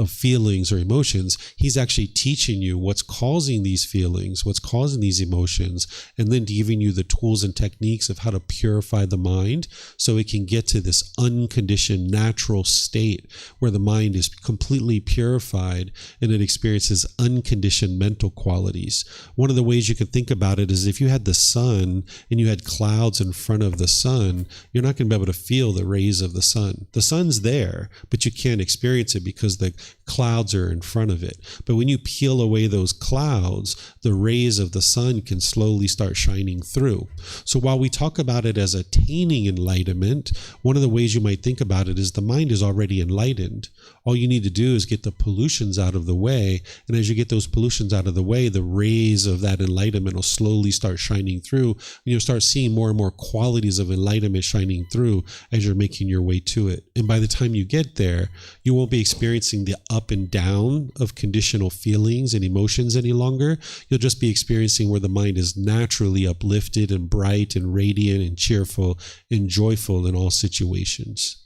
feelings or emotions. He's actually teaching you what's causing these feelings, what's causing these emotions, and then giving you the tools and techniques of how to purify the mind so it can get to this unconditioned natural state where the mind is completely purified and it experiences unconditioned mental qualities. One of the ways you can think about it is if you had the sun and you had clouds in front of the sun, you're not going to be able to feel the rays of the sun. The sun's there, but you can't experience it because the clouds are in front of it. But when you peel away those clouds, the rays of the sun can slowly start shining through. So while we talk about it as attaining enlightenment, one of the ways you might think about it is the mind is already enlightened. All you need to do is get the pollutions out of the way. And as you get those pollutions out of the way, the rays of that enlightenment will slowly start shining through. And you'll start seeing more and more qualities of enlightenment shining through as you're making your way to it. And by the time you get there, you won't be experiencing the up and down of conditional feelings and emotions any longer. You'll just be experiencing where the mind is naturally uplifted and bright and radiant and cheerful and joyful in all situations.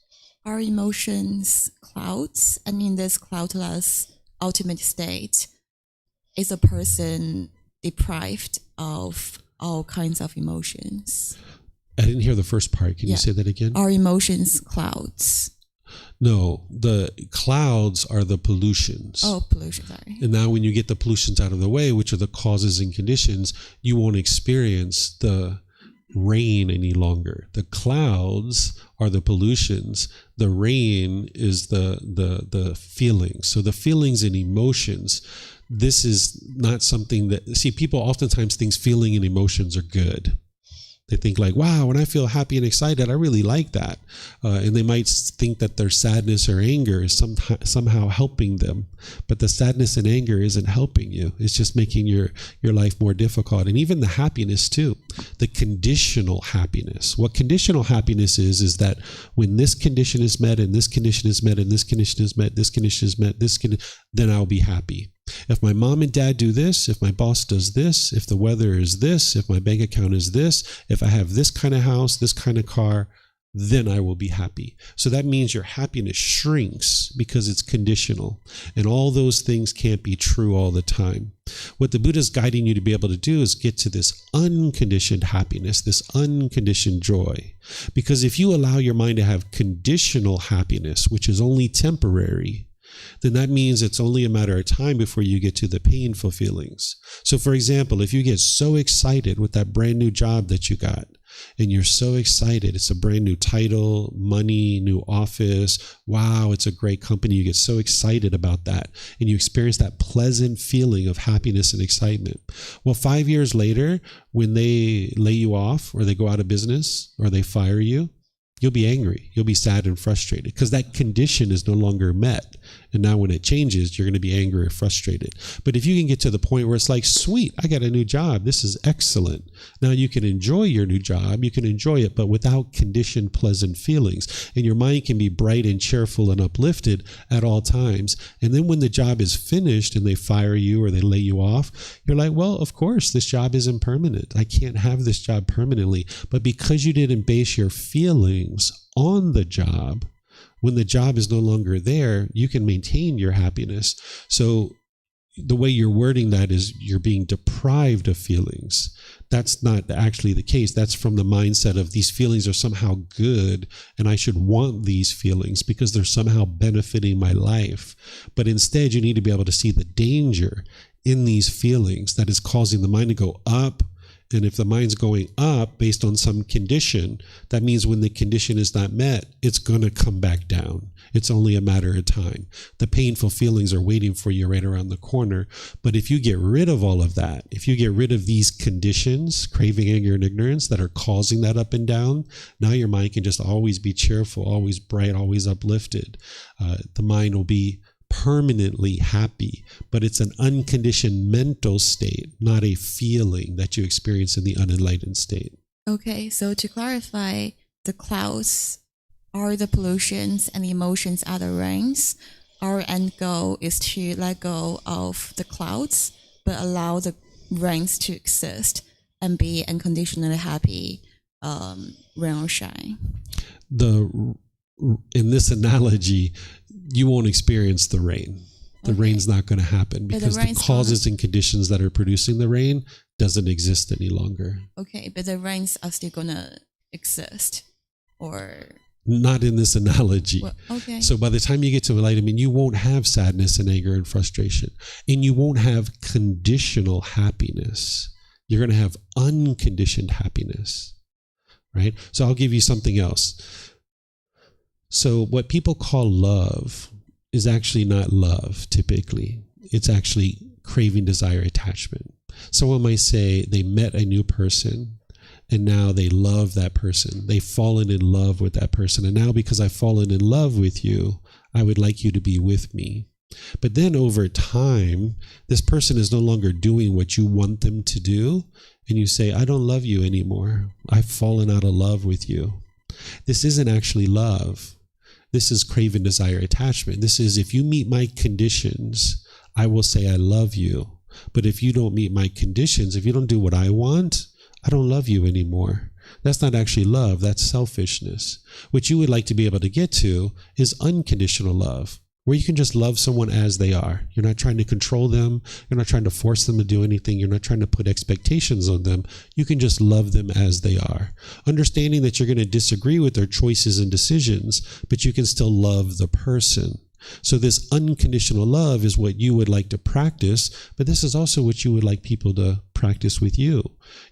Are emotions clouds? And in this cloudless ultimate state, is a person deprived of all kinds of emotions?
I didn't hear the first part. Can you say that again?
Are emotions clouds?
No, the clouds are the pollutions.
Oh, pollution, sorry.
And now when you get the pollutions out of the way, which are the causes and conditions, you won't experience the rain any longer. The clouds are the pollutions. The rain is the feelings. So the feelings and emotions, this is not something that, see, people oftentimes think feeling and emotions are good. They think like, wow, when I feel happy and excited, I really like that. And they might think that their sadness or anger is somehow helping them. But the sadness and anger isn't helping you. It's just making your life more difficult. And even the happiness too, the conditional happiness. What conditional happiness is that when this condition is met and this condition is met and this condition is met, this condition is met, then I'll be happy. If my mom and dad do this, if my boss does this, if the weather is this, if my bank account is this, if I have this kind of house, this kind of car, then I will be happy. So that means your happiness shrinks because it's conditional. And all those things can't be true all the time. What the Buddha is guiding you to be able to do is get to this unconditioned happiness, this unconditioned joy. Because if you allow your mind to have conditional happiness, which is only temporary, then that means it's only a matter of time before you get to the painful feelings. So for example, if you get so excited with that brand new job that you got, and you're so excited, it's a brand new title, money, new office, wow, it's a great company, you get so excited about that, and you experience that pleasant feeling of happiness and excitement. Well, 5 years later, when they lay you off, or they go out of business, or they fire you, you'll be angry. You'll be sad and frustrated because that condition is no longer met. And now when it changes, you're going to be angry or frustrated. But if you can get to the point where it's like, sweet, I got a new job. This is excellent. Now you can enjoy your new job. You can enjoy it, but without conditioned pleasant feelings. And your mind can be bright and cheerful and uplifted at all times. And then when the job is finished and they fire you or they lay you off, you're like, well, of course, this job isn't permanent. I can't have this job permanently. But because you didn't base your feelings on the job, when the job is no longer there, you can maintain your happiness. So the way you're wording that is you're being deprived of feelings. That's not actually the case. That's from the mindset of these feelings are somehow good and I should want these feelings because they're somehow benefiting my life. But instead, you need to be able to see the danger in these feelings that is causing the mind to go up. And if the mind's going up based on some condition, that means when the condition is not met, it's going to come back down. It's only a matter of time. The painful feelings are waiting for you right around the corner. But if you get rid of all of that, if you get rid of these conditions, craving, anger, and ignorance that are causing that up and down, now your mind can just always be cheerful, always bright, always uplifted. The mind will be permanently happy, but it's an unconditioned mental state, not a feeling that you experience in the unenlightened state.
Okay, so to clarify, the clouds are the pollutions and the emotions are the rains. Our end goal is to let go of the clouds, but allow the rains to exist and be unconditionally happy, rain or shine.
In this analogy, you won't experience the rain. The rain's not going to happen because the causes and conditions that are producing the rain doesn't exist any longer.
Okay, but the rains are still going to exist, or
not in this analogy.
Well, okay.
So by the time you get to enlightenment, you won't have sadness and anger and frustration, and you won't have conditional happiness. You're going to have unconditioned happiness, right? So I'll give you something else. So what people call love is actually not love, typically. It's actually craving, desire, attachment. Someone might say they met a new person and now they love that person. They've fallen in love with that person. And now because I've fallen in love with you, I would like you to be with me. But then over time, this person is no longer doing what you want them to do. And you say, I don't love you anymore. I've fallen out of love with you. This isn't actually love. This is craving, desire, attachment. This is, if you meet my conditions, I will say I love you. But if you don't meet my conditions, if you don't do what I want, I don't love you anymore. That's not actually love. That's selfishness. What you would like to be able to get to is unconditional love, where you can just love someone as they are. You're not trying to control them. You're not trying to force them to do anything. You're not trying to put expectations on them. You can just love them as they are. Understanding that you're going to disagree with their choices and decisions, but you can still love the person. So this unconditional love is what you would like to practice, but this is also what you would like people to practice with you.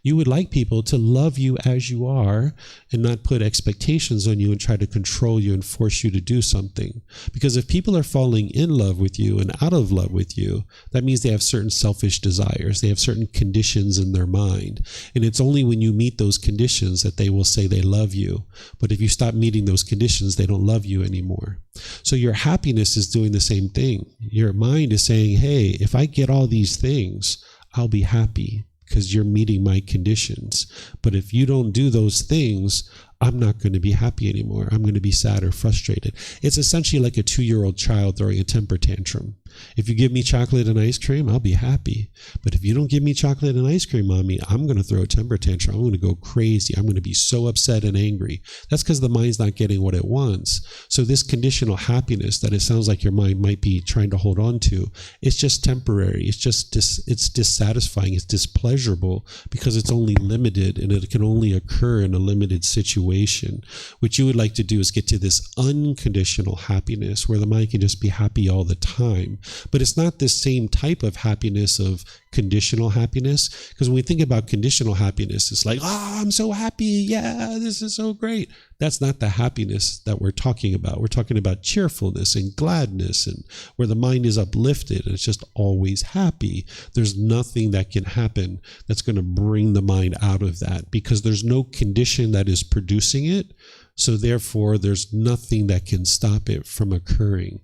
You would like people to love you as you are and not put expectations on you and try to control you and force you to do something. Because if people are falling in love with you and out of love with you, that means they have certain selfish desires. They have certain conditions in their mind. And it's only when you meet those conditions that they will say they love you. But if you stop meeting those conditions, they don't love you anymore. So your happiness is doing the same thing. Your mind is saying, hey, if I get all these things, I'll be happy because you're meeting my conditions. But if you don't do those things, I'm not going to be happy anymore. I'm going to be sad or frustrated. It's essentially like a 2-year-old child throwing a temper tantrum. If you give me chocolate and ice cream, I'll be happy. But if you don't give me chocolate and ice cream, mommy, I'm going to throw a temper tantrum. I'm going to go crazy. I'm going to be so upset and angry. That's because the mind's not getting what it wants. So this conditional happiness that it sounds like your mind might be trying to hold on to, it's just temporary. It's just it's dissatisfying. It's displeasurable because it's only limited and it can only occur in a limited situation. What you would like to do is get to this unconditional happiness where the mind can just be happy all the time. But it's not this same type of happiness of conditional happiness, because when we think about conditional happiness, it's like, I'm so happy. Yeah, this is so great. That's not the happiness that we're talking about. We're talking about cheerfulness and gladness, and where the mind is uplifted and it's just always happy. There's nothing that can happen that's going to bring the mind out of that, because there's no condition that is producing it. So therefore, there's nothing that can stop it from occurring.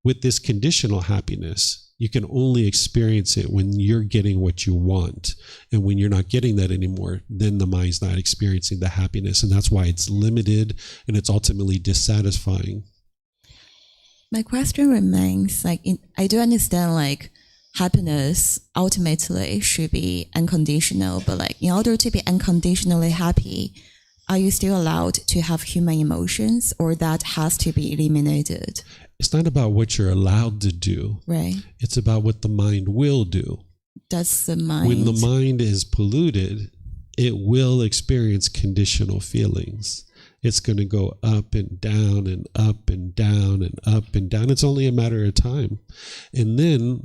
With this conditional happiness, you can only experience it when you're getting what you want. And when you're not getting that anymore, then the mind's not experiencing the happiness. And that's why it's limited and it's ultimately dissatisfying.
My question remains, I do understand, happiness ultimately should be unconditional, but in order to be unconditionally happy, are you still allowed to have human emotions, or that has to be eliminated?
It's not about what you're allowed to do.
Right.
It's about what the mind will do.
That's the mind.
When the mind is polluted, it will experience conditional feelings. It's going to go up and down and up and down and up and down. It's only a matter of time. And then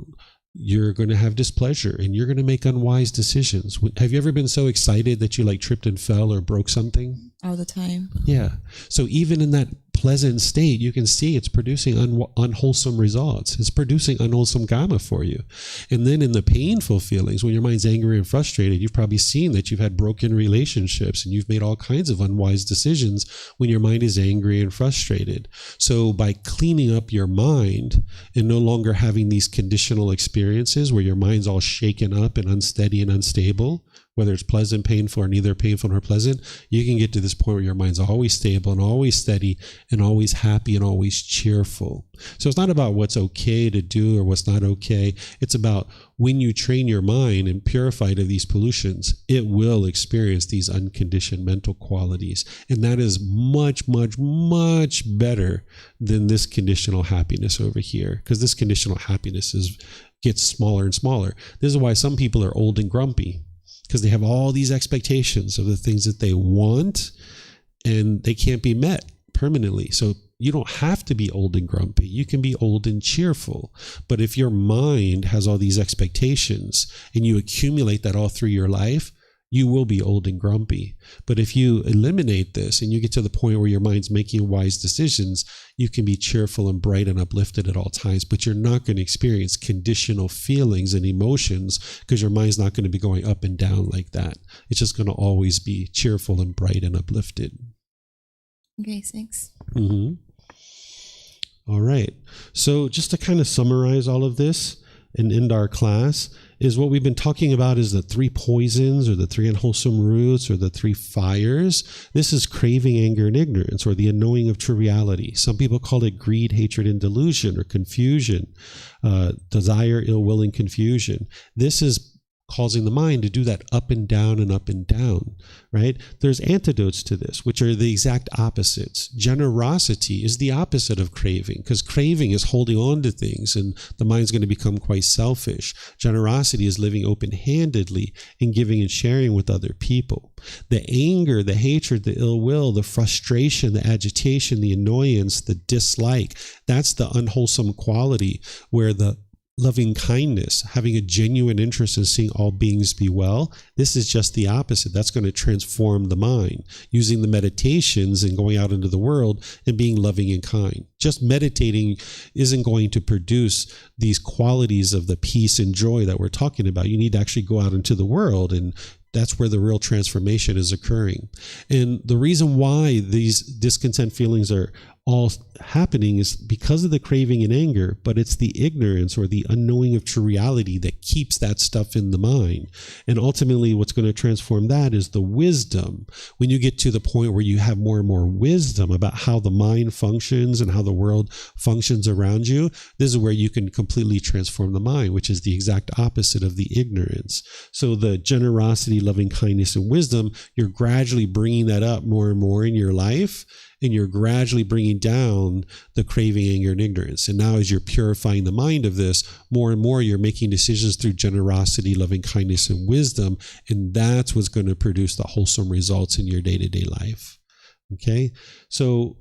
you're going to have displeasure and you're going to make unwise decisions. Have you ever been so excited that you tripped and fell or broke something?
All the time.
Yeah. So even in that pleasant state, you can see it's producing unwholesome results. It's producing unwholesome karma for you. And then in the painful feelings, when your mind's angry and frustrated, you've probably seen that you've had broken relationships and you've made all kinds of unwise decisions when your mind is angry and frustrated. So by cleaning up your mind and no longer having these conditional experiences where your mind's all shaken up and unsteady and unstable, whether it's pleasant, painful, or neither painful nor pleasant, you can get to this point where your mind's always stable and always steady and always happy and always cheerful. So it's not about what's okay to do or what's not okay. It's about when you train your mind and purify it of these pollutions, it will experience these unconditioned mental qualities. And that is much, much, much better than this conditional happiness over here, because this conditional happiness gets smaller and smaller. This is why some people are old and grumpy, because they have all these expectations of the things that they want and they can't be met permanently. So you don't have to be old and grumpy. You can be old and cheerful. But if your mind has all these expectations and you accumulate that all through your life, you will be old and grumpy. But if you eliminate this and you get to the point where your mind's making wise decisions, you can be cheerful and bright and uplifted at all times. But you're not going to experience conditional feelings and emotions because your mind's not going to be going up and down like that. It's just going to always be cheerful and bright and uplifted.
Okay, thanks.
Mm-hmm. All right. So just to kind of summarize all of this and end our class, is what we've been talking about is the three poisons or the three unwholesome roots or the three fires. This is craving, anger, and ignorance, or the unknowing of true reality. Some people call it greed, hatred, and delusion, or confusion, desire, ill will, and confusion. This is causing the mind to do that up and down, right? There's antidotes to this, which are the exact opposites. Generosity is the opposite of craving, because craving is holding on to things and the mind's going to become quite selfish. Generosity is living open-handedly and giving and sharing with other people. The anger, the hatred, the ill will, the frustration, the agitation, the annoyance, the dislike, that's the unwholesome quality, where the loving kindness, having a genuine interest in seeing all beings be well, this is just the opposite. That's going to transform the mind, using the meditations and going out into the world and being loving and kind. Just meditating isn't going to produce these qualities of the peace and joy that we're talking about. You need to actually go out into the world, and that's where the real transformation is occurring. And the reason why these discontent feelings are all happening is because of the craving and anger, but it's the ignorance or the unknowing of true reality that keeps that stuff in the mind. And ultimately, what's going to transform that is the wisdom. When you get to the point where you have more and more wisdom about how the mind functions and how the world functions around you, this is where you can completely transform the mind, which is the exact opposite of the ignorance. So the generosity, loving kindness, and wisdom, you're gradually bringing that up more and more in your life, and you're gradually bringing down the craving, anger, and ignorance. And now as you're purifying the mind of this, more and more you're making decisions through generosity, loving kindness, and wisdom, and that's what's going to produce the wholesome results in your day-to-day life. Okay? So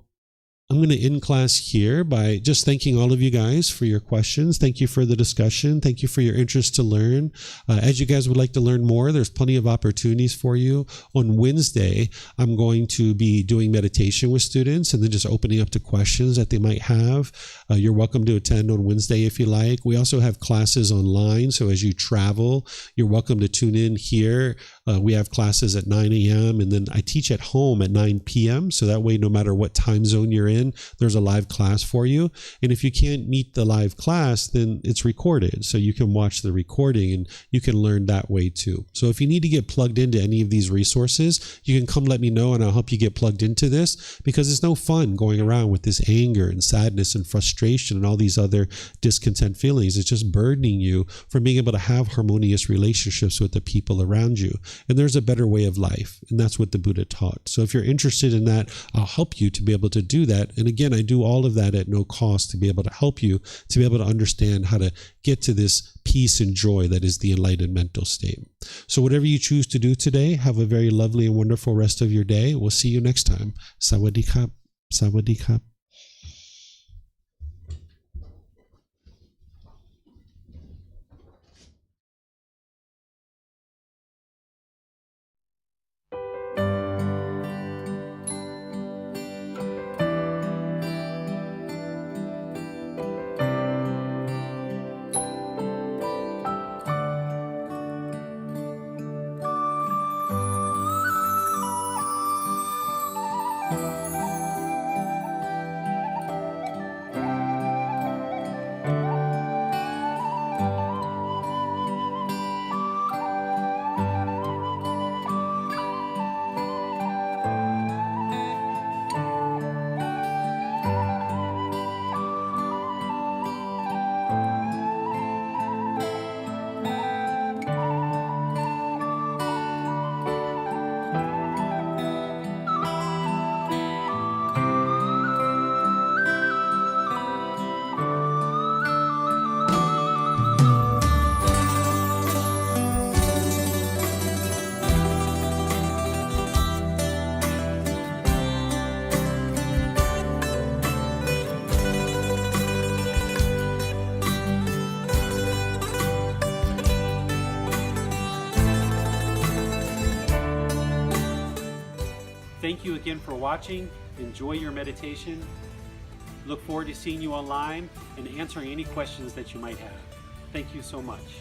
I'm going to end class here by just thanking all of you guys for your questions. Thank you for the discussion. Thank you for your interest to learn. As you guys would like to learn more, there's plenty of opportunities for you. On Wednesday, I'm going to be doing meditation with students and then just opening up to questions that they might have. You're welcome to attend on Wednesday if you like. We also have classes online, so as you travel, you're welcome to tune in here. We have classes at 9 a.m. and then I teach at home at 9 p.m. So that way, no matter what time zone you're in, there's a live class for you. And if you can't meet the live class, then it's recorded. So you can watch the recording and you can learn that way too. So if you need to get plugged into any of these resources, you can come let me know and I'll help you get plugged into this, because it's no fun going around with this anger and sadness and frustration and all these other discontent feelings. It's just burdening you from being able to have harmonious relationships with the people around you. And there's a better way of life. And that's what the Buddha taught. So if you're interested in that, I'll help you to be able to do that. And again, I do all of that at no cost to be able to help you to be able to understand how to get to this peace and joy that is the enlightened mental state. So whatever you choose to do today, have a very lovely and wonderful rest of your day. We'll see you next time. Sawadee krap. Sawadee krap.
Thank you again for watching. Enjoy your meditation. Look forward to seeing you online and answering any questions that you might have. Thank you so much.